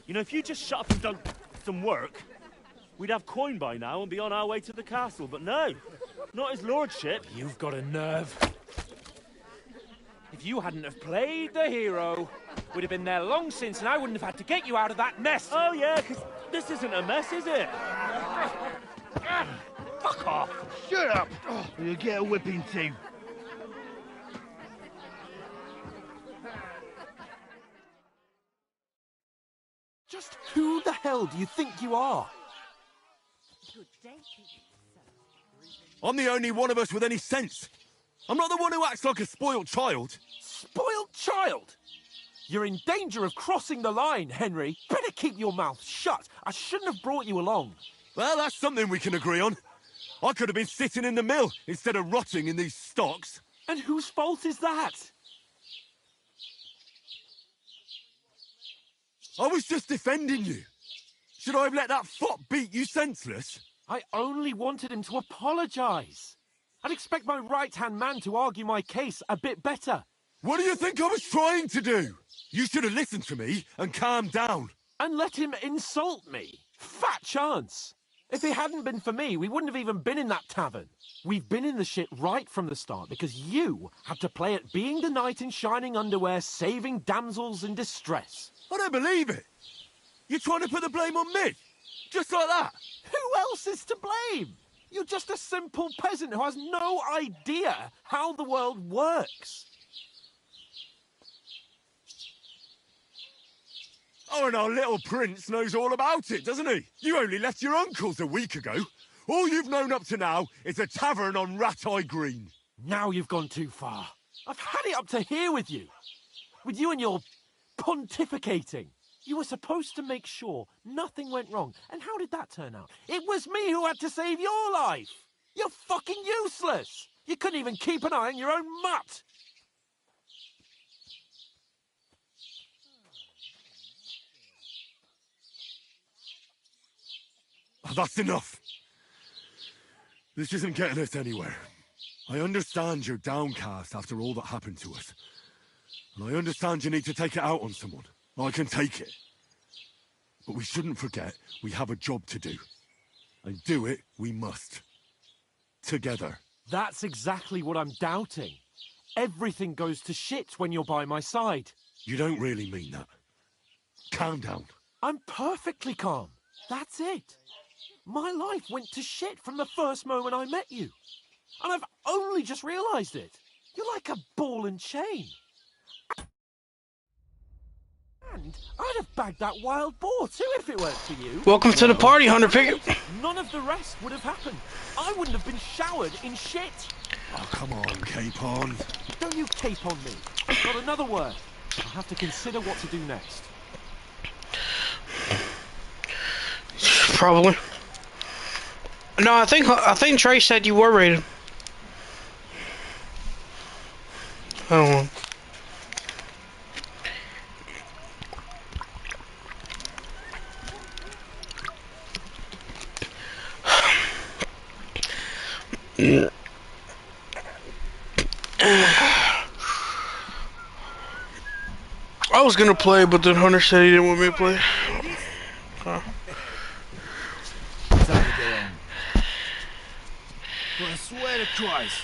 You know, if you just shut up and done some work, we'd have coin by now and be on our way to the castle, but no. Not his lordship. You've got a nerve. If you hadn't have played the hero, we'd have been there long since and I wouldn't have had to get you out of that mess. Oh, yeah, because this isn't a mess, is it? Fuck off. Shut up! Or you'll get a whipping too. Just who the hell do you think you are? I'm the only one of us with any sense. I'm not the one who acts like a spoiled child. Spoiled child? You're in danger of crossing the line, Henry. Better keep your mouth shut. I shouldn't have brought you along. Well, that's something we can agree on. I could have been sitting in the mill instead of rotting in these stocks. And whose fault is that? I was just defending you. Should I have let that fop beat you senseless? I only wanted him to apologise. I'd expect my right-hand man to argue my case a bit better. What do you think I was trying to do? You should have listened to me and calmed down. And let him insult me. Fat chance. If it hadn't been for me, we wouldn't have even been in that tavern. We've been in the shit right from the start because you had to play at being the knight in shining underwear, saving damsels in distress. I don't believe it. You're trying to put the blame on me? Just like that? Who else is to blame? You're just a simple peasant who has no idea how the world works. Oh, and our little prince knows all about it, doesn't he? You only left your uncle's a week ago. All you've known up to now is a tavern on Rat-Eye Green. Now you've gone too far. I've had it up to here with you. With you and your pontificating. You were supposed to make sure nothing went wrong. And how did that turn out? It was me who had to save your life. You're fucking useless. You couldn't even keep an eye on your own mutt. That's enough. This isn't getting us anywhere. I understand you're downcast after all that happened to us. And I understand you need to take it out on someone. I can take it. But we shouldn't forget we have a job to do. And do it we must. Together. That's exactly what I'm doubting. Everything goes to shit when you're by my side. You don't really mean that. Calm down. I'm perfectly calm. That's it. My life went to shit from the first moment I met you. And I've only just realised it. You're like a ball and chain. And I'd have bagged that wild boar too if it weren't for you. Welcome to the party, Hunter Pickett. None of the rest would have happened. I wouldn't have been showered in shit. Oh, come on, Capon. Don't you cape on me. Not another word. I'll have to consider what to do next. Probably. No, I think Trey said you were rated. I don't know. I was gonna play, but then Hunter said he didn't want me to play. But I swear to Christ,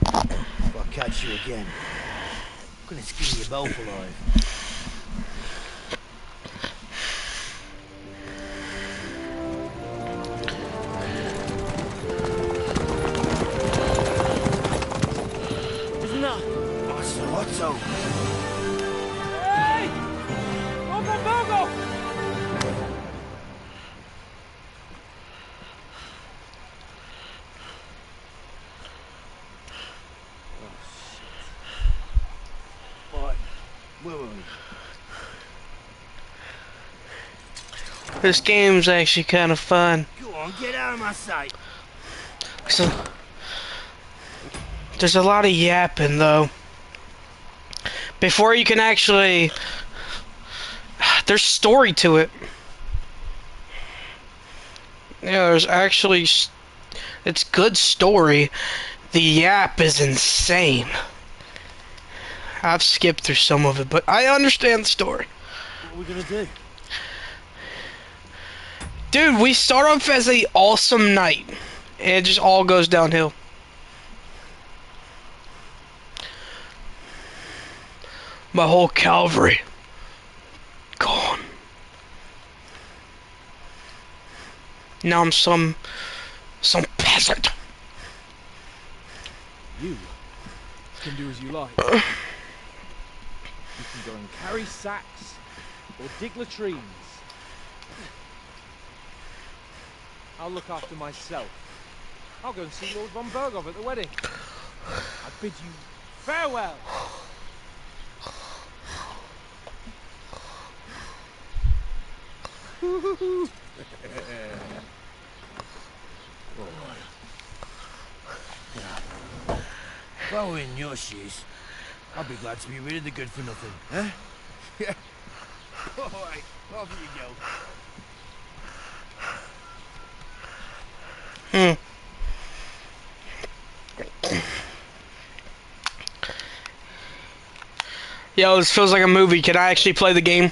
if I catch you again, I'm gonna skin you both alive. Isn't that Master Otto? Hey! Uncle Bogo! This game's actually kind of fun. Go on, get out of my sight. So, there's a lot of yapping though. Before you can actually, there's story to it. Yeah, there's actually, it's good story. The yap is insane. I've skipped through some of it, but I understand the story. What are we gonna do? Dude, we start off as a awesome knight, and it just all goes downhill. My whole cavalry gone. Now I'm some peasant. You can do as you like. You can go and carry sacks or dig latrines. I'll look after myself. I'll go and see Lord von Berghoff at the wedding. I bid you farewell. If I were in your shoes, I'd be glad to be rid of the good for nothing, huh? Alright, off you go. Yo, this feels like a movie. Can I actually play the game?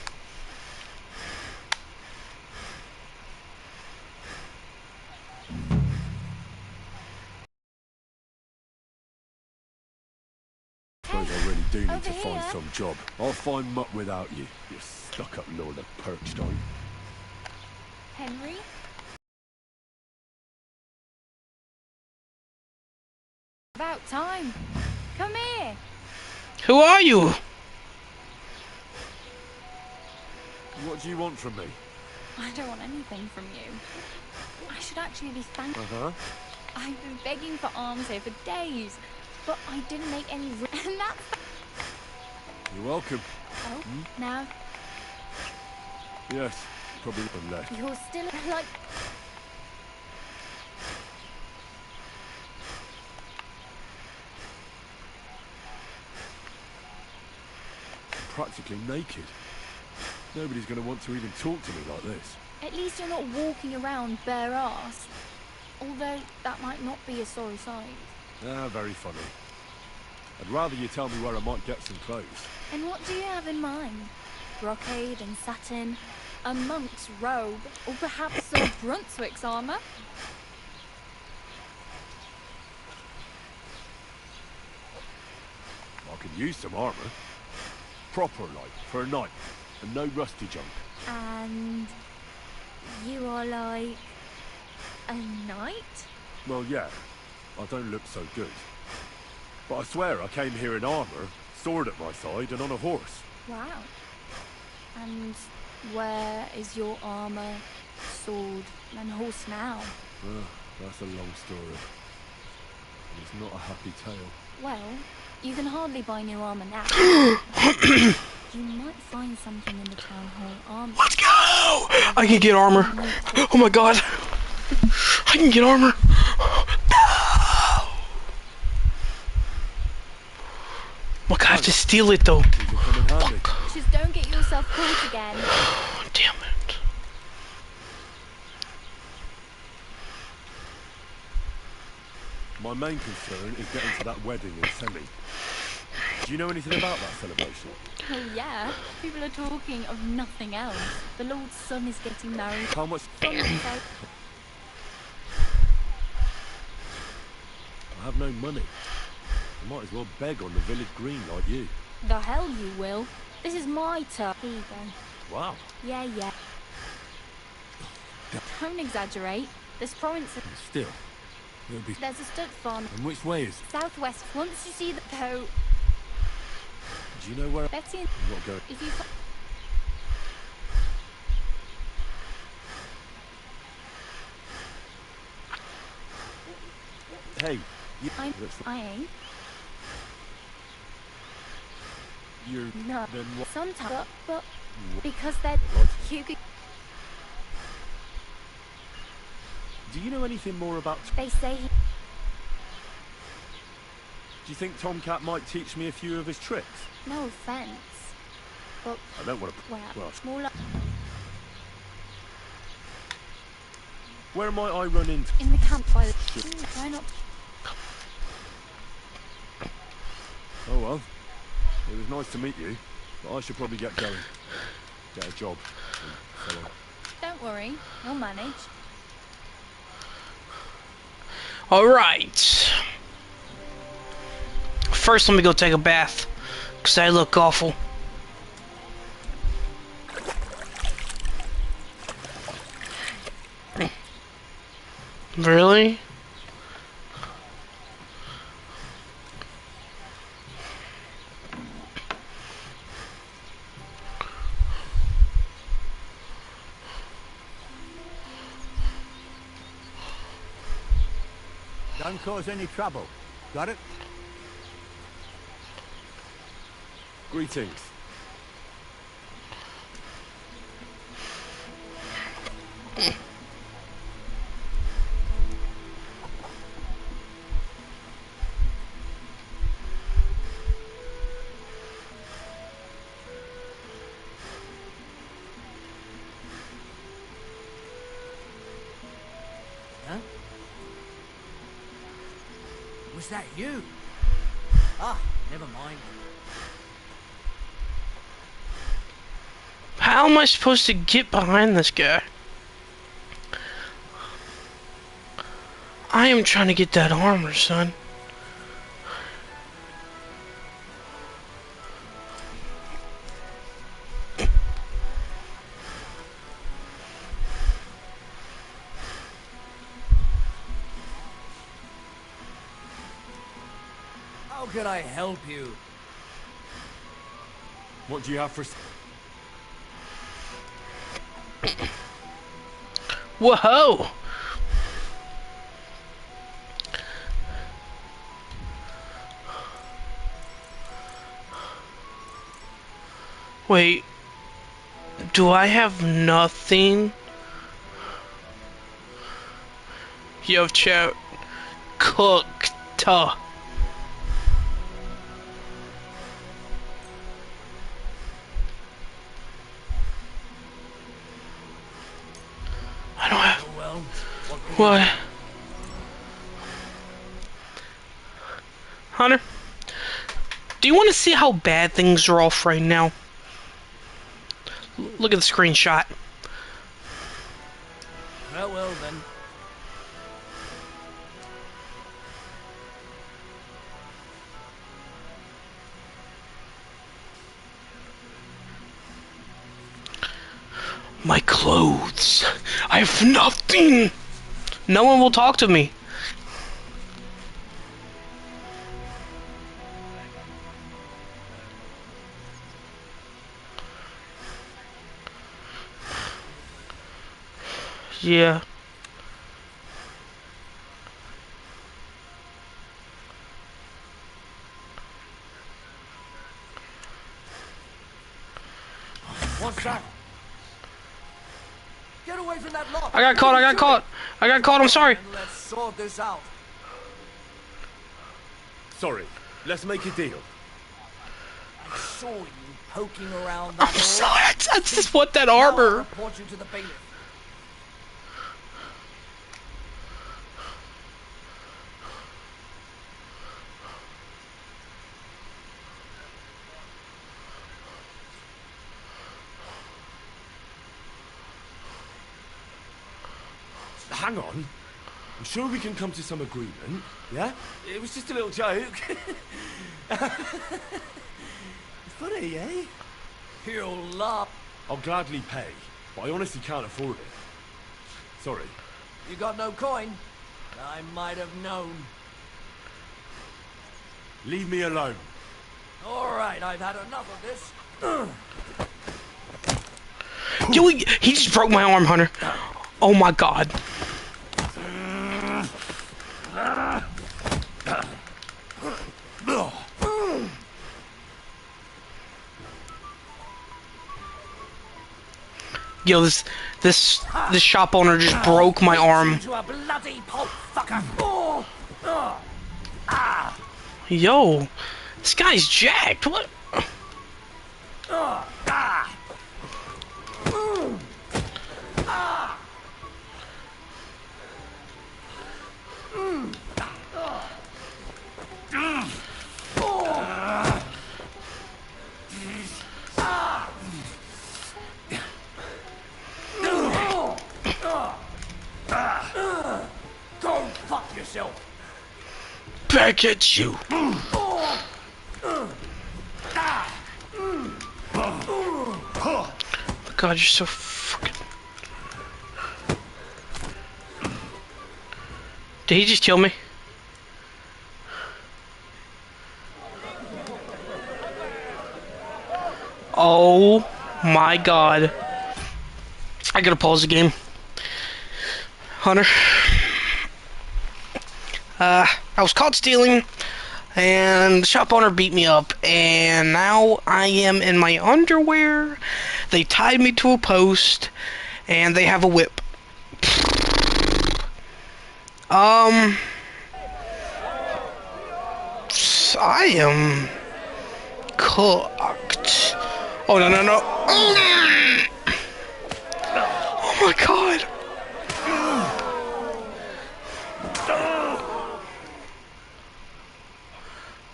Suppose I really do need to find some job. I'll find muck without you, you stuck-up Lord of Perkstein. Henry? About time. Come here. Who are you? What do you want from me? I don't want anything from you. I should actually be thankful. Uh-huh. I've been begging for alms here for days, but I didn't make any and that's... You're welcome. Oh, now Yes, probably one left. you're still like... I'm practically naked. Nobody's going to want to even talk to me like this. At least you're not walking around bare ass. Although that might not be a sorry sight. Ah, very funny. I'd rather you tell me where I might get some clothes. And what do you have in mind? Brocade and satin, a monk's robe, or perhaps some Brunswick's armor? I could use some armor. Proper, like, for a night. And no rusty junk. And you are like a knight? Well, yeah. I don't look so good. But I swear I came here in armor, sword at my side, and on a horse. Wow. And where is your armor, sword, and horse now? That's a long story. And it's not a happy tale. Well, you can hardly buy new armor now. You might find something in the town hall armor. Let's go! I can get armor. Oh my god. I can get armor. No! Look, I have to steal it though. Just don't get yourself caught again. Damn it. My main concern is getting to that wedding in Semi. Do you know anything about that celebration? Oh yeah, people are talking of nothing else. The Lord's son is getting married. How much? Someone said- I have no money. I might as well beg on the village green like you. The hell you will. This is my turn. Here you go. Wow. Yeah. Don't exaggerate. This province... Still, it'll be... There's a stud farm. And which way is? Southwest. Once you see the toe... Do you know where? Betty, I'm not going. if you... Hey, I ain't. You're... No. Then what? Sometimes, but because they're... You could... Do you know anything more about... They say he... Do you think Tomcat might teach me a few of his tricks? No offense. But... I don't want to... Well, more like... Where might I run into? In the camp by the... Why not... Oh well. It was nice to meet you, but I should probably get going. Get a job. And so on. Don't worry. We'll manage. Alright. First, let me go take a bath. Because I look awful. Really? Don't cause any trouble. Got it? Greetings. Huh? Was that you? Ah, never mind. How am I supposed to get behind this guy? I am trying to get that armor, son. How can I help you? What do you have for... Whoa! Wait, do I have nothing? Yo, chat, cooked. I don't have. What? Hunter, do you want to see how bad things are off right now? Look at the screenshot. Well then. My clothes. I have nothing. No one will talk to me. Yeah. What's that? Get away from that lot. I got caught, I'm sorry. Let's sort this out. Sorry, let's make a deal. I saw you poking around that I'm sorry, I just want that armor. I'll report you to the bailiff. Hang on. I'm sure we can come to some agreement, yeah? It was just a little joke. Funny, eh? You'll laugh. I'll gladly pay, but I honestly can't afford it. Sorry. You got no coin? I might have known. Leave me alone. All right, I've had enough of this. Yo, he just broke my arm, Hunter. Oh my god. Yo, this shop owner just broke my arm. Yo, this guy's jacked. What? Go fuck yourself. Back at you. God, you're so fucking... Did he just kill me? Oh my god. I gotta pause the game. Hunter. I was caught stealing, and the shop owner beat me up, and now I am in my underwear. They tied me to a post, and they have a whip. I am cooked. Oh, no, no, no. Oh my god.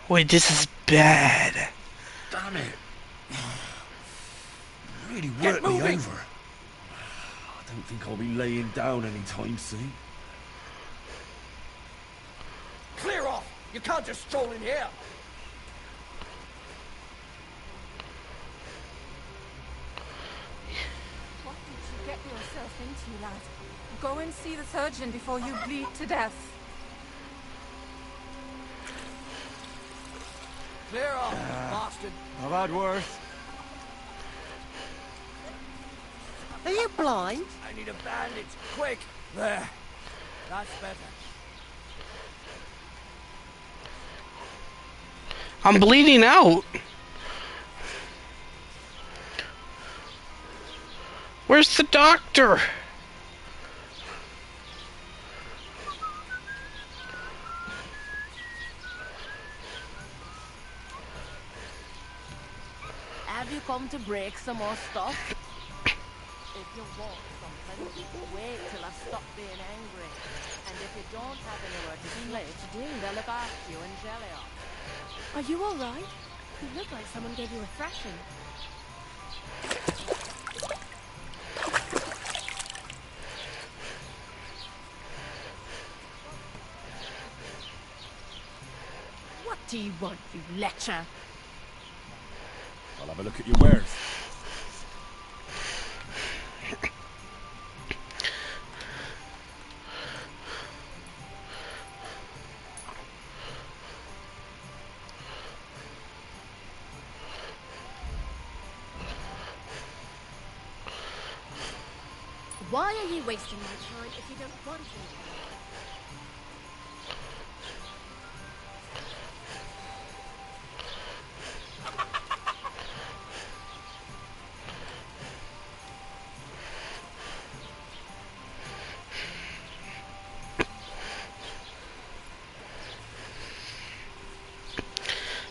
Wait, this is bad. Damn it. Really worked me over. I don't think I'll be laying down anytime soon. Clear off! You can't just stroll in here! What did you get yourself into, lad? Go and see the surgeon before you bleed to death. Clear off, bastard! I've had worse. Are you blind? I need a bandage, quick! There. That's better. I'm bleeding out. Where's the doctor? Have you come to break some more stuff? If you want something, wait till I stop being angry. And if you don't have anywhere to sleep, they'll look after you and jelly off. Are you all right? You look like someone gave you a thrashing. What do you want, you lecher? I'll have a look at your wares. Why are you wasting my time if you don't want to?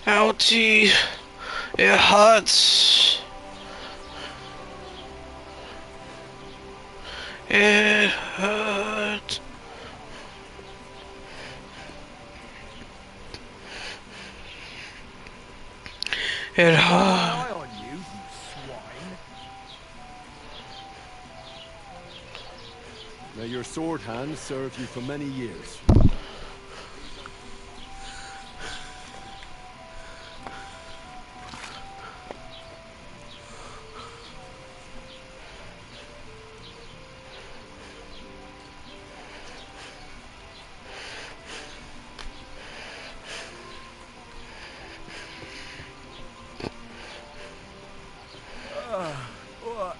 Ouchie. It hurts. It hurts. It hurts. on you, you swine. May your sword hand serve you for many years. What?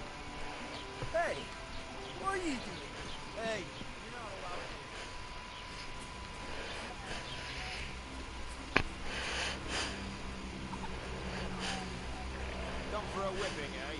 Hey, what are you doing? Hey, you're not allowed here. Come for a whipping, eh?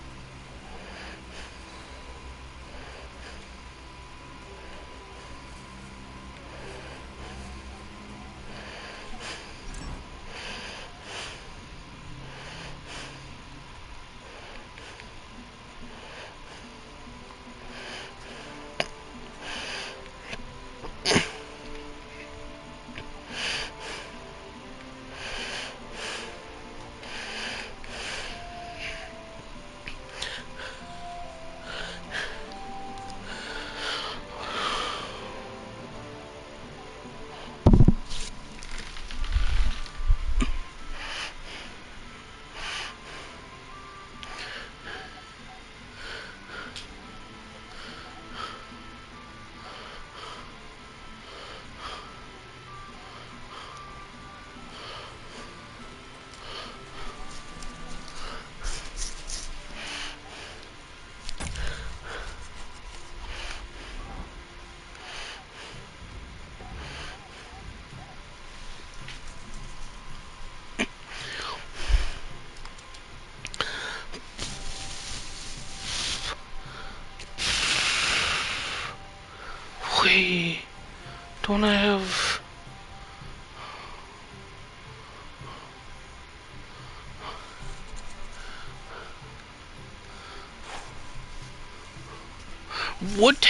Wait, don't I have... What?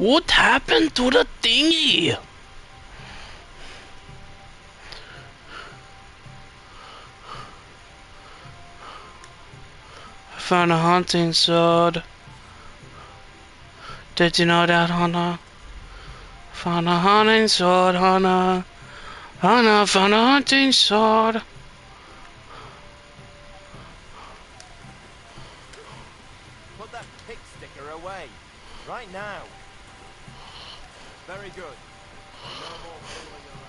What happened to the thingy? I found a hunting sword. Did you know that, Hannah? Found a hunting sword, Hannah. Hannah found a hunting sword. Put that pick sticker away. Right now. Very good. No more fooling around.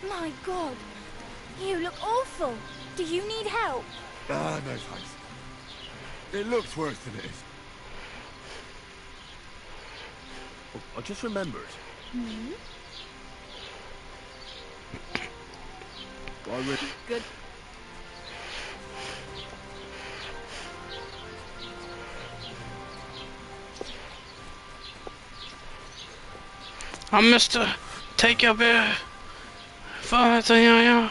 My God, you look awful. Do you need help? Ah, no thanks. It looks worse than it is. Oh, I just remembered. Hmm? Good. I'm Mr. Take your beer. Yeah.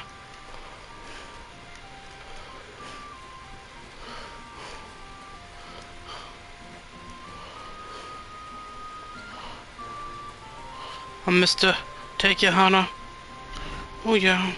I'm Mr. Take your Hannah. Oh yeah.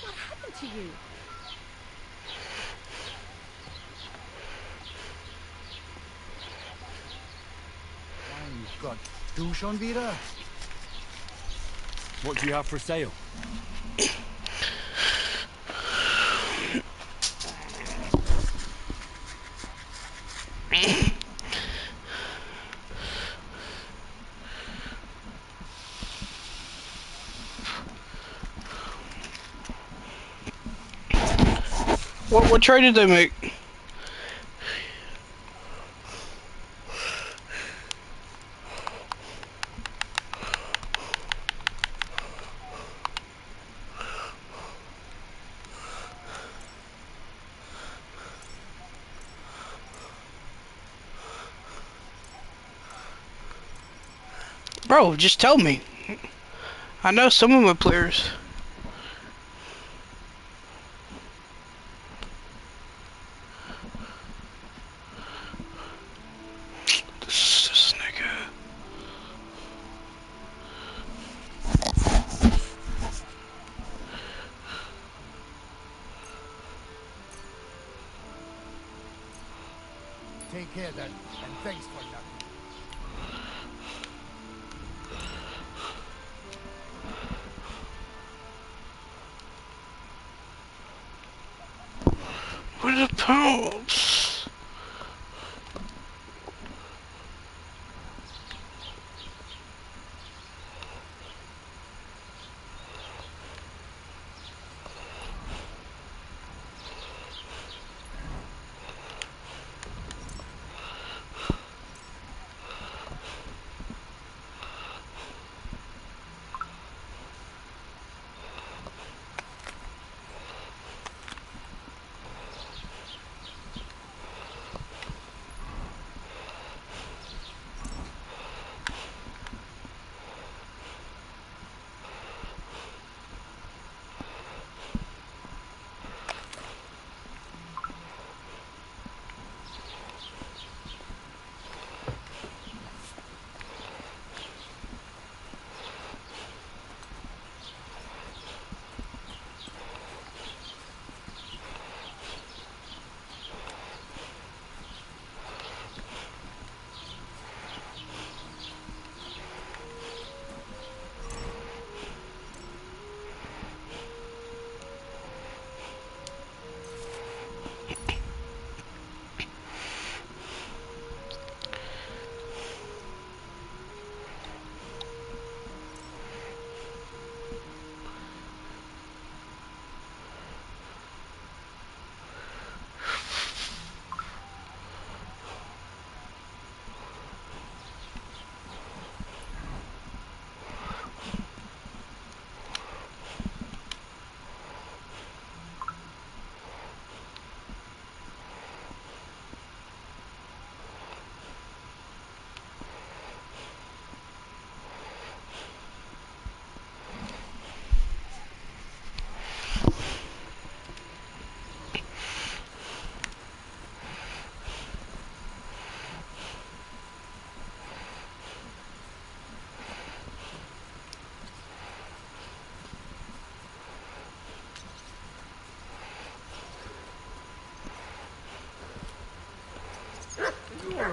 What happened to you? Mein Gott, du schon wieder? What do you have for sale? What trade did they make? Bro, just tell me. I know some of my players. This nigga. Take care then, and thanks for nothing. What are the pumps?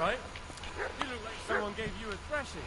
right. You look like someone gave you a thrashing.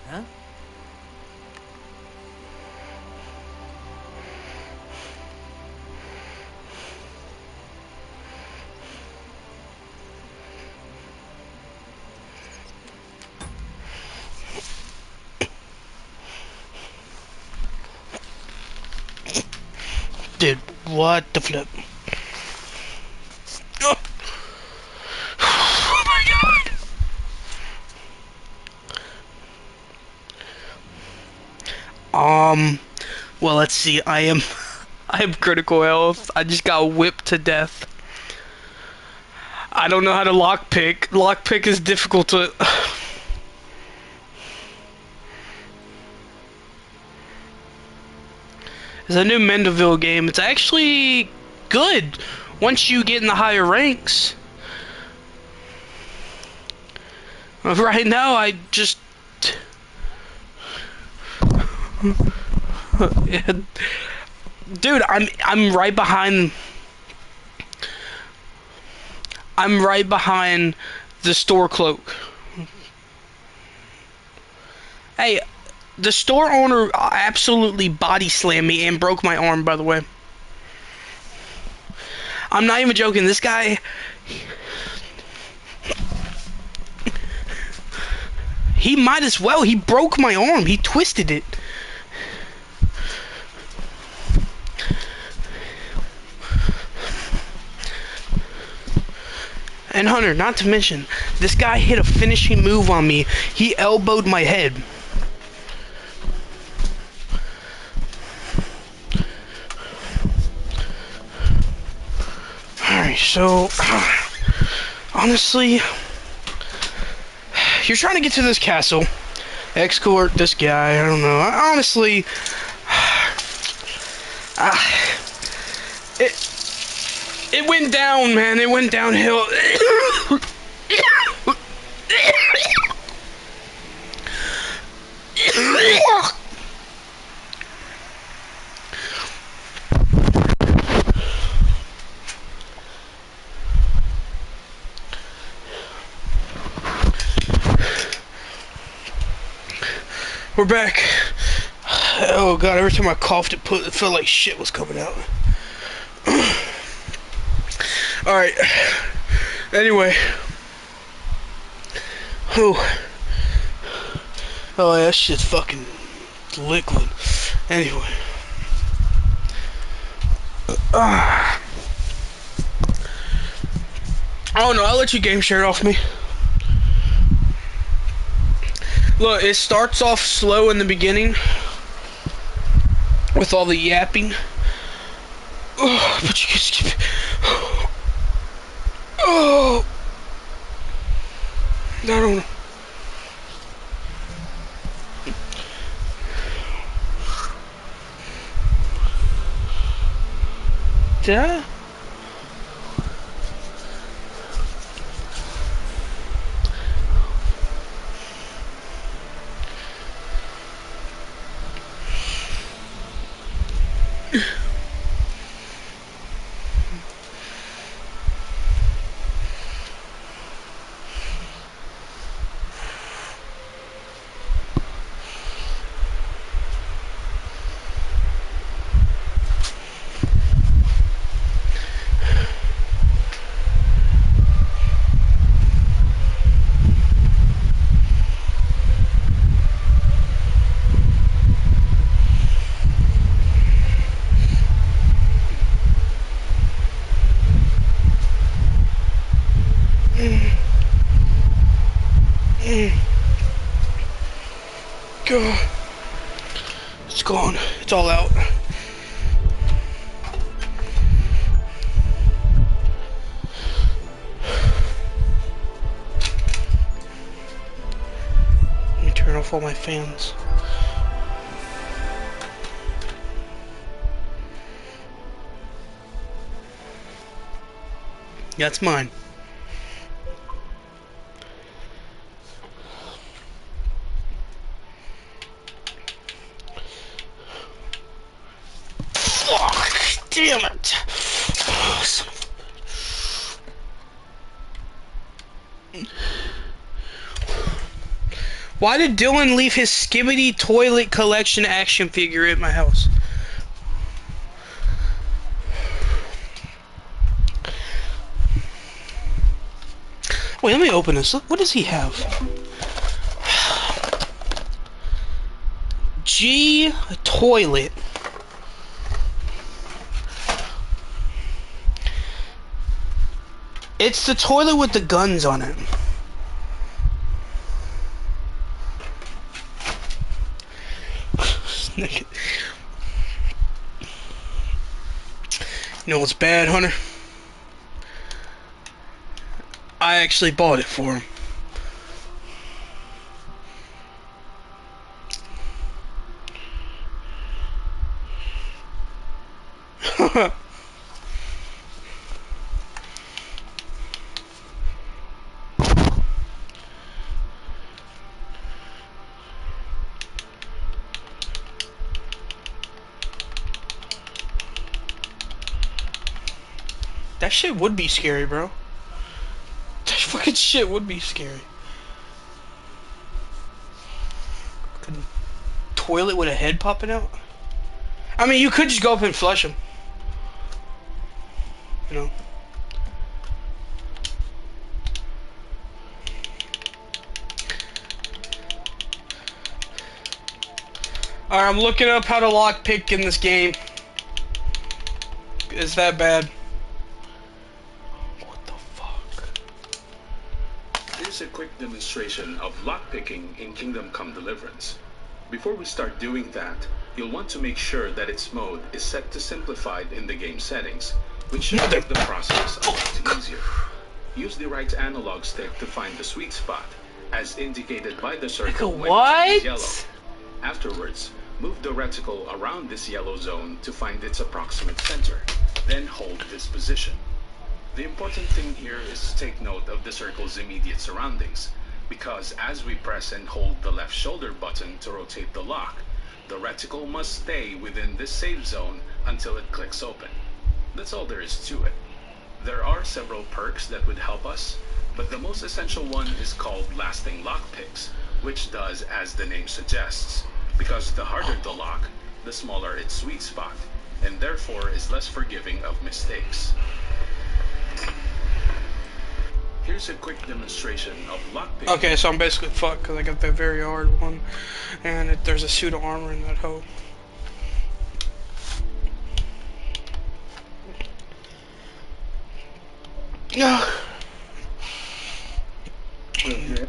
Huh? Dude, what the flip? Oh, oh my god! Well, let's see. I have critical health. I just got whipped to death. I don't know how to lockpick. Lockpick is difficult to... It's a new Mendeville game. It's actually good once you get in the higher ranks. Right now, I just... Dude, I'm right behind... I'm right behind the store cloak. Hey, the store owner absolutely body slammed me and broke my arm, by the way. I'm not even joking. This guy... He might as well. He broke my arm. He twisted it. And Hunter, not to mention, this guy hit a finishing move on me. He elbowed my head. Alright, so... honestly... You're trying to get to this castle. Escort this guy, I don't know. Honestly... It went down, man. It went downhill. We're back. Oh god, every time I coughed it felt like shit was coming out. Alright. Anyway. Oh, yeah, that shit's fucking liquid. Anyway. Oh no, I'll let you game share it off me. Look, it starts off slow in the beginning with all the yapping. Oh, but you can skip it. Oh, I don't know. Did I? Go. It's gone. It's all out. Let me turn off all my fans. That's mine. Fuck! Damn it! Oh, son of a... Why did Dylan leave his Skibidi Toilet Collection action figure at my house? Wait, let me open this. Look, what does he have? G Toilet. It's the toilet with the guns on it. You know what's bad, Hunter? I actually bought it for him. That shit would be scary, bro. That fucking shit would be scary. Fucking toilet with a head popping out. I mean, you could just go up and flush him. You know. Alright, I'm looking up how to lockpick in this game. Is that bad? Here's a quick demonstration of lockpicking in Kingdom Come Deliverance. Before we start doing that, you'll want to make sure that its mode is set to simplified in the game settings, which should make the process a lot easier. Use the right analog stick to find the sweet spot, as indicated by the circle when it's yellow. Afterwards, move the reticle around this yellow zone to find its approximate center, then hold this position. The important thing here is to take note of the circle's immediate surroundings, because as we press and hold the left shoulder button to rotate the lock, the reticle must stay within this safe zone until it clicks open. That's all there is to it. There are several perks that would help us, but the most essential one is called Lasting Lockpicks, which does as the name suggests, because the harder the lock, the smaller its sweet spot, and therefore is less forgiving of mistakes. Here's a quick demonstration of lockpicking. Okay, so I'm basically fucked because I got that very hard one, and there's a suit of armor in that hoe.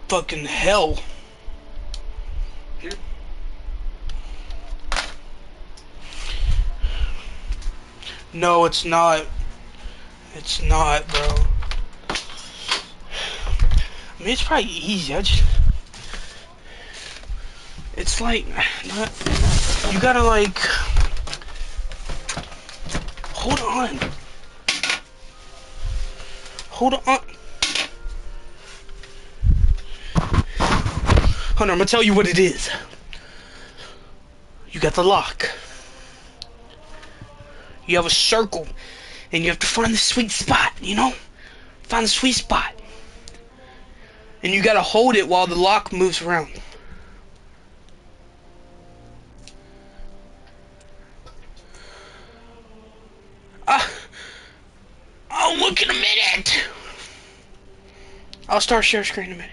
Fucking hell. Here. No, it's not. It's not, bro. I mean, it's probably easy. It's like, you gotta like, hold on. Hold on. Hunter, I'm gonna tell you what it is. You got the lock. You have a circle, and you have to find the sweet spot, you know? Find the sweet spot. And you gotta hold it while the lock moves around. I'll look in a minute. I'll start share screen in a minute.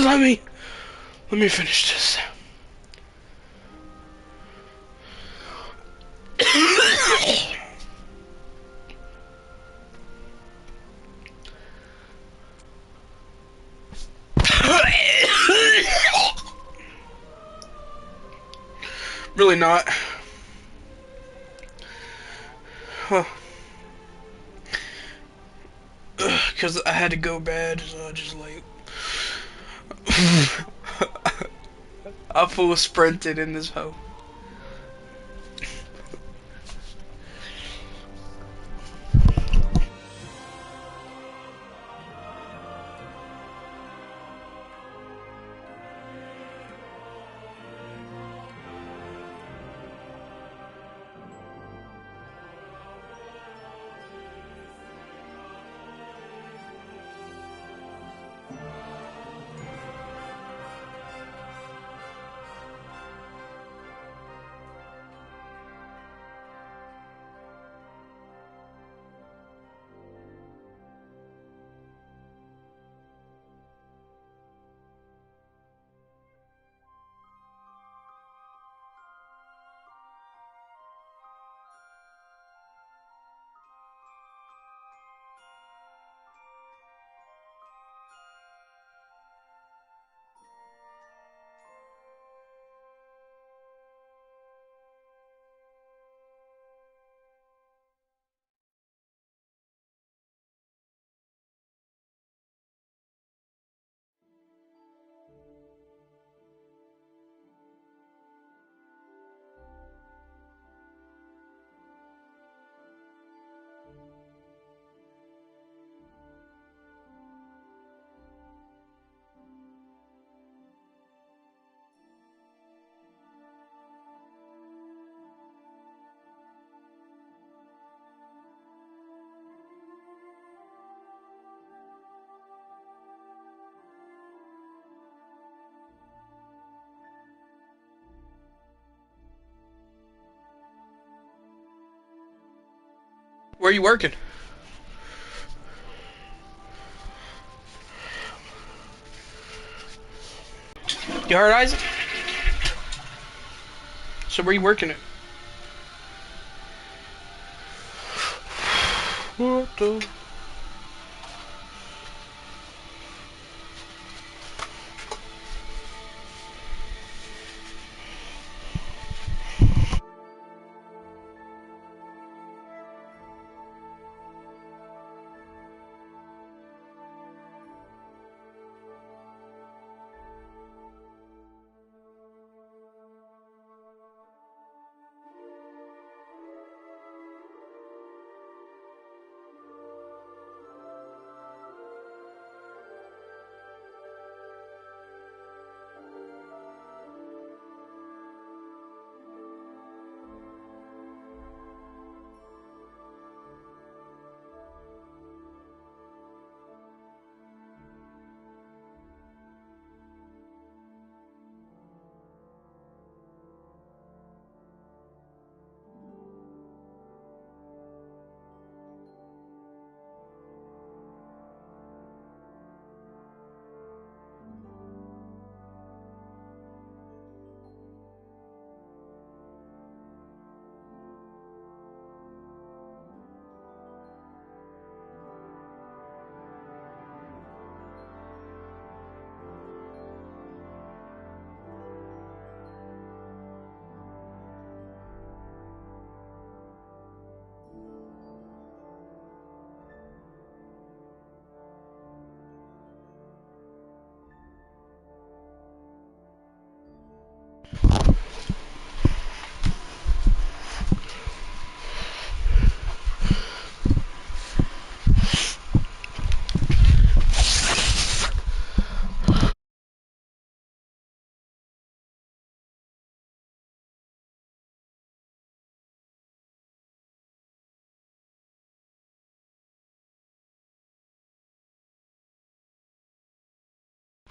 Let me finish this. really not. Huh. Because I had to go bad, so I just like... I full sprinted in this hoe. Where are you working? You heard Isaac? So where are you working at? What the?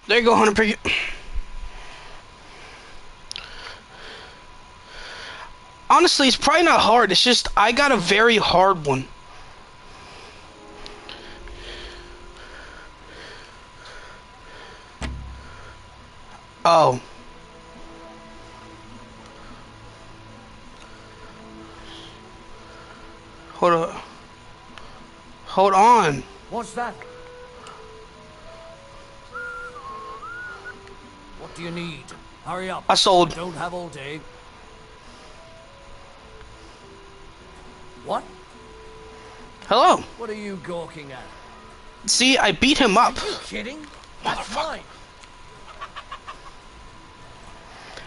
There you go, Hunter Pickett. Honestly, it's probably not hard. It's just I got a very hard one. Oh. Hold on. Hold on. What's that? What do you need? Hurry up. I sold. Don't have all day. What? Hello. What are you gawking at? See, I beat him up. Are you kidding? That's mine.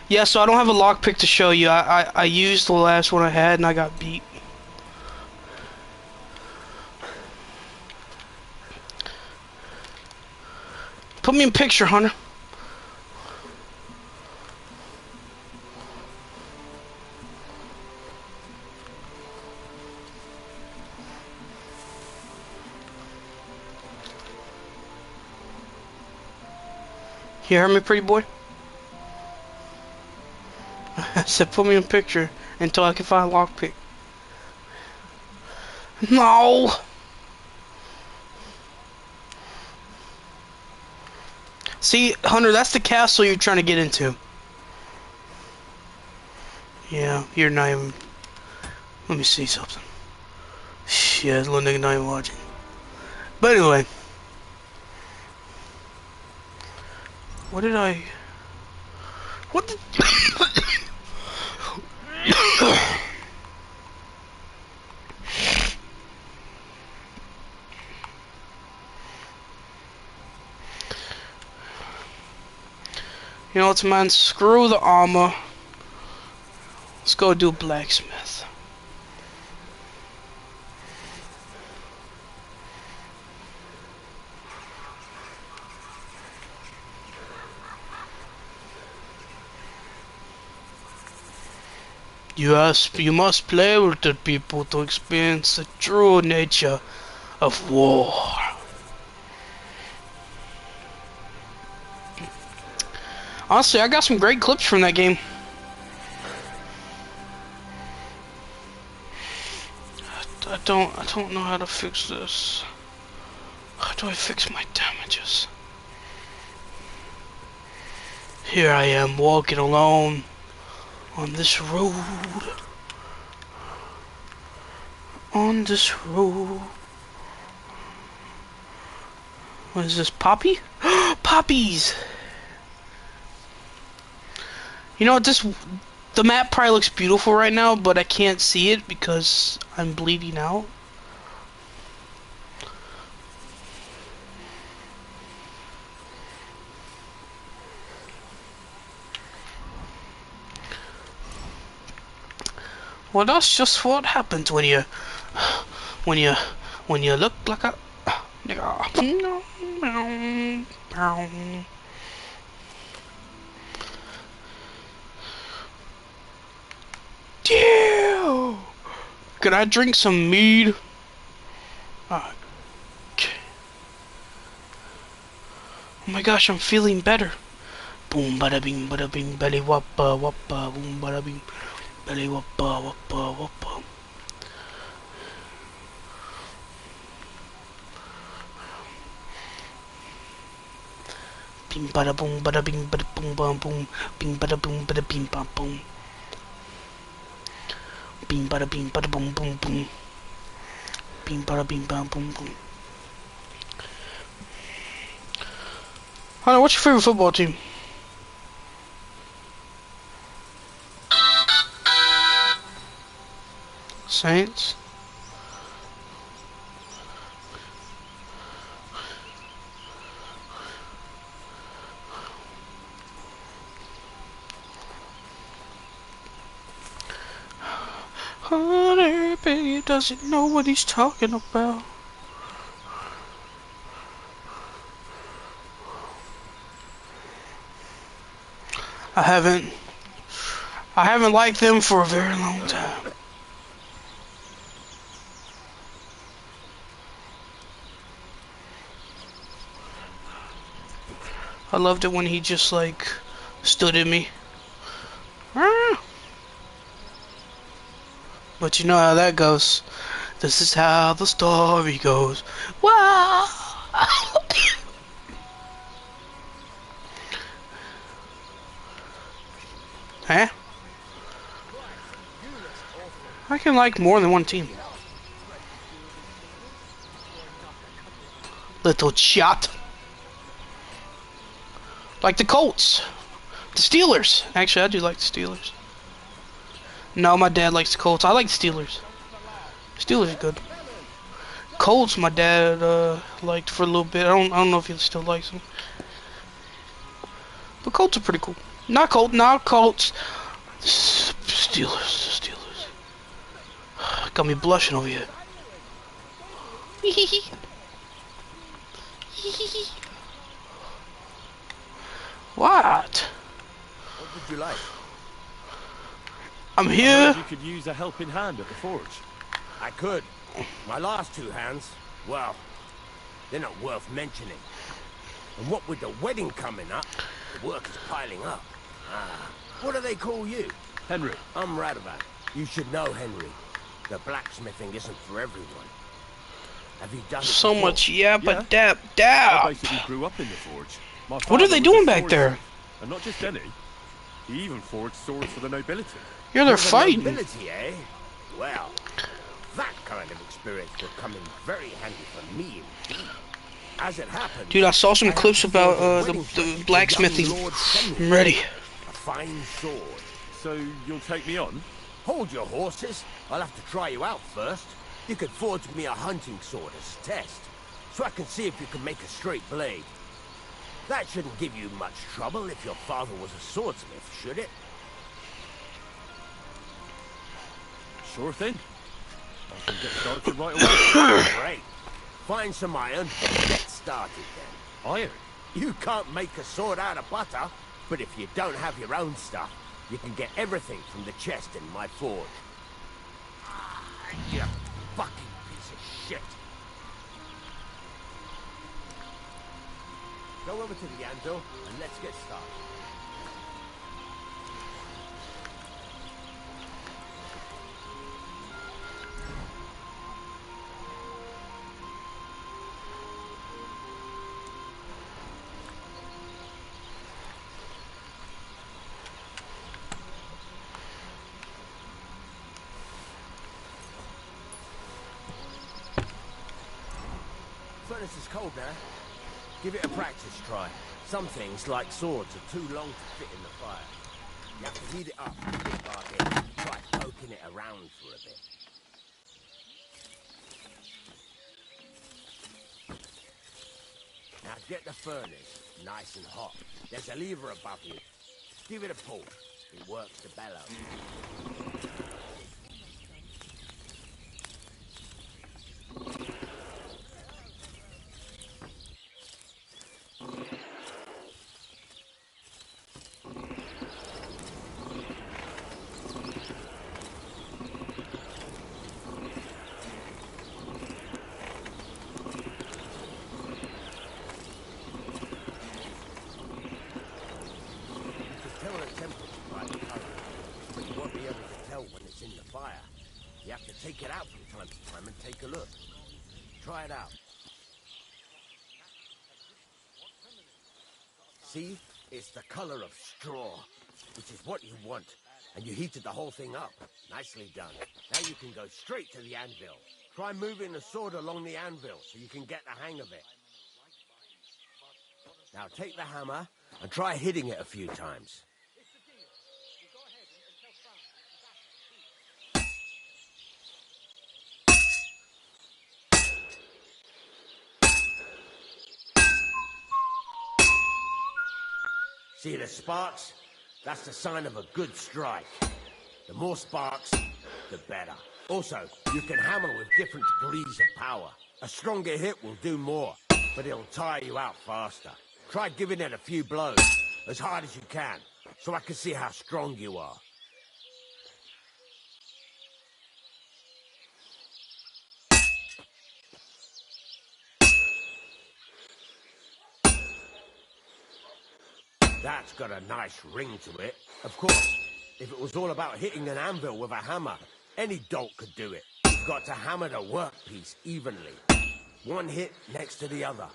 Yeah, so I don't have a lockpick to show you. I used the last one I had and I got beat. Put me in picture, Hunter. You heard me, pretty boy? I said put me in picture until I can find a lockpick. No! See, Hunter, that's the castle you're trying to get into. Yeah, you're not even... Let me see something. Yeah, little nigga not even watching. But anyway. What did I... What did... You know what, man? Screw the armor. Let's go do blacksmith. You must play with the people to experience the true nature of war. Honestly, I got some great clips from that game. I don't know how to fix this. How do I fix my damages? Here I am walking alone on this road. On this road. What is this, Poppy? Poppies! You know what, the map probably looks beautiful right now, but I can't see it because I'm bleeding out. Well, that's just what happens when you look like a nigga. Yeah. Could I drink some mead? Okay. Oh my gosh, I'm feeling better. Boom bada bing belly wappa wappa boom bada bing belly wappa wappa wappa. Bing bada boom bada bing bada boom bam boom bing bada boom bada bing bam boom. Bing bada bing bada boom boom boom. Bing bada bing bam boom boom. Hunter, what's your favorite football team? Saints. Hunter, baby, doesn't know what he's talking about. I haven't liked them for a very long time. I loved it when he just like stood in me. But you know how that goes. This is how the story goes. Wow. Huh? I can like more than one team. Little shot. Like the Colts. The Steelers. Actually, I do like the Steelers. No, my dad likes the Colts. I like the Steelers. Steelers are good. Colts, my dad liked for a little bit. I don't know if he still likes them. But Colts are pretty cool. Not Colts. Steelers. Got me blushing over here. What? What would you like? I'm here. You could use a helping hand at the forge. I could. My last two hands, well, they're not worth mentioning. And what with the wedding coming up, the work is piling up. What do they call you? Henry. I'm Radovan. You should know, Henry. The blacksmithing isn't for everyone. Have you done it So before? much yabba dab I dab. basically grew up in the forge. My What are father they was a doing back swordsmith, there? And not just any. He even forged swords for the nobility. Yeah, they're For the fighting. nobility, eh? Well, that kind of experience will come in very handy for me indeed. As it happens, Dude, I saw some have clips to about forge a the wedding dress for young blacksmithing. Lord Semyon. I'm ready. A fine sword. So you'll take me on? Hold your horses. I'll have to try you out first. You could forge me a hunting sword as a test, so I can see if you can make a straight blade. That shouldn't give you much trouble if your father was a swordsmith, should it? Sure thing. I can get started right away. Great. Find some iron and get started then. Iron? You can't make a sword out of butter, but if you don't have your own stuff, you can get everything from the chest in my forge. You fucking piece of shit. Go over to the anvil and let's get started. Furnace is cold now. Give it a practice try. Some things, like swords, are too long to fit in the fire. You have to heat it up bit by bit. Try poking it around for a bit. Now get the furnace nice and hot. There's a lever above you. Give it a pull. It works the bellows. Tell the temperature by the color, but you won't be able to tell when it's in the fire. You have to take it out from time to time and take a look. Try it out. See? It's the color of straw, which is what you want. And you heated the whole thing up. Nicely done. Now you can go straight to the anvil. Try moving the sword along the anvil so you can get the hang of it. Now take the hammer and try hitting it a few times. See the sparks? That's the sign of a good strike. The more sparks, the better. Also, you can hammer with different degrees of power. A stronger hit will do more, but it'll tire you out faster. Try giving it a few blows, as hard as you can, so I can see how strong you are. That's got a nice ring to it. Of course, if it was all about hitting an anvil with a hammer, any dolt could do it. You've got to hammer the workpiece evenly. One hit next to the other.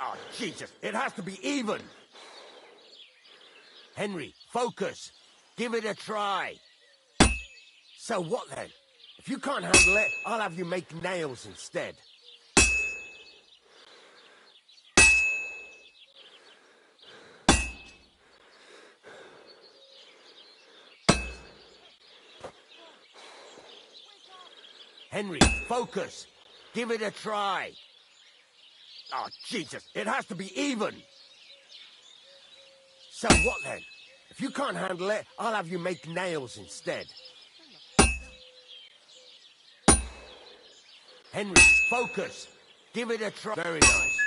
Oh, Jesus, it has to be even! Henry, focus! Give it a try! So what then? If you can't handle it, I'll have you make nails instead. Henry, focus. Give it a try. Oh, Jesus, it has to be even. So what then? If you can't handle it, I'll have you make nails instead. Henry, focus. Give it a try. Very nice.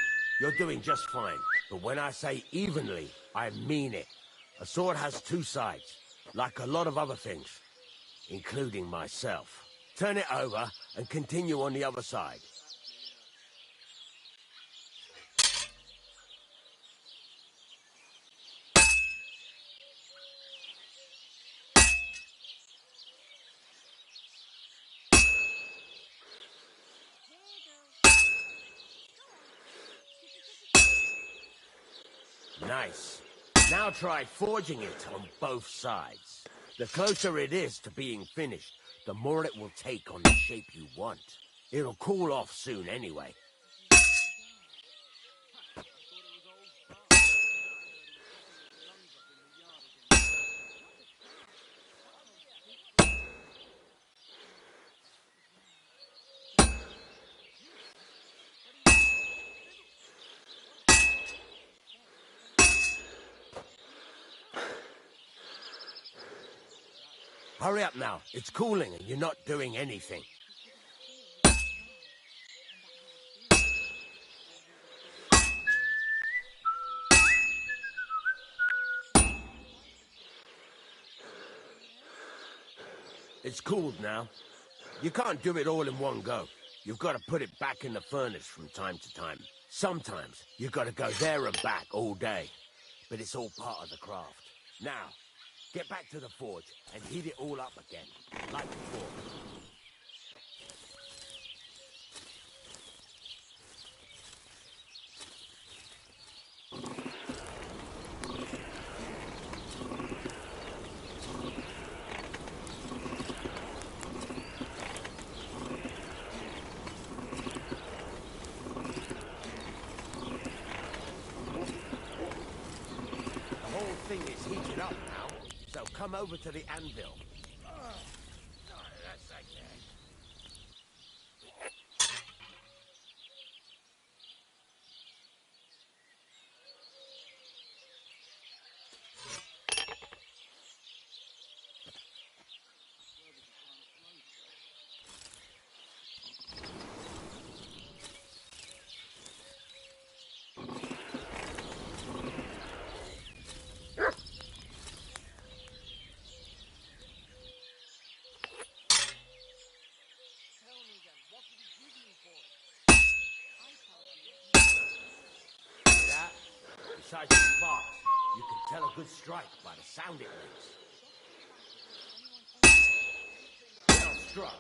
You're doing just fine. But when I say evenly, I mean it. A sword has two sides, like a lot of other things, including myself. Turn it over and continue on the other side. Nice. Now try forging it on both sides. The closer it is to being finished, the more it will take on the shape you want. It'll cool off soon anyway. Hurry up now. It's cooling and you're not doing anything. It's cooled now. You can't do it all in one go. You've got to put it back in the furnace from time to time. Sometimes you've got to go there and back all day. But it's all part of the craft. Now, get back to the forge and heat it all up again, like before. The whole thing is heated up now, so come over to the anvil. Besides the sparks, you can tell a good strike by the sound it makes. Well struck.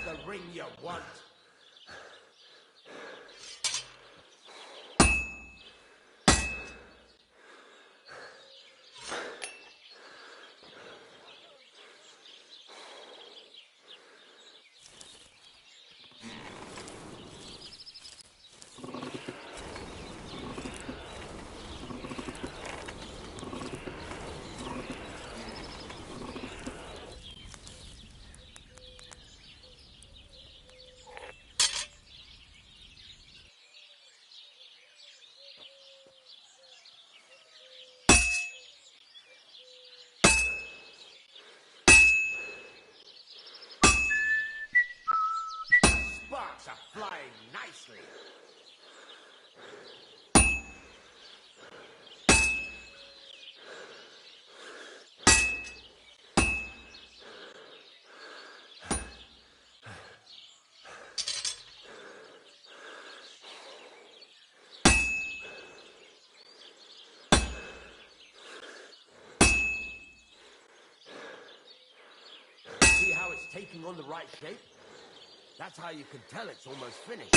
The ring you want. Sparks are flying nicely. on the right shape? That's how you can tell it's almost finished.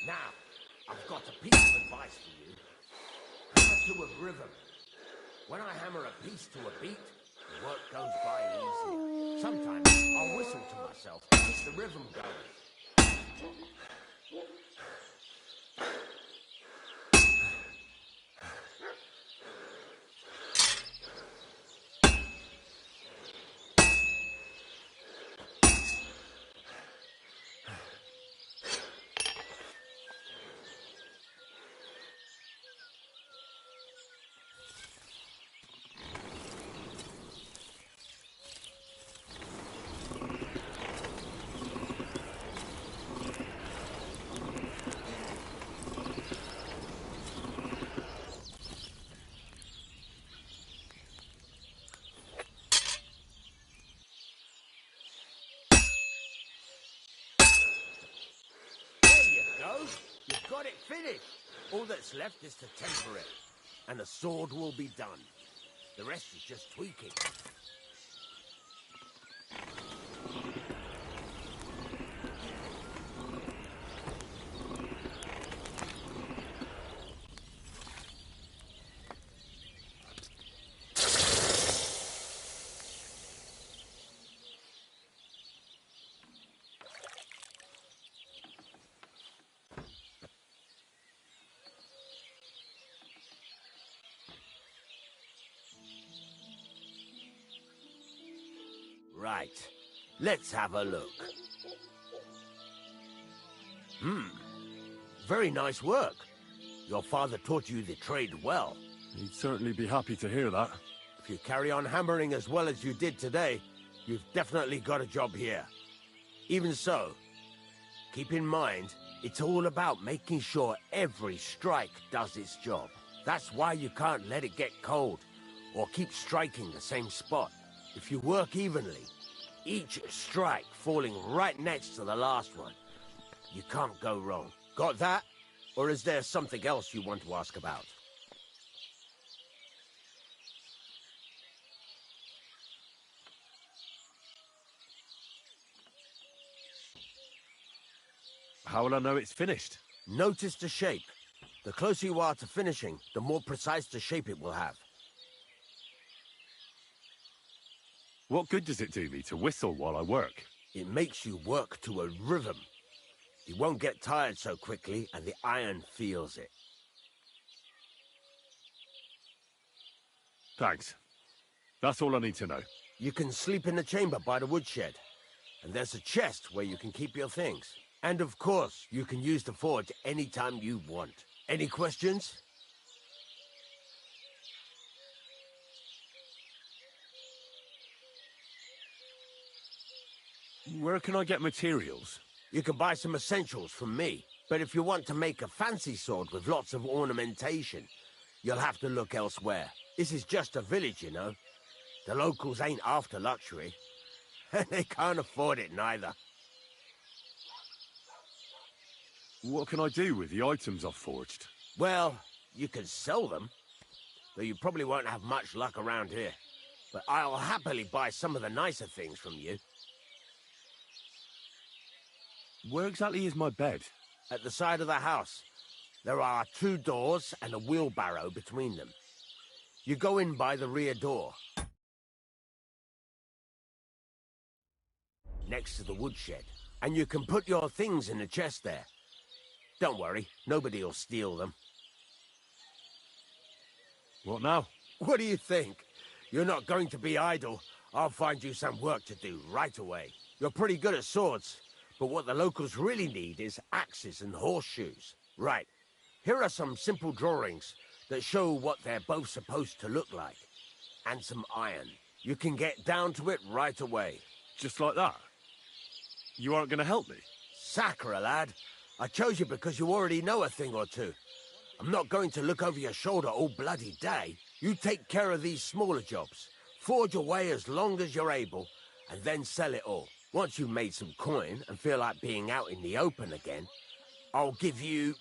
Now, I've got a piece of advice for you. Hammer to a rhythm. When I hammer a piece to a beat, the work goes by easier. Sometimes I'll whistle to myself to keep the rhythm going. You've got it finished. All that's left is to temper it, and the sword will be done. The rest is just tweaking. Right. Let's have a look. Very nice work. Your father taught you the trade well. He'd certainly be happy to hear that. If you carry on hammering as well as you did today, you've definitely got a job here. Even so, keep in mind, it's all about making sure every strike does its job. That's why you can't let it get cold, or keep striking the same spot. If you work evenly, each strike falling right next to the last one, you can't go wrong. Got that? Or is there something else you want to ask about? How will I know it's finished? Notice the shape. The closer you are to finishing, the more precise the shape it will have. What good does it do me to whistle while I work? It makes you work to a rhythm. You won't get tired so quickly, and the iron feels it. Thanks. That's all I need to know. You can sleep in the chamber by the woodshed. And there's a chest where you can keep your things. And of course, you can use the forge anytime you want. Any questions? Where can I get materials? You can buy some essentials from me. But if you want to make a fancy sword with lots of ornamentation, you'll have to look elsewhere. This is just a village, you know. The locals ain't after luxury. They can't afford it neither. What can I do with the items I've forged? Well, you can sell them. Though you probably won't have much luck around here. But I'll happily buy some of the nicer things from you. Where exactly is my bed? At the side of the house. There are 2 doors and a wheelbarrow between them. You go in by the rear door. Next to the woodshed. And you can put your things in the chest there. Don't worry, nobody'll steal them. What now? What do you think? You're not going to be idle. I'll find you some work to do right away. You're pretty good at swords. But what the locals really need is axes and horseshoes. Right. Here are some simple drawings that show what they're both supposed to look like. And some iron. You can get down to it right away. Just like that? You aren't going to help me? Sacre, lad. I chose you because you already know a thing or two. I'm not going to look over your shoulder all bloody day. You take care of these smaller jobs. Forge away as long as you're able, and then sell it all. Once you've made some coin and feel like being out in the open again, I'll give you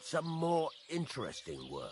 some more interesting work.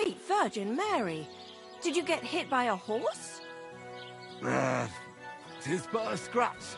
Sweet Virgin Mary. Did you get hit by a horse? 'Tis but a scratch.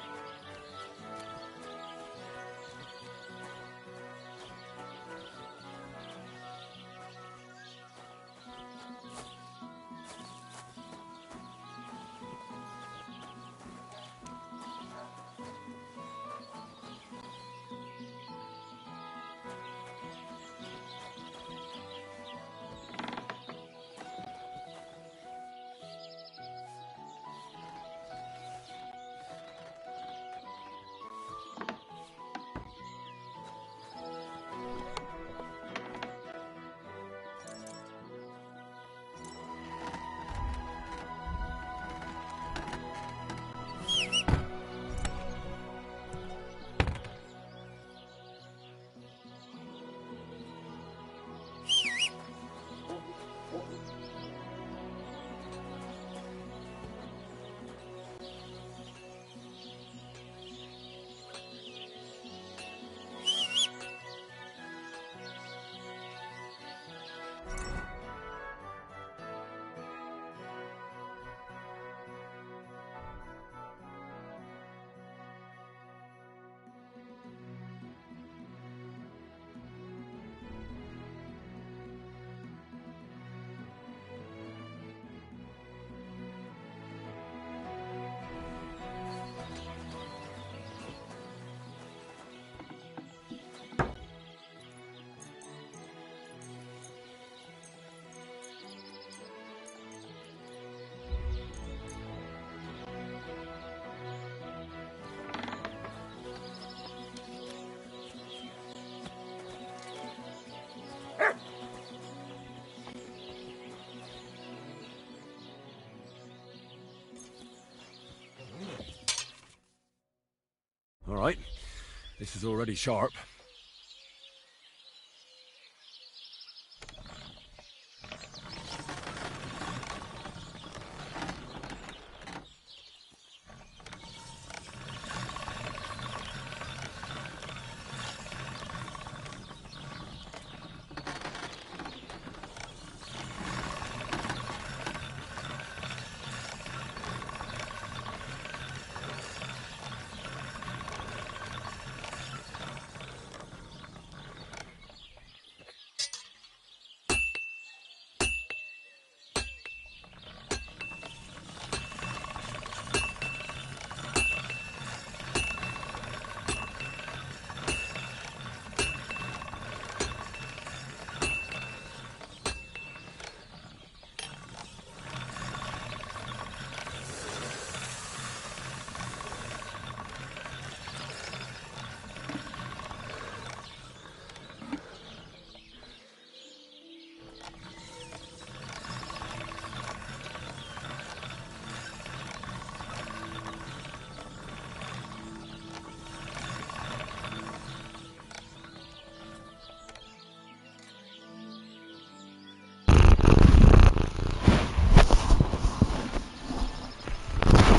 All right. This is already sharp.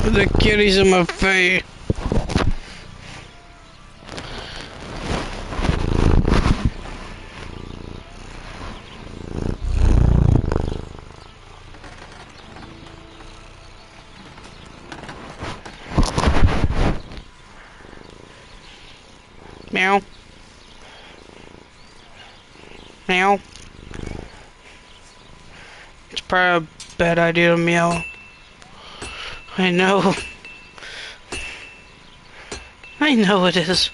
The kitty's in my face. Meow. Meow. It's probably a bad idea to meow. I know. I know it is.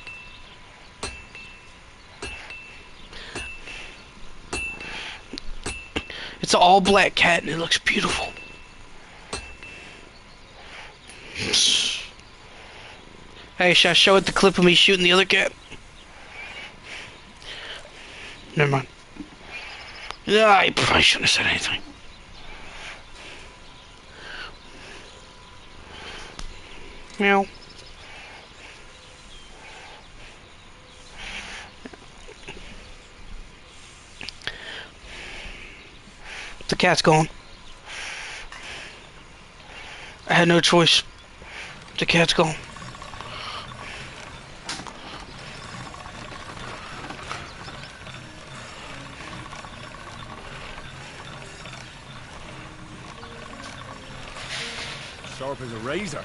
It's an all-black cat and it looks beautiful. Hey, should I show it the clip of me shooting the other cat? Never mind. Yeah, I probably shouldn't have said anything. Meow. The cat's gone. I had no choice. The cat's gone. Sharp as a razor.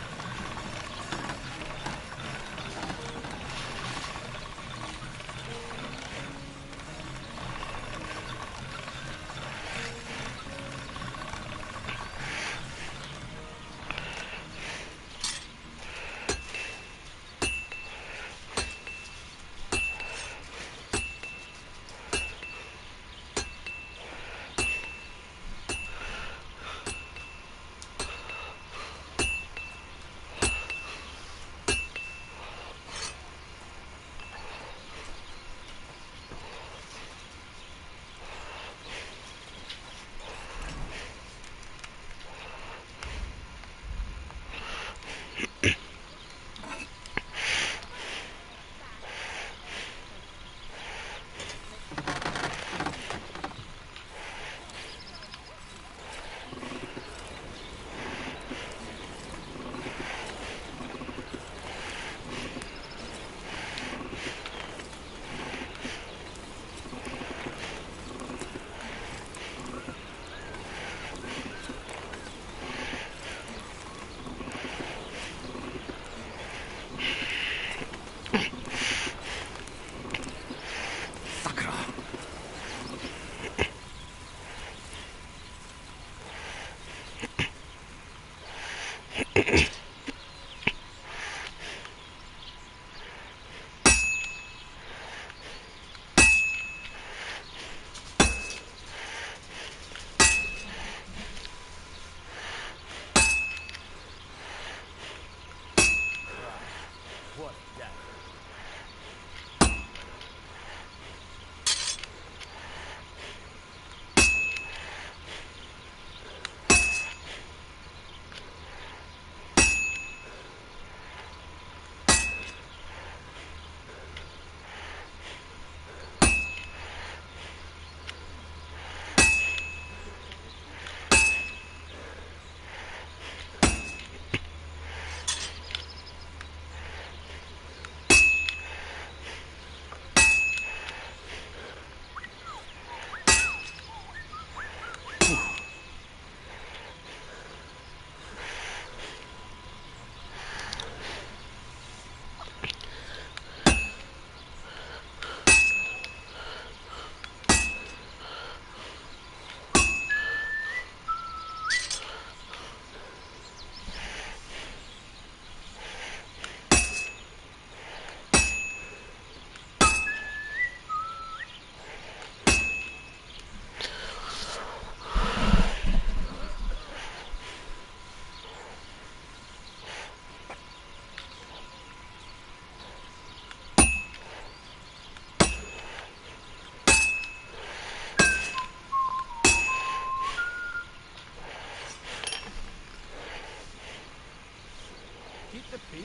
Keep the peace,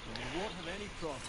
and you won't have any problems.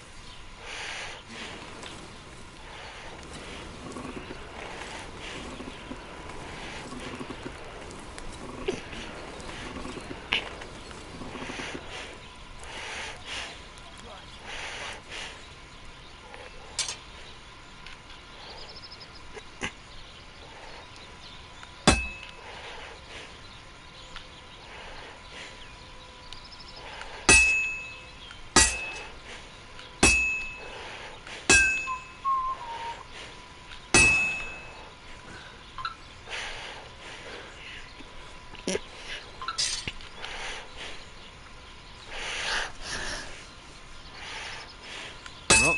Well,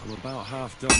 I'm about half done.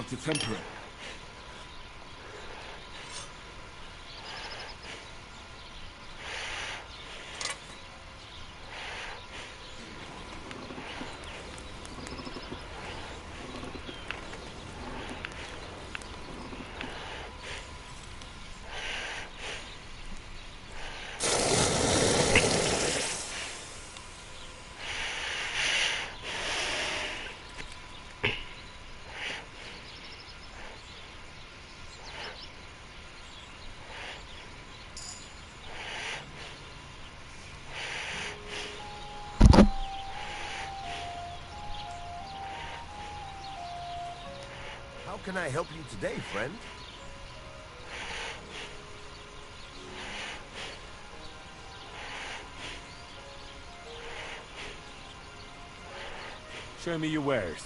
to temper it. How can I help you today, friend? Show me your wares.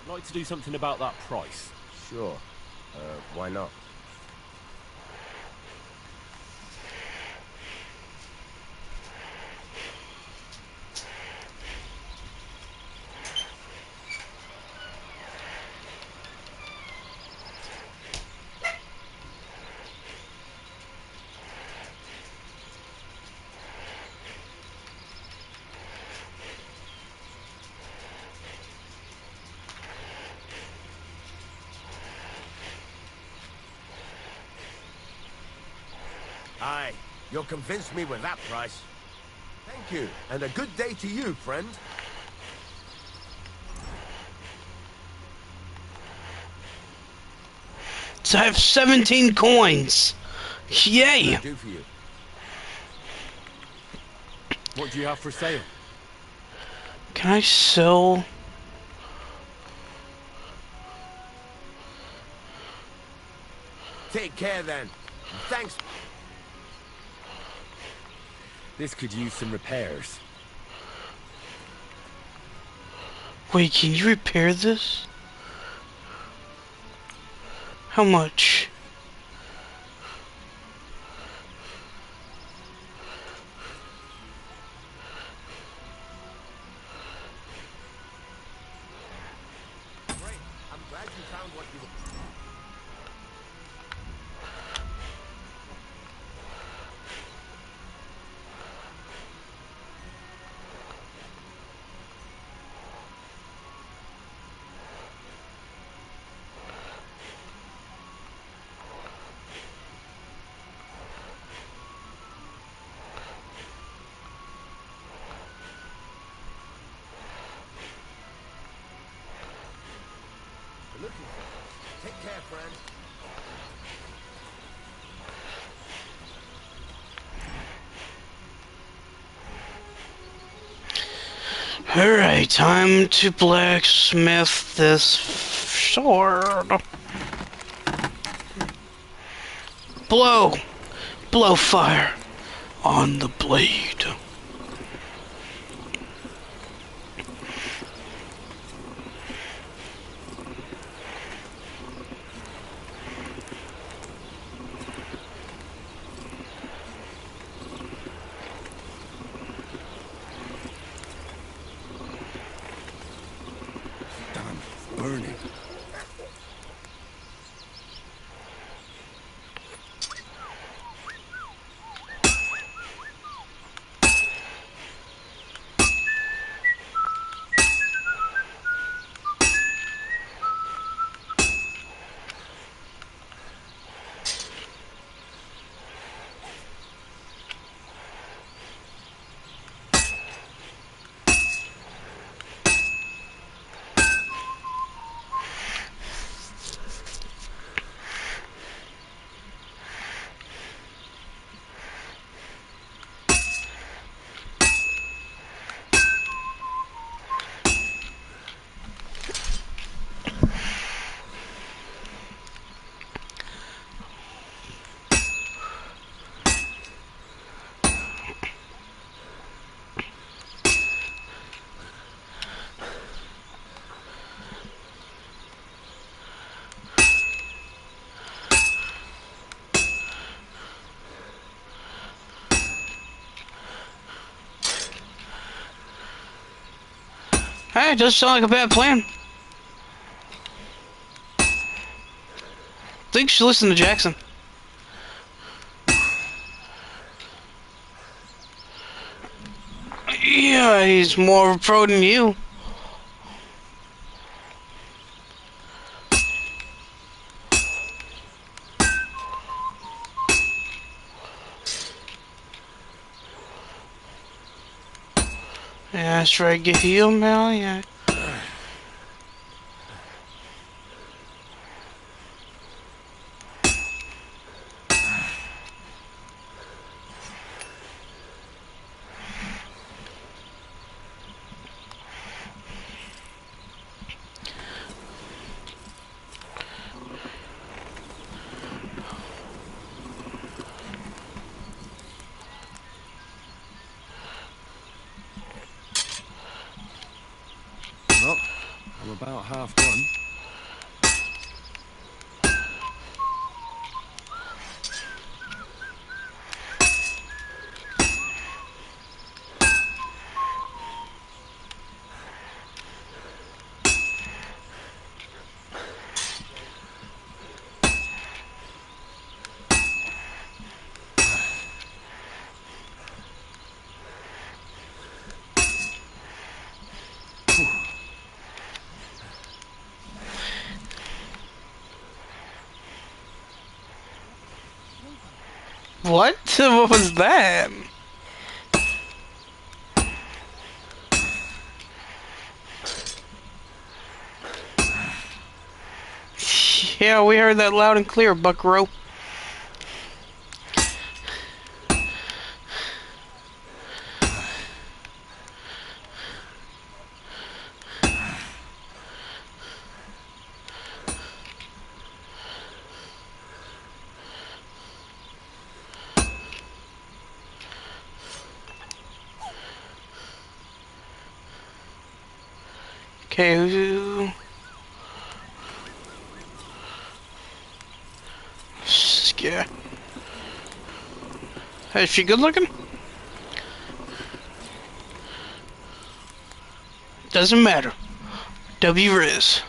I'd like to do something about that price. Sure. Why not? Aye, you'll convince me with that price. Thank you, and a good day to you, friend. So I have 17 coins. Yay! Do for you. What do you have for sale? Can I sell? Take care then. Thanks. This could use some repairs. Wait, can you repair this? How much? Great. I'm glad you found what you were... looking for. Take care, friend. Alright, time to blacksmith this sword. Blow! Blow fire on the blade. Burning. Hey, it doesn't sound like a bad plan. I think you should listen to Jackson. Yeah, he's more of a pro than you. Yeah, that's right, get healed now, yeah. Well, I'm about half done. What? What was that? Yeah, we heard that loud and clear, Buckaroo. Okay, who... Yeah. Hey, is she good looking? Doesn't matter. W Riz.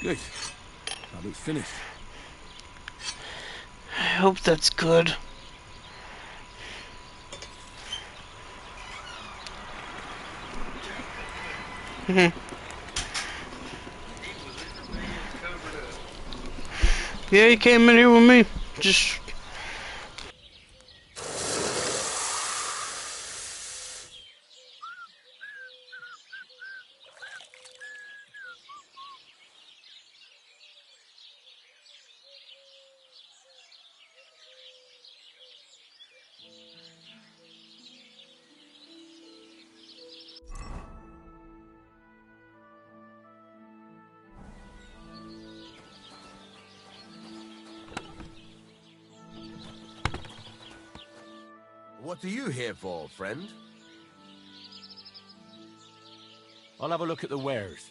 Good. That looks finished. I hope that's good. Yeah, he came in here with me. Just... What are you here for, friend? I'll have a look at the wares.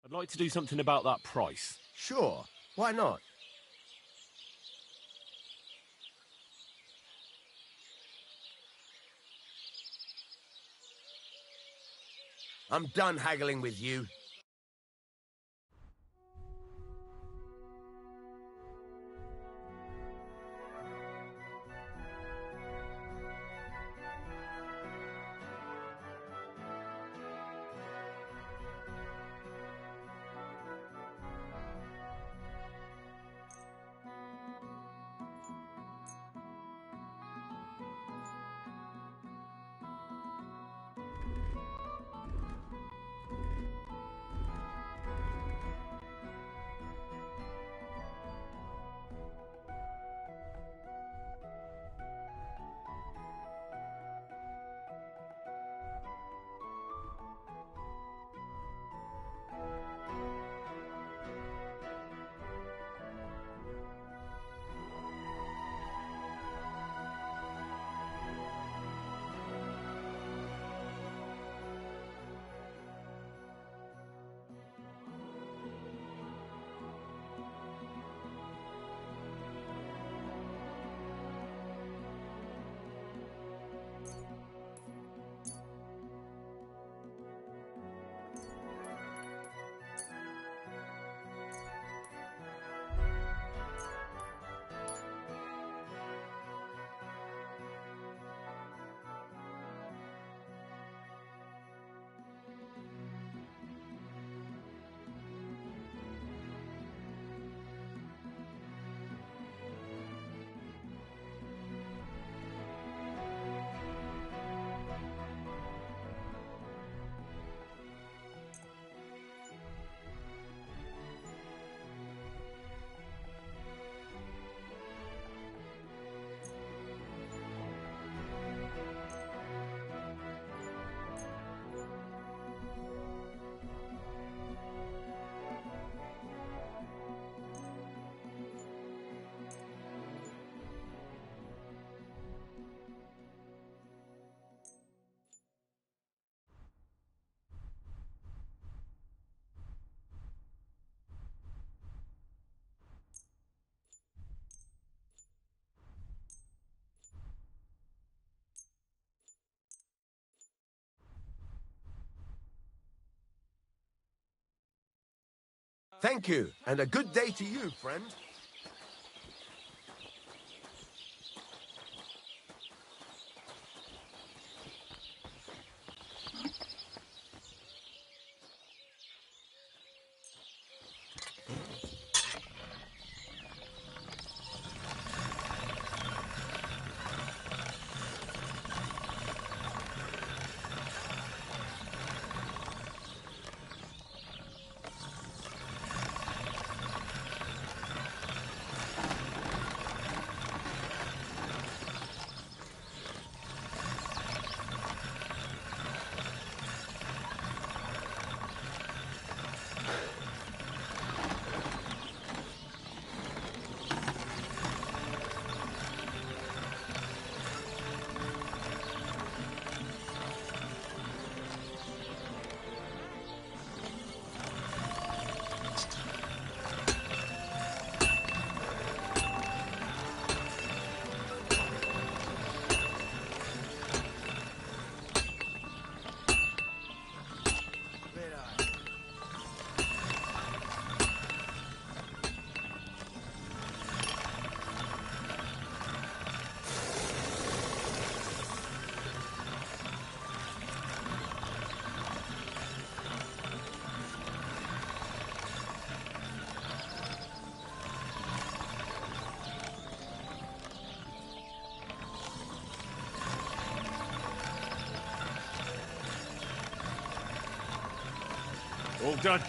I'd like to do something about that price. Sure, why not? I'm done haggling with you. Thank you, and a good day to you, friend. All done.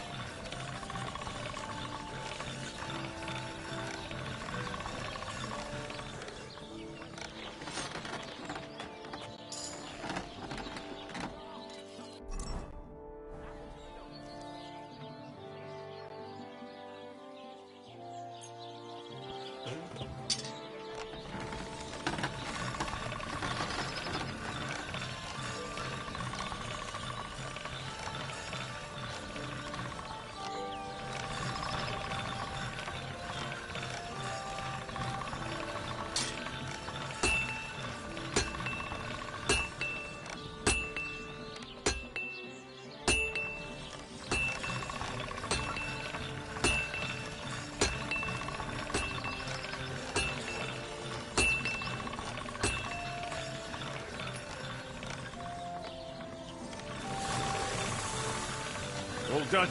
done.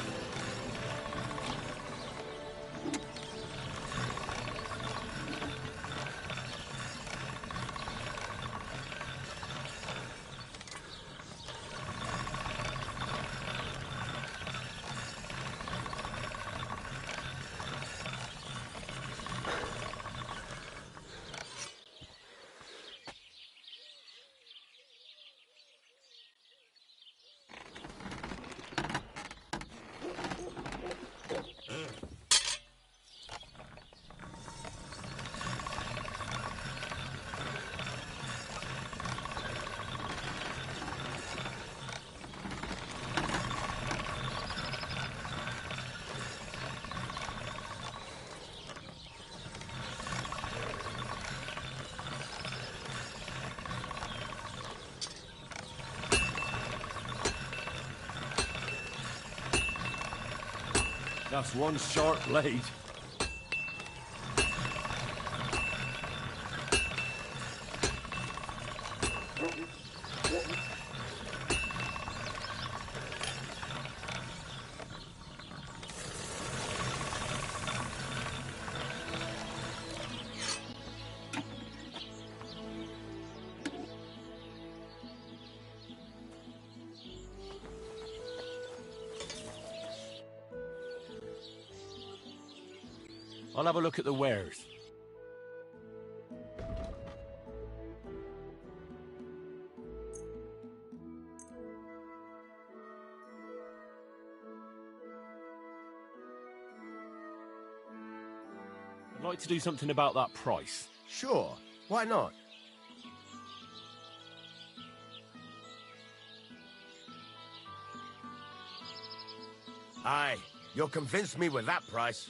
That's one sharp blade. I'll have a look at the wares. I'd like to do something about that price. Sure, why not? Aye, you'll convince me with that price.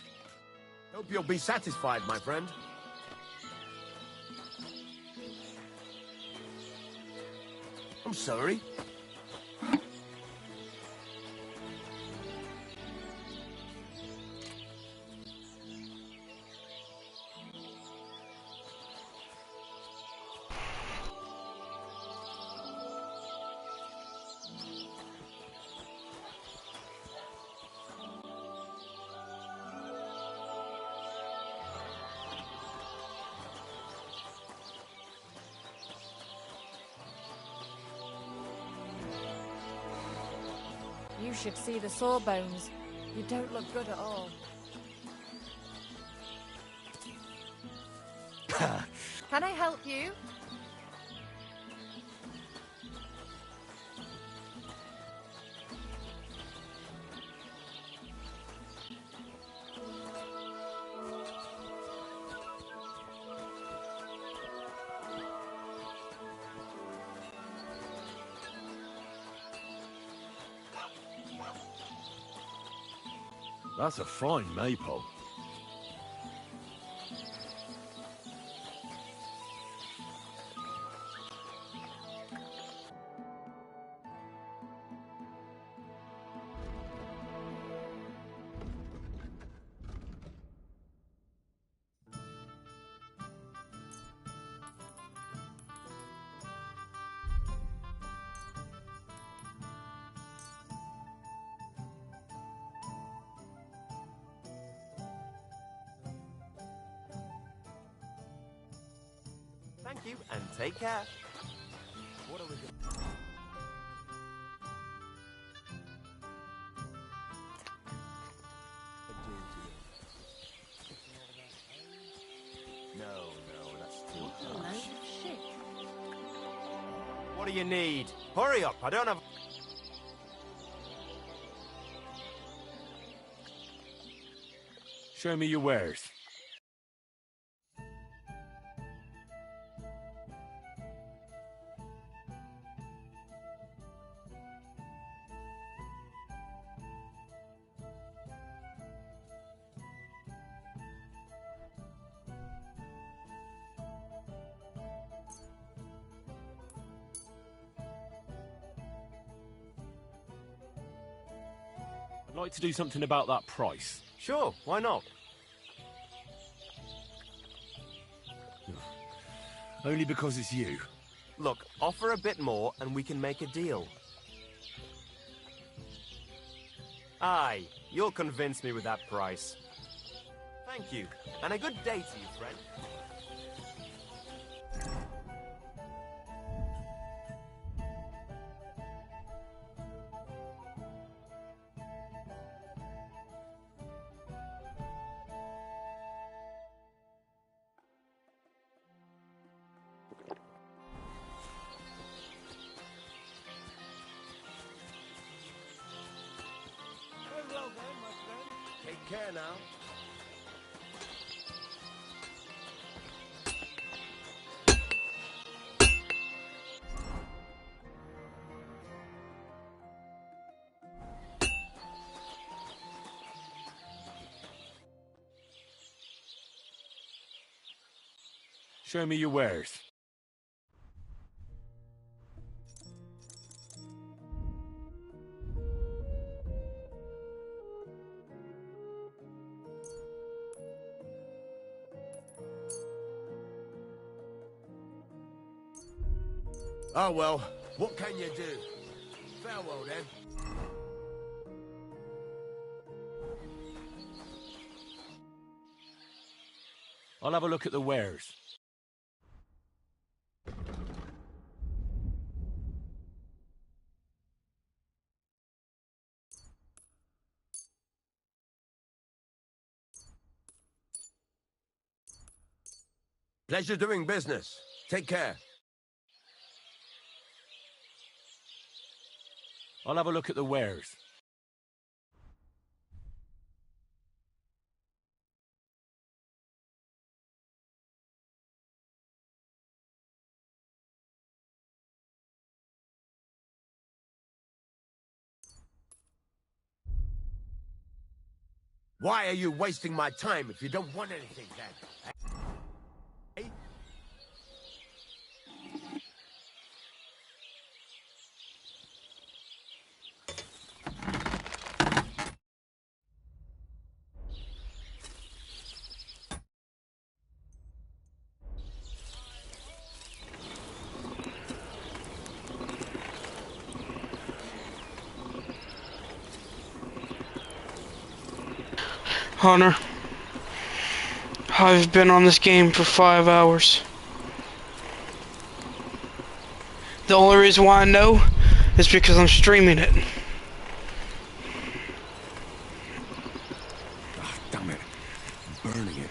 Hope you'll be satisfied, my friend. I'm sorry. You should see the sawbones. You don't look good at all. Can I help you? That's a fine maypole. Thank you, and take care. What are we going No, that's too harsh. Shit. What do you need? Hurry up, I don't have... Show me your wares. I'd like to do something about that price. Sure, why not? Only because it's you. Look, offer a bit more and we can make a deal. Aye, you'll convince me with that price. Thank you, and a good day to you, friend. Very well then, my friend. Take care now. Show me your wares. Oh well, what can you do? Farewell then. I'll have a look at the wares. Pleasure doing business. Take care. I'll have a look at the wares. Why are you wasting my time if you don't want anything then? Eh? Hunter, I've been on this game for 5 hours. The only reason why I know is because I'm streaming it. Ah, damn it. I'm burning it.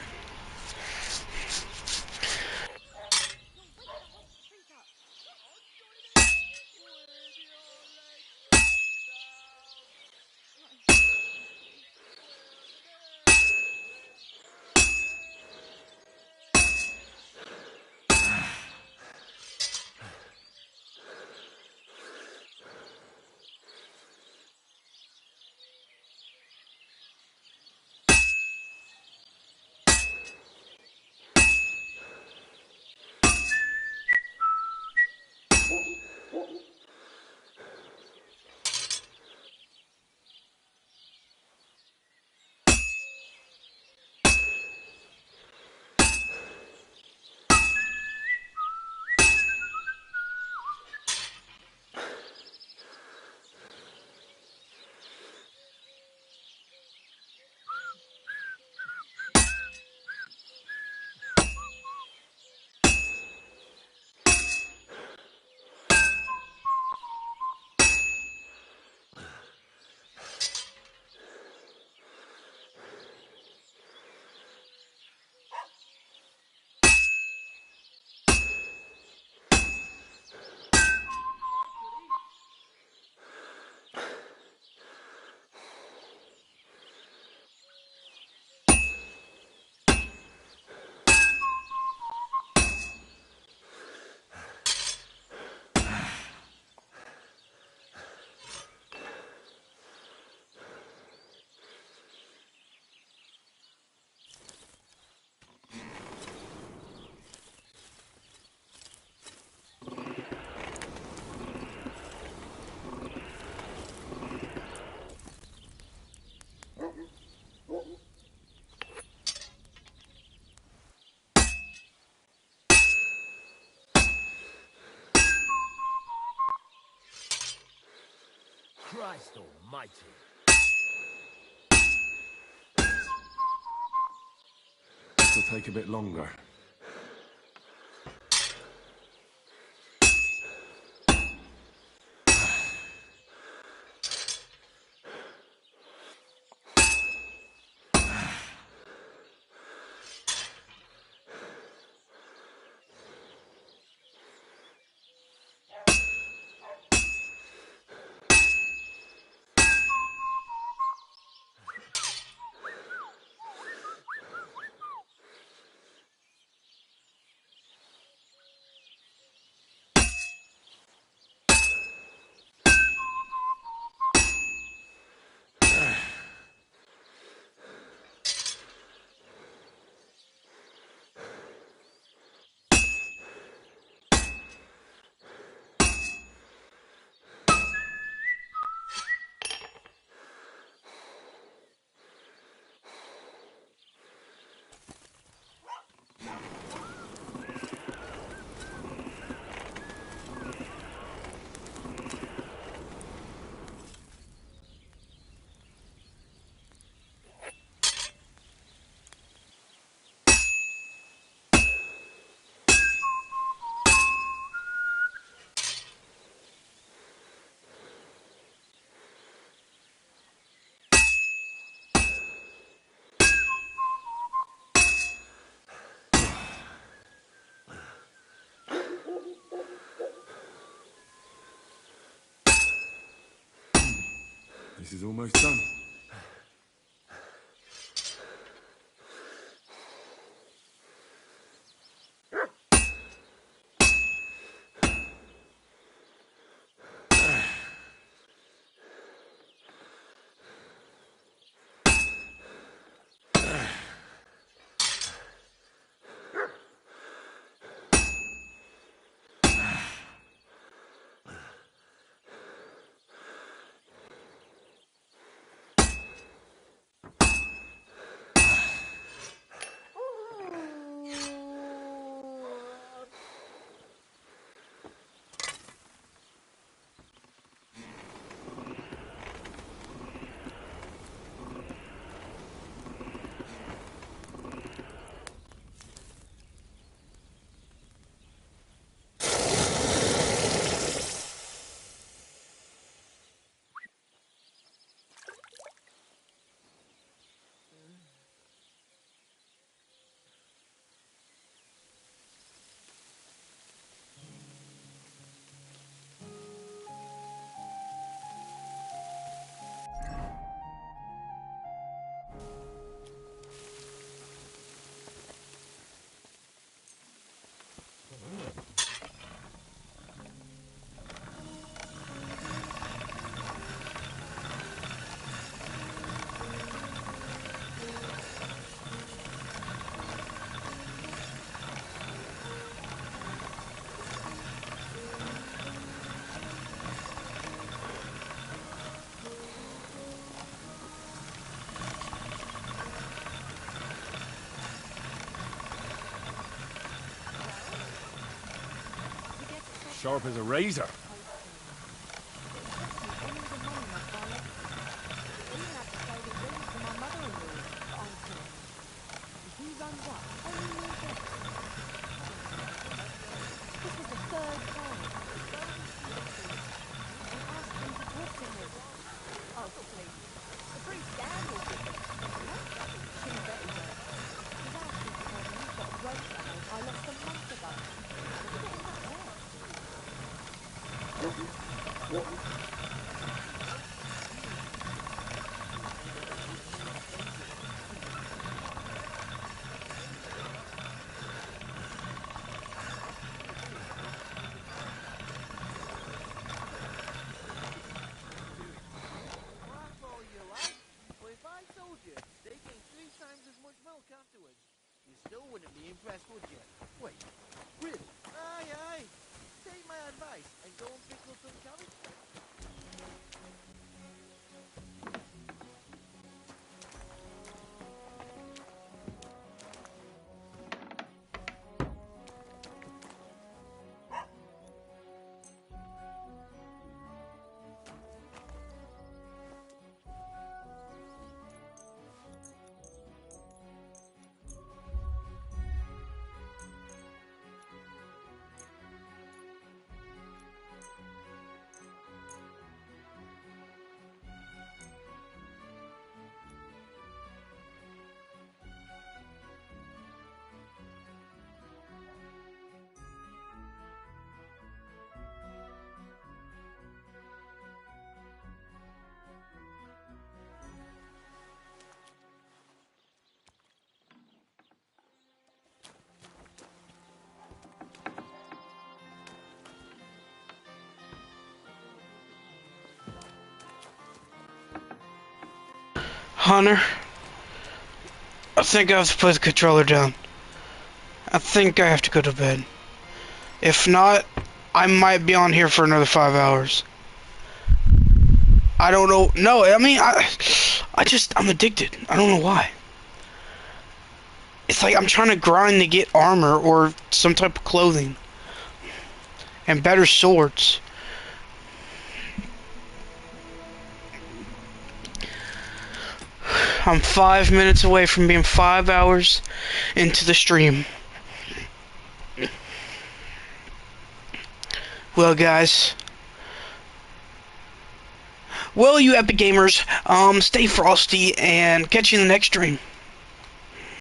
Christ almighty. This'll take a bit longer. This is almost done. Sharp as a razor. Hunter, I think I have to put the controller down. I think I have to go to bed. If not, I might be on here for another 5 hours. I don't know. No, I mean, I'm addicted. I don't know why. It's like I'm trying to grind to get armor or some type of clothing. And better swords. I'm 5 minutes away from being 5 hours into the stream. Well, guys. Well, you epic gamers, stay frosty and catch you in the next stream.